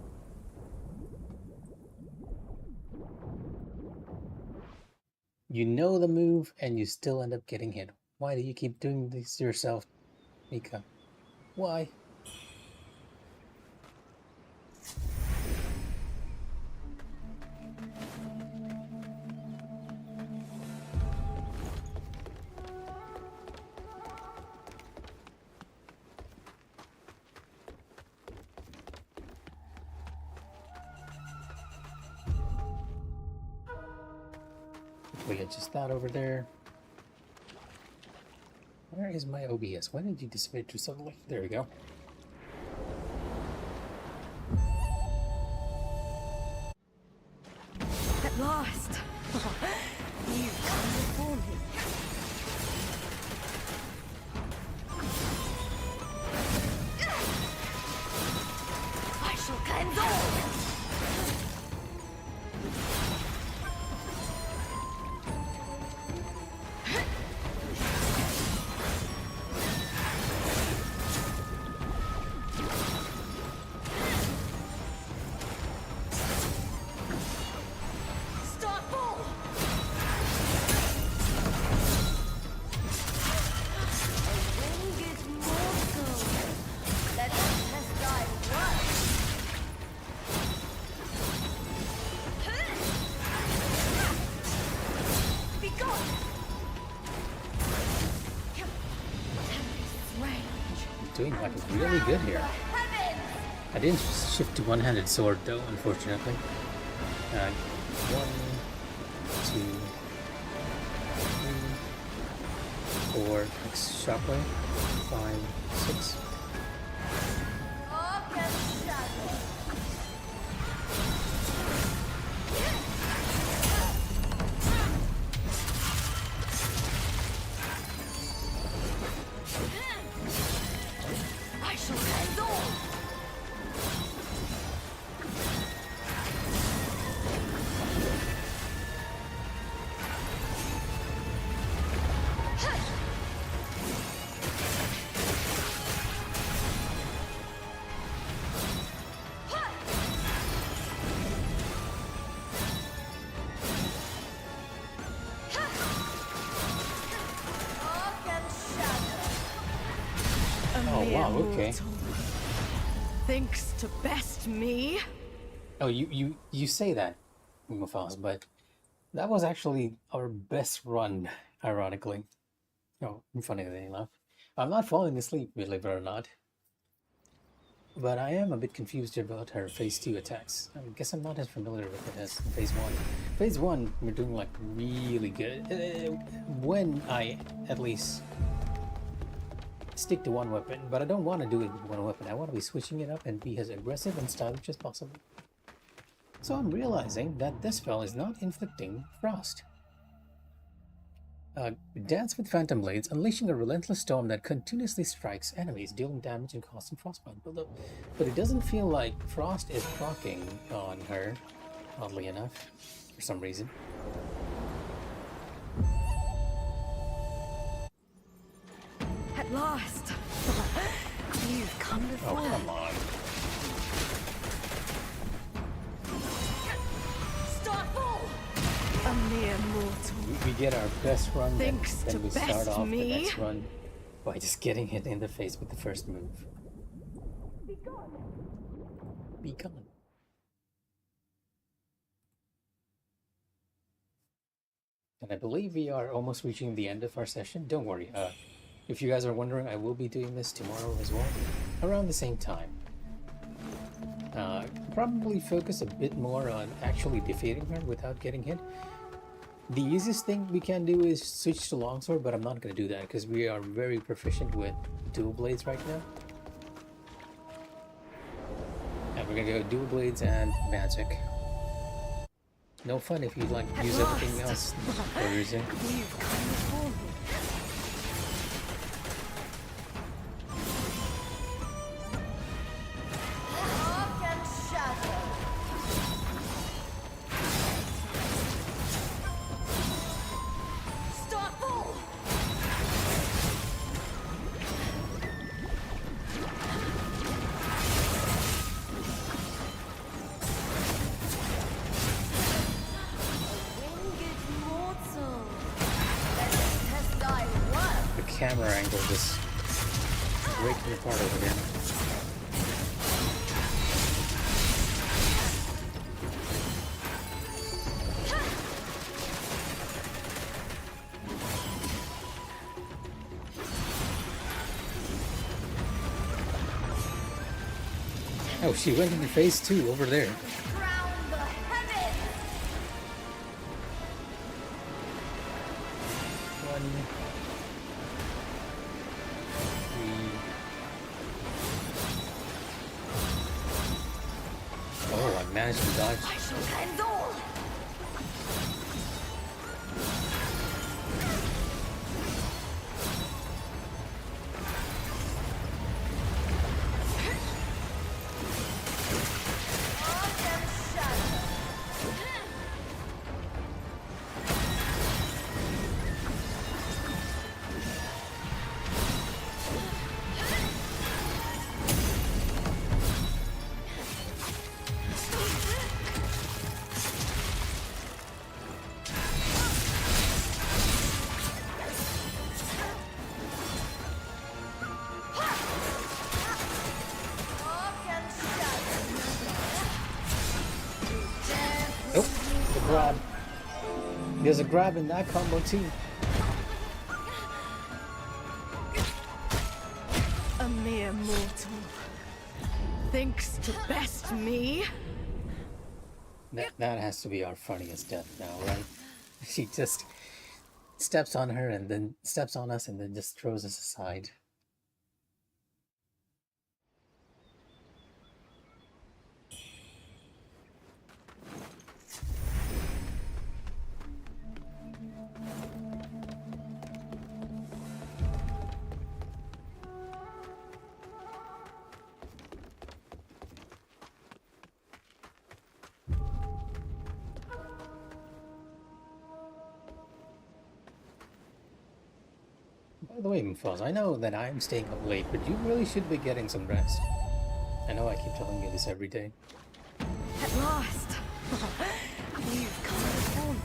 You know the move and you still end up getting hit. Why do you keep doing this to yourself, Mikh'a? Why? We get just that over there. Where is my OBS? Why did you disappear too suddenly? There we go. At last! You come before me. I shall cleanse all! Start ball! A winged mortal. Let us test thy worth. Be gone! Range. Doing like really good here. Heavens! I didn't shift to one-handed sword though, unfortunately. 1, 2, 3, 4, next shockwave, 5, 6. Walk and shadow. I shall cleanse all! Oh, mere wow, okay. mortal thinks to best me. Oh, you say that, Mufaz, but that was actually our best run, ironically. Oh, funny enough. I'm not falling asleep, believe it or not. But I am a bit confused about her phase 2 attacks. I guess I'm not as familiar with it as phase 1. Phase 1, we're doing like really good. When I at least stick to one weapon, but I don't want to do it with one weapon. I want to be switching it up and be as aggressive and stylish as possible. So I'm realizing that this spell is not inflicting frost. Dance with Phantom Blades, unleashing a relentless storm that continuously strikes enemies, dealing damage and causing frostbite buildup. But it doesn't feel like frost is proccing on her, oddly enough, for some reason. At last, you've come before. Oh, come on. A mere mortal We get our best run, thinks then to we start best off me. the next run by just getting hit in the face with the first move. Be gone. Be gone. And I believe we are almost reaching the end of our session. Don't worry. If you guys are wondering, I will be doing this tomorrow as well, around the same time. Probably focus a bit more on actually defeating her without getting hit. The easiest thing we can do is switch to longsword, but I'm not going to do that because we are very proficient with dual blades right now. And we're going to go dual blades and magic. No fun if you like use everything else for using. You've come before me. Camera angle just breaking apart over here. Oh, she went into phase 2 over there. Managed to dodge. Grab. There's a grab in that combo too. A mere mortal thinks to best me. That has to be our funniest death now, right? She just steps on her and then steps on us and then just throws us aside. By the way, Mufaz, I know that I'm staying up late, but you really should be getting some rest. I know I keep telling you this every day. At last, you've come before me.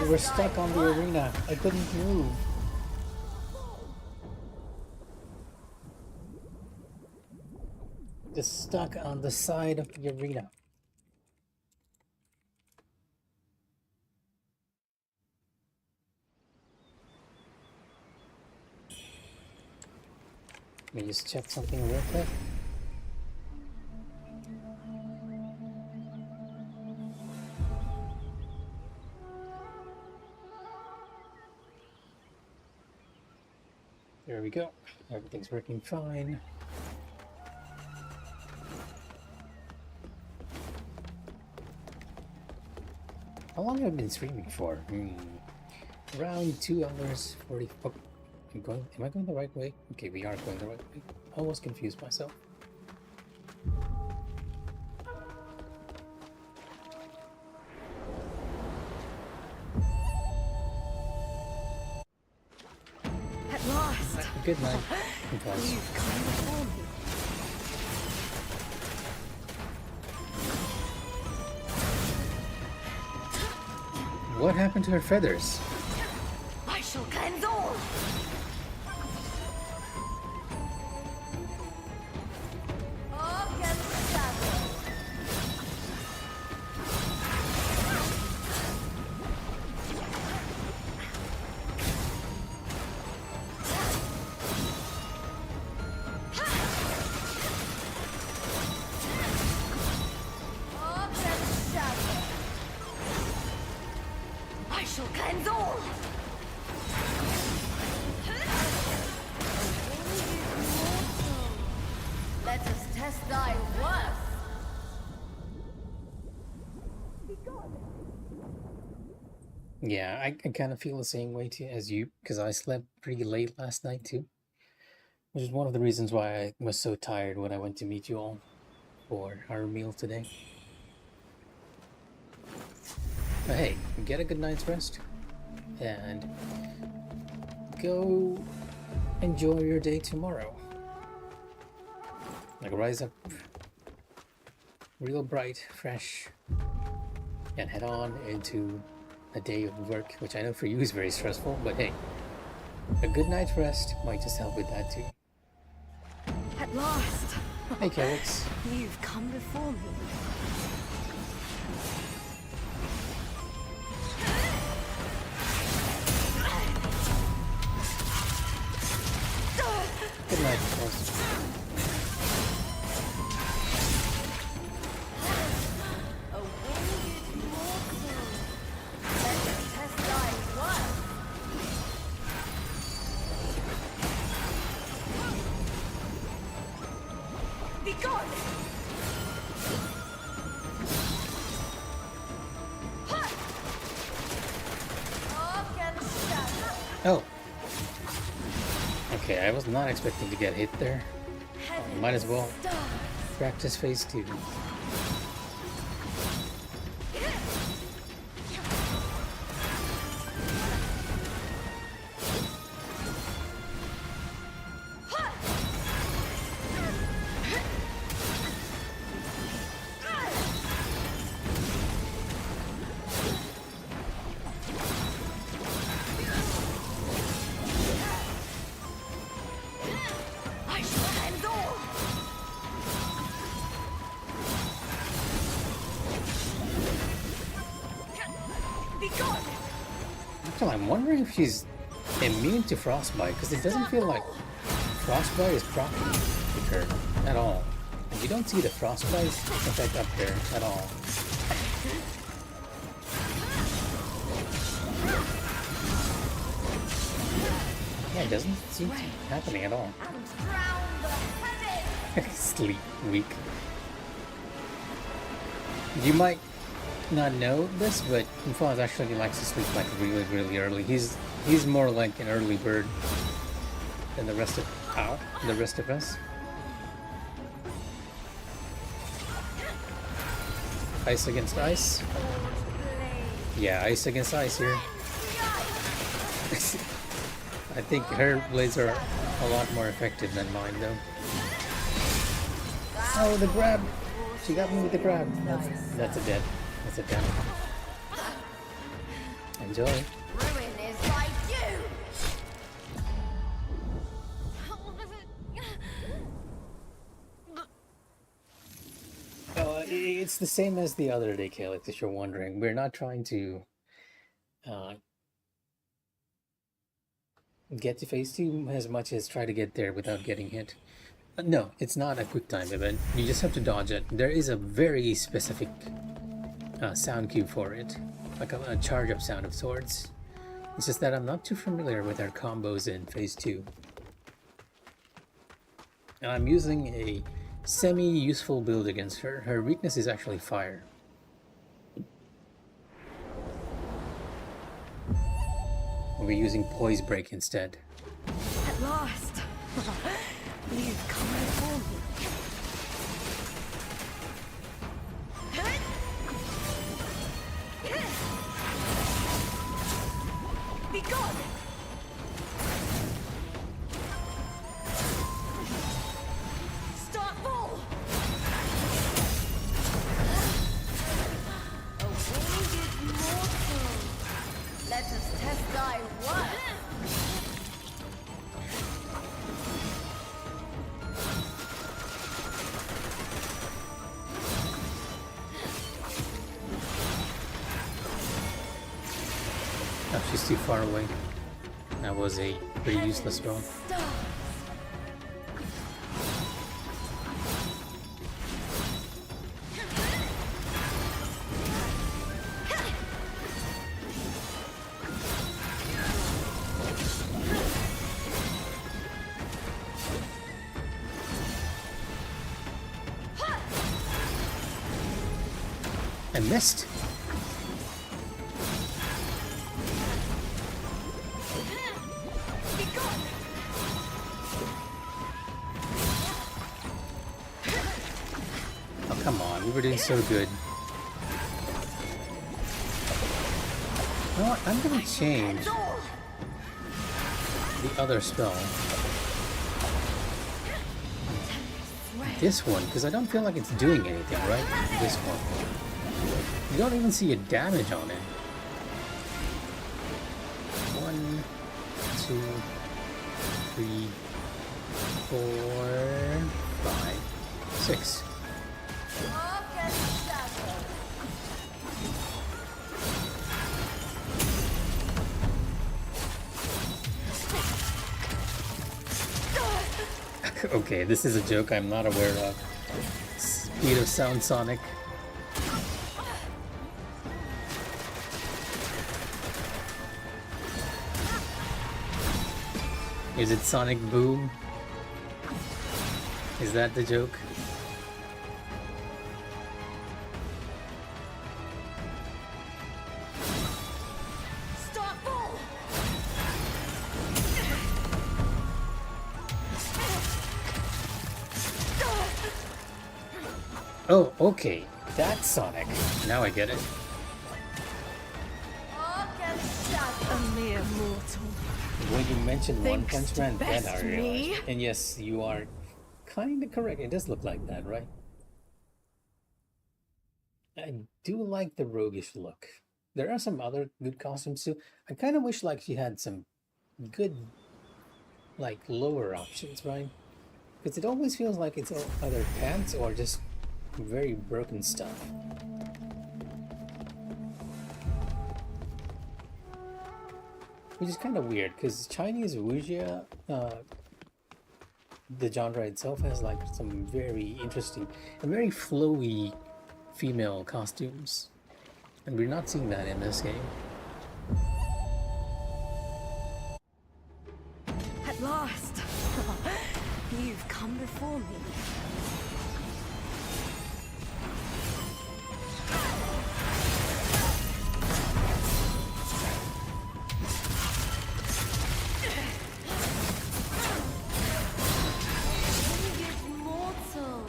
You were stuck on the arena. I couldn't move. Just stuck on the side of the arena. Let me just check something real quick. There we go. Everything's working fine. How long have I been streaming for? Around 2 hours 40. Oh, am I going the right way? Okay, we are going the right way. I almost confused myself. At last! Good night. Because You've come before me. what happened to her feathers? I shall cleanse all! Against the shadow. Against shadow. I shall cleanse all! Let us test thy worth. Yeah, I kind of feel the same way too as you, because I slept pretty late last night too. Which is one of the reasons why I was so tired when I went to meet you all for our meal today. But hey, get a good night's rest and go enjoy your day tomorrow. Like rise up real bright, fresh, and head on into a day of work, which I know for you is very stressful, but hey, a good night's rest might just help with that too. At last! Hey, carrots. You've come before me. Good night, girls. A winged mortal. Let us test thy worth. Be gone! Against shadow. Oh. Okay, I was not expecting to get hit there. Might as well practice phase 2. I shall cleanse all! Be gone! Actually, I'm wondering if she's immune to frostbite, because it doesn't feel like frostbite is properly with her at all. And you don't see the frostbite effect up there at all. Yeah, it doesn't seem to be happening at all. And drown the heavens. Sleep weak. You might not know this, but Mikh'a actually likes to sleep like really, really early. He's more like an early bird than the rest of us. Ice against ice. Yeah, ice against ice here. I think her blades are a lot more effective than mine, though. Oh, the grab! She got me with the grab. That's a dead. That's a dead. Enjoy. Ruin is like you! It's the same as the other day, Calix, if you're wondering. We're not trying to get to phase 2 as much as try to get there without getting hit. No, it's not a quick time event. You just have to dodge it. There is a very specific sound cue for it, like a charge up sound of sorts. It's just that I'm not too familiar with our combos in phase 2. And I'm using a semi-useful build against her. Her weakness is actually fire. We'll be using Poise Break instead. At last! You've come before me. Be gone! Start fall! A winged mortal. Let us test thy worth. Oh, she's too far away. That was a pretty useless spell. Stars. I missed. Be gone! Oh, come on. We were doing so good. You know what? I'm gonna change the other spell. This one, because I don't feel like it's doing anything, right? This one. You don't even see a damage on it. 1, 2, 3, 4, 5, 6. Okay, this is a joke I'm not aware of. Speed of sound Sonic. Is it Sonic Boom? Is that the joke? Start fall! Oh, okay. That's Sonic. Now I get it. A mere mortal. When you mentioned One Thinks Punch to Man, then I best realized. me. And yes, you are kind of correct. It does look like that, right? I do like the roguish look. There are some other good costumes too. I kind of wish like she had some good, like lower options, right? Because it always feels like it's either pants or just very broken stuff. Which is kind of weird, because Chinese wuxia, the genre itself has like some very interesting and very flowy female costumes. And we're not seeing that in this game. At last! You've come before me. Winged mortal.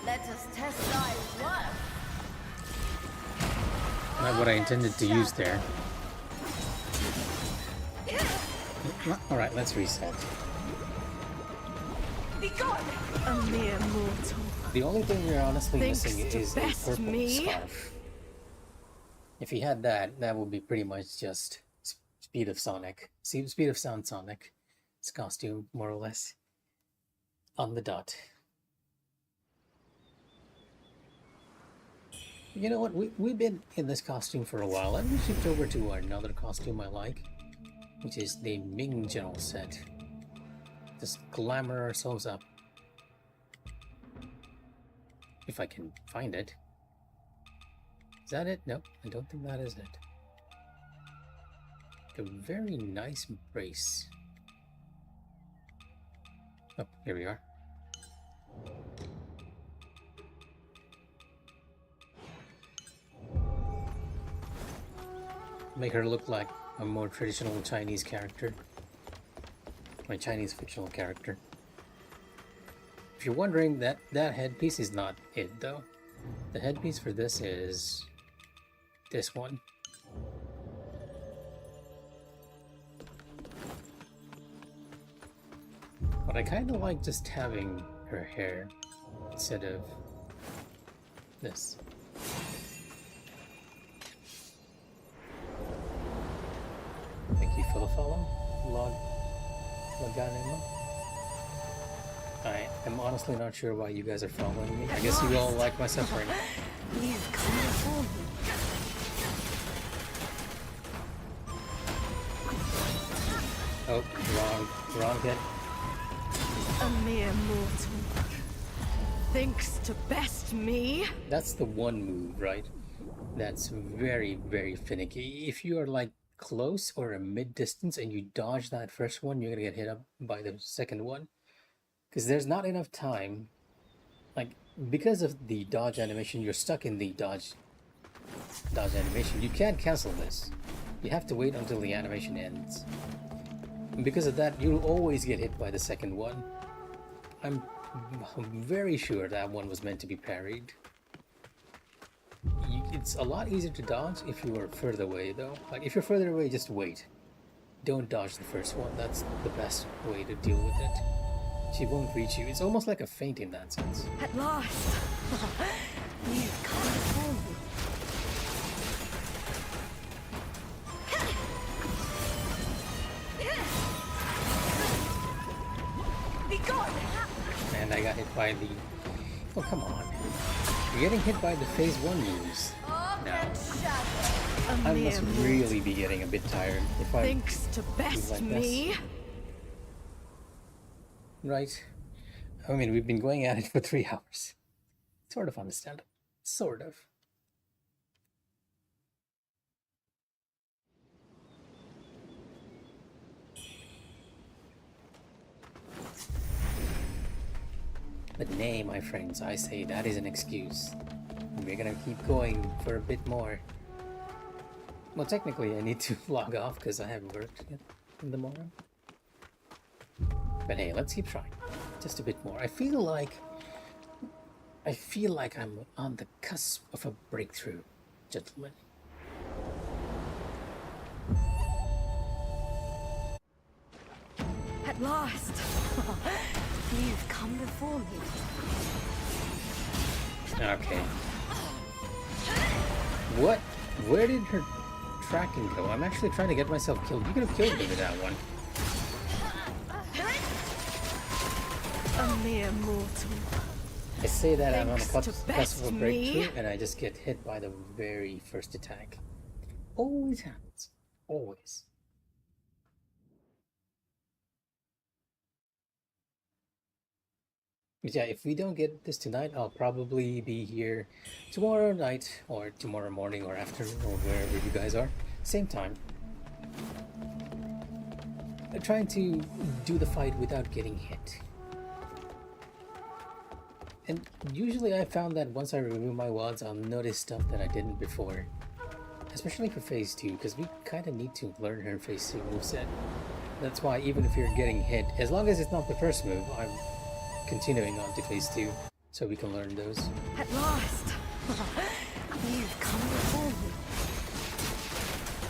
Let us test thy worth. Not what I intended to use there. Alright, let's reset. Be gone! A mere mortal. The only thing we're honestly Thinks missing to is a best purple me. scarf. If he had that, that would be pretty much just speed of Sonic. Speed of sound Sonic. His costume, more or less. On the dot. You know what? We've been in this costume for a while. Let me shift over to another costume I like, which is the Ming General set. Just glamour ourselves up. If I can find it. Is that it? Nope, I don't think that is it. A very nice brace. Oh, here we are. Make her look like a more traditional Chinese character. My Chinese fictional character. If you're wondering, that headpiece is not it though. The headpiece for this is this one. But I kind of like just having her hair instead of this. Thank you for the follow, Loganima. I am honestly not sure why you guys are following me. I guess you all like my suffering. Please come before me. Oh, wrong hit. A mere mortal thinks to best me. That's the one move, right? That's very, very finicky. If you are like close or a mid-distance and you dodge that first one, you're gonna get hit up by the second one. Because there's not enough time. Like, because of the dodge animation, you're stuck in the dodge animation. You can't cancel this. You have to wait until the animation ends. And because of that, you'll always get hit by the second one. I'm very sure that one was meant to be parried. It's a lot easier to dodge if you are further away though. Like, if you're further away, just wait. Don't dodge the first one. That's the best way to deal with it. She won't reach you. It's almost like a feint in that sense. At last, you've come before me. Be gone! And I got hit by the... Oh, come on. You're getting hit by the phase 1 moves now. I must really be getting a bit tired if I thinks to best like me. this. Right. I mean, we've been going at it for 3 hours. Sort of understandable. Sort of. But nay, my friends, I say that is an excuse. We're gonna keep going for a bit more. Well, technically I need to log off because I haven't worked yet in the morning. But hey, let's keep trying. Just a bit more. I feel like I'm on the cusp of a breakthrough, gentlemen. At last, you've come before me. Okay. What? Where did her tracking go? I'm actually trying to get myself killed. You could have killed me with that one. A mere mortal. I say that I'm on the Thanks to cusp best of a me. breakthrough, and I just get hit by the very first attack. Always happens. Always. But yeah, if we don't get this tonight, I'll probably be here tomorrow night, or tomorrow morning, or afternoon, or wherever you guys are. Same time. I'm trying to do the fight without getting hit. And usually I found that once I remove my wads, I'll notice stuff that I didn't before. Especially for phase 2, because we kind of need to learn her phase 2 moveset. That's why even if you're getting hit, as long as it's not the first move, I'm continuing on to phase 2, so we can learn those. At last, you've come before me.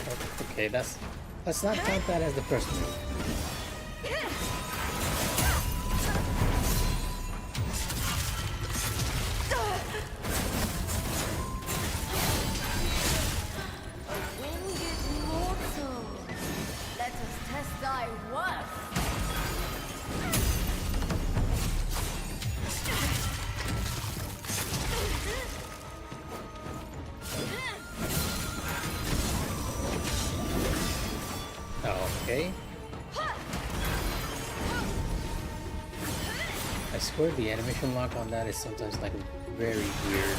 Oh, okay, let's not count that as the first move. Okay. I swear the animation lock on that is sometimes like very weird.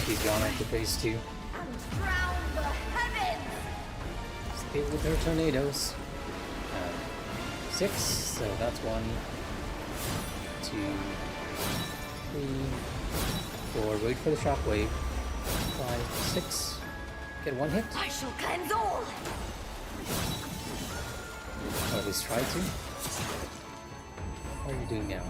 She's gone after phase 2. And drown the heavens! Stay with her tornadoes. 6, so that's 1, 2, 3, 4. Wait for the shockwave. 5, 6. Get 1 hit. I shall cleanse all! Or at least try to. What are you doing now?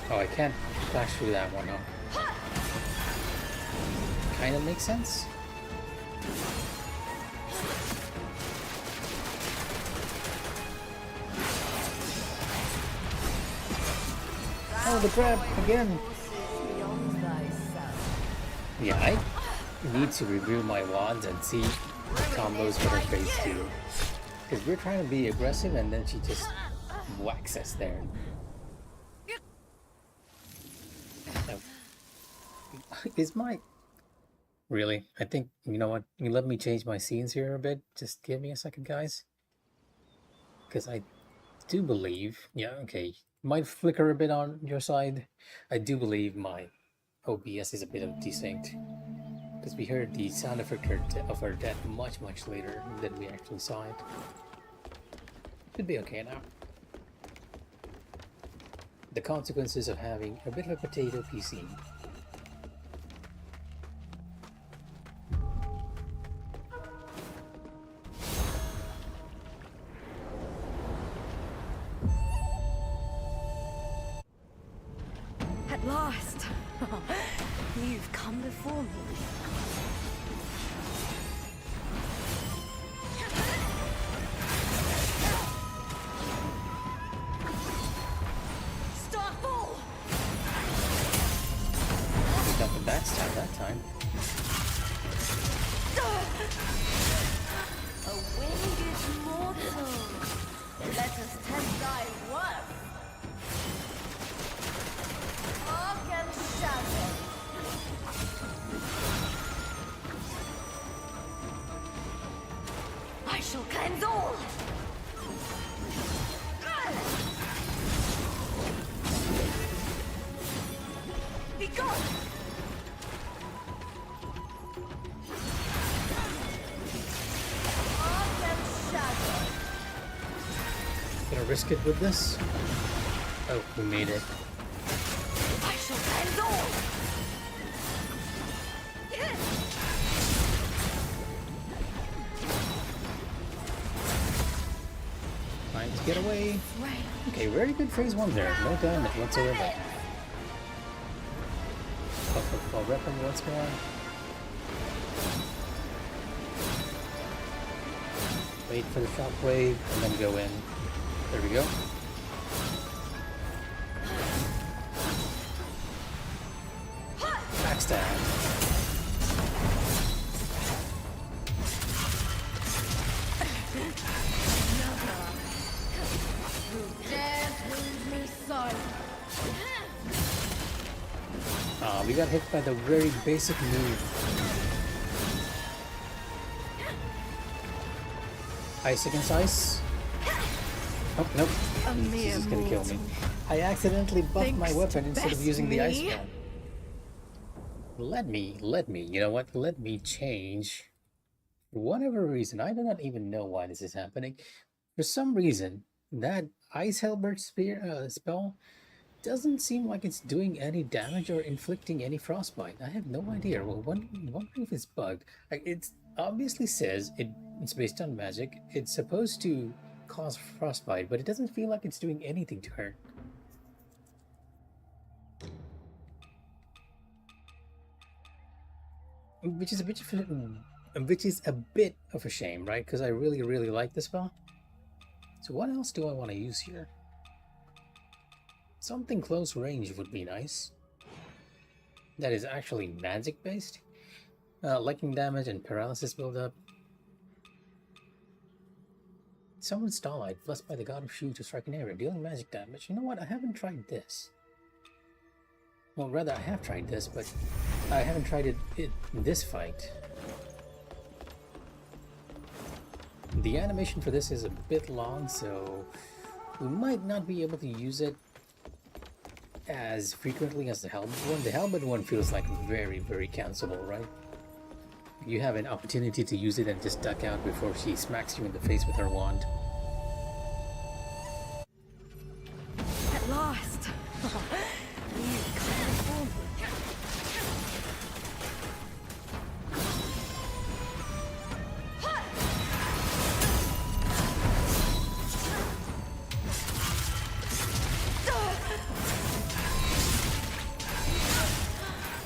Oh, I can't flash through that one, huh? Kind of makes sense. Oh, the grab again. Beyond thyself. Yeah, I need to review my wands and see combos for her phase 2. Because we're trying to be aggressive and then she just whacks us there. No. Is my... Really? I think, you know what? You let me change my scenes here a bit. Just give me a second, guys. Because I do believe... Yeah, okay. Might flicker a bit on your side. I do believe my OBS is a bit of desync. Because we heard the sound of her death much later than we actually saw it. Should be okay now. The consequences of having a bit of a potato PC. At last! You've come before me. Starfall! We got the backstab that time. A winged mortal. Let us test thy worth. Arc and shadow. I shall cleanse all. Be gone. Arc and shadow. Gonna risk it with this? Oh, we made it. I shall cleanse all. Trying to get away. Right. Okay, very good phase 1 there. No damage whatsoever. I'll rep him once more. Wait for the shockwave and then go in. There we go. Backstab. Dare wound me so. We got hit by the very basic move. Ice against ice. Oh, nope. A This mere is gonna kill me. mortal. I accidentally buffed my Thinks weapon to instead of best using the ice me? spell. Let me, you know what? Let me change. For whatever reason, I do not even know why this is happening. For some reason, that Ice Halberd spell doesn't seem like it's doing any damage or inflicting any frostbite. I have no idea. Well, wondering if it's bugged. It obviously says it's based on magic. It's supposed to cause frostbite, but it doesn't feel like it's doing anything to her. which is a bit of a shame, right? Because I really, really like this spell. So what else do I want to use here? Something close range would be nice. That is actually magic based. Lightning damage and paralysis buildup. Summon Starlight, blessed by the god of Shu to strike an area, dealing magic damage. You know what? I haven't tried this. Well, rather, I have tried this, but I haven't tried it in this fight. The animation for this is a bit long, so we might not be able to use it as frequently as the helmet one. The helmet one feels like very, very cancelable, right? You have an opportunity to use it and just duck out before she smacks you in the face with her wand. At last! You've come for me.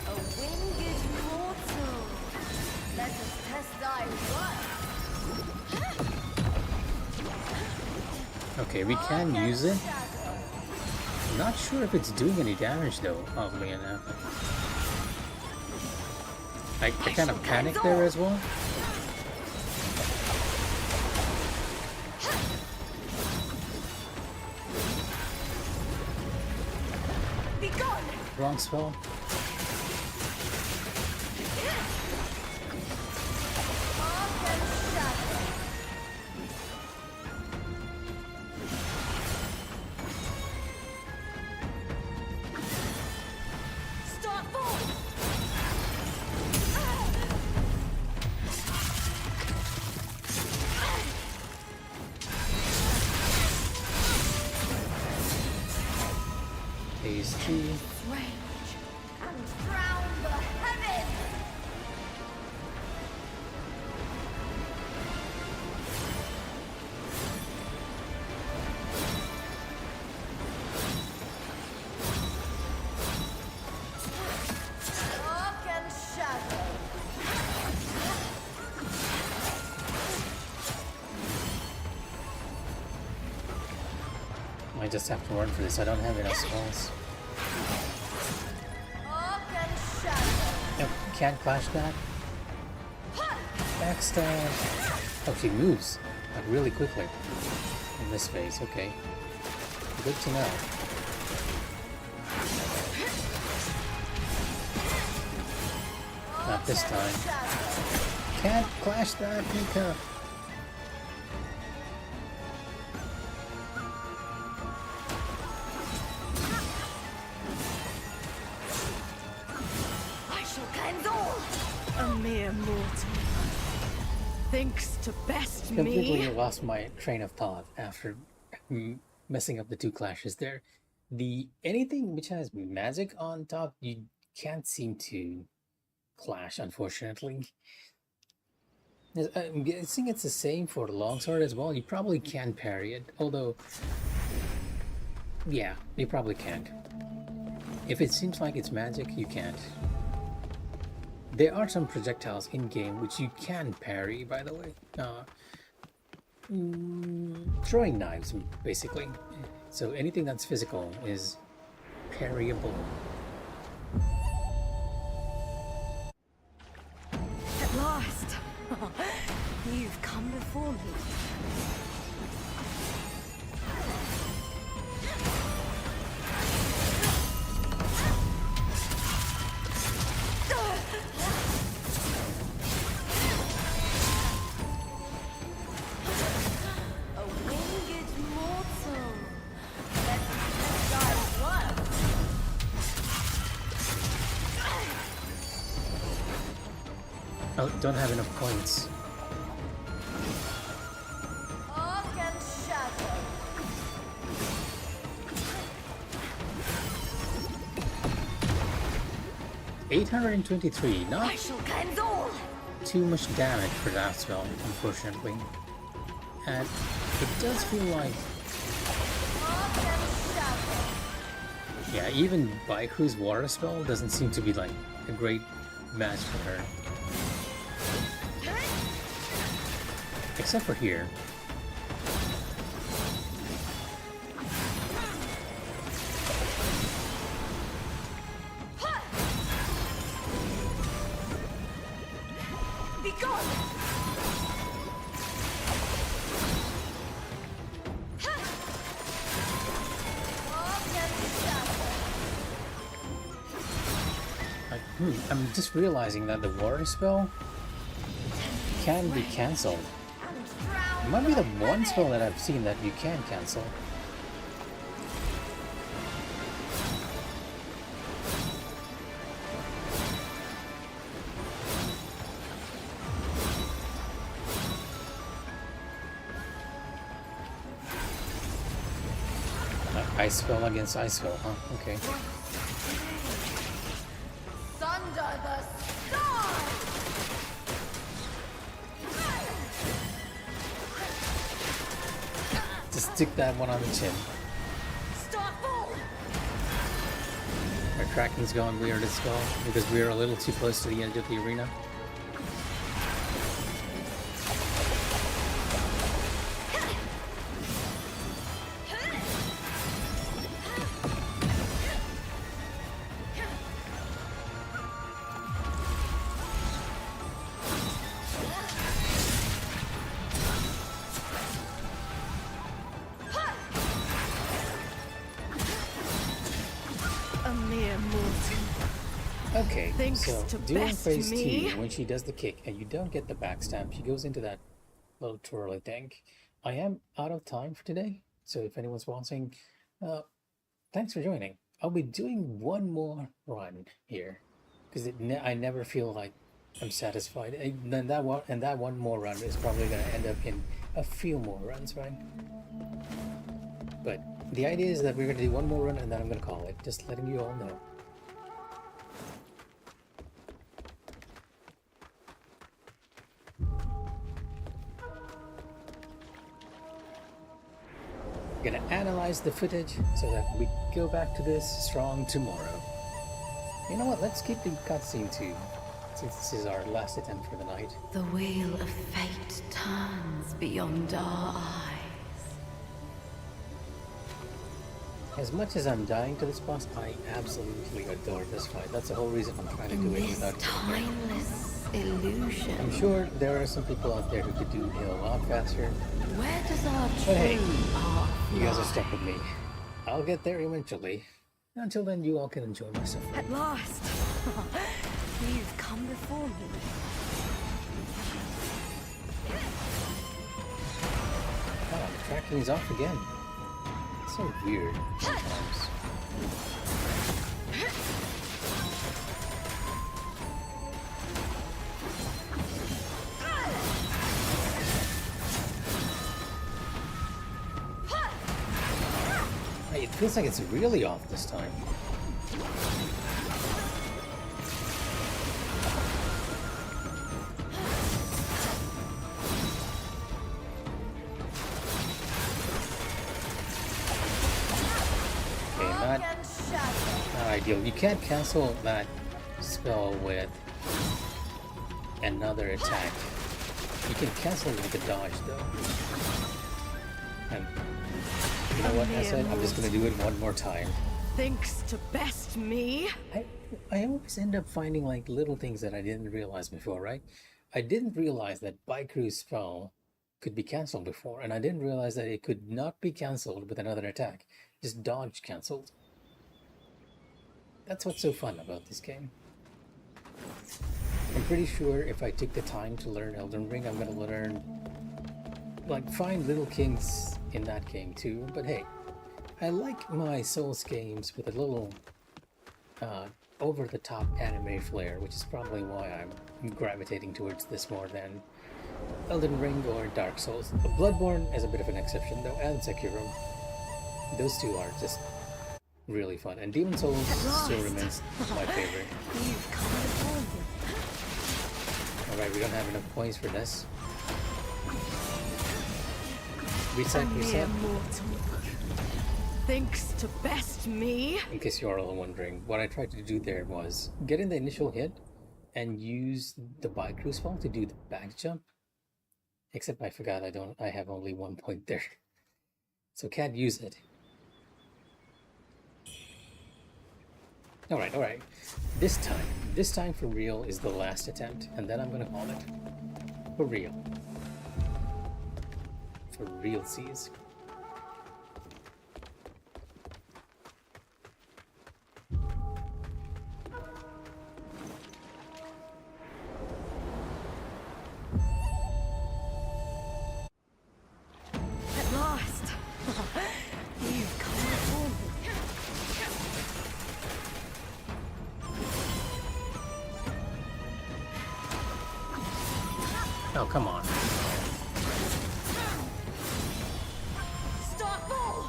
A winged mortal. Let us test thy worth. Okay, we can use it. Not sure if it's doing any damage though, oddly enough. I kind of panicked there as well. Be gone! Wrong spell. Start forward! Phase 2. Range! And drown the heavens. Dark and shadow. I just have to run for this. I don't have enough spells. Dark and shadow. Yep, can't clash that. Backstab. Oh, she moves like really quickly in this phase. Okay, good to know. Not this time. Can't clash that, Mikh'a. I shall cleanse all! A mere mortal. Thinks to best Completely me. lost my train of thought after messing up the two clashes there. Anything which has magic on top, you can't seem to clash, unfortunately. I'm guessing it's the same for the longsword as well. You probably can parry it, although, yeah, you probably can't. If it seems like it's magic, you can't. There are some projectiles in game which you can parry, by the way. Throwing knives, basically. So anything that's physical is parryable. At last! You've come before me. A winged mortal. Let us test thy worth. Oh, don't have enough points. Dark and shadow. 823, I not shall cleanse all! too much damage for that spell, unfortunately. And it does feel like, Dark and shadow. yeah, even Baiku's water spell doesn't seem to be like a great match for her. Except for here. Be gone! I'm just realizing that the water spell can be cancelled. It might be the one spell that I've seen that you can cancel. Ice spell against ice spell, huh? Okay. Thunder the stars! Just stick that one on the chin. Starfall! Our tracking's gone weird as well because we are a little too close to the edge of the arena. A mere mortal. Okay, Thinks so to during best phase me. 2, when she does the kick and you don't get the backstab, she goes into that little twirly thing. I am out of time for today, so if anyone's watching, thanks for joining. I'll be doing one more run here because I never feel like I'm satisfied. And then that one more run is probably going to end up in a few more runs, right? But the idea is that we're going to do one more run and then I'm going to call it. Just letting you all know. We're going to analyze the footage so that we go back to this strong tomorrow. You know what? Let's keep the cutscene too, since this is our last attempt for the night. The wheel of fate turns beyond our eyes. As much as I'm dying to this boss, I absolutely adore this fight. That's the whole reason I'm trying to do it This without killing her. timeless illusion. I'm sure there are some people out there who could do it a lot faster. Where does our But hey, true path you guys are lie? stuck with me. I'll get there eventually. Until then, you all can enjoy my suffering. At last! You've come before me. Oh, the tracking is off again. It's so weird sometimes. Hey, it feels like it's really off this time. Not ideal. You can't cancel that spell with another attack. You can cancel it with a dodge though. And you know what I said? I'm just gonna do it one more time. Thinks to best me. I always end up finding like little things that I didn't realize before, right? I didn't realize that Baiku's spell could be cancelled before, and I didn't realize that it could not be cancelled with another attack. Just dodge cancelled. That's what's so fun about this game. I'm pretty sure if I took the time to learn Elden Ring, I'm gonna learn, like, find little kinks in that game too. But hey, I like my Souls games with a little over-the-top anime flair, which is probably why I'm gravitating towards this more than Elden Ring or Dark Souls. Bloodborne is a bit of an exception though, and Sekiro. Those two are just really fun, and Demon Souls still remains my favorite. You've come before me. Alright, we don't have enough points for this. Reset, A mere reset. mortal. Thinks to best me. In case you're all wondering, what I tried to do there was get in the initial hit and use the Baiku spell to do the back jump. Except I forgot I have only 1 point there. So can't use it. Alright. This time for real is the last attempt, and then I'm gonna call it. For real. For realsies. At last! You've come for me. Oh, come on. Starfall!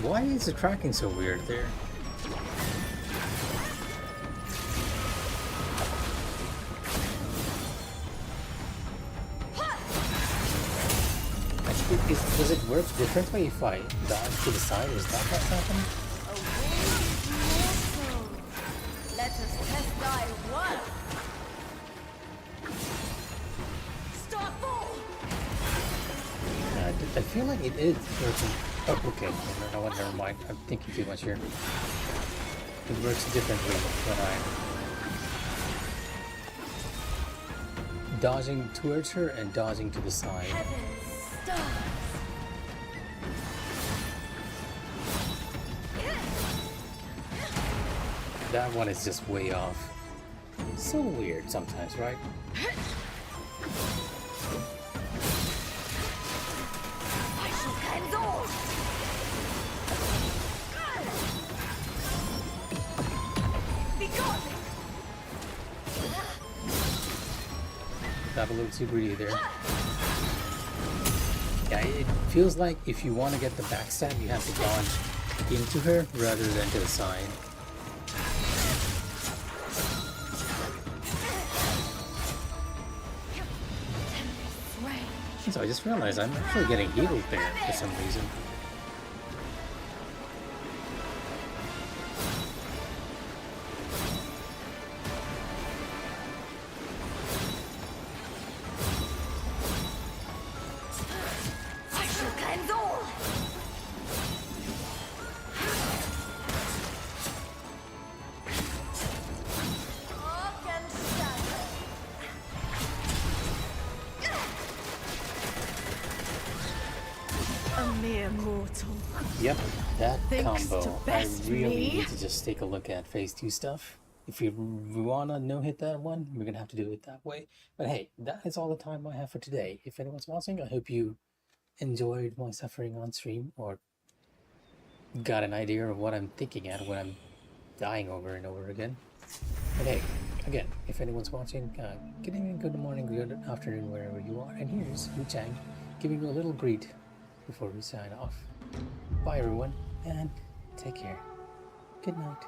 Why is the tracking so weird there? Does it work differently if I dodge to the side? Is that what's happening? A winged mortal. Let us test thy worth. Starfall! I feel like it is working. Oh, okay. Never mind. I'm thinking too much here. It works differently when I'm dodging towards her and dodging to the side. Heaven's stars. That one is just way off. So weird sometimes, right? I shall end all. Be gone. Got a little too greedy there. Yeah, it feels like if you want to get the backstab, you have to dodge into her rather than to the side. So I just realized I'm actually getting healed there for some reason. I shall cleanse all. Dark and shadow. A mere mortal. Yep, that Thinks to combo. I best really me. need to just take a look at phase 2 stuff. If we want to no-hit that one, we're going to have to do it that way. But hey, that is all the time I have for today. If anyone's watching, I hope you enjoyed my suffering on stream or got an idea of what I'm thinking at when I'm dying over and over again. But hey, again, if anyone's watching, good evening, good morning, good afternoon, wherever you are. And here's Wuchang giving you a little greet before we sign off. Bye everyone, and take care. Good night.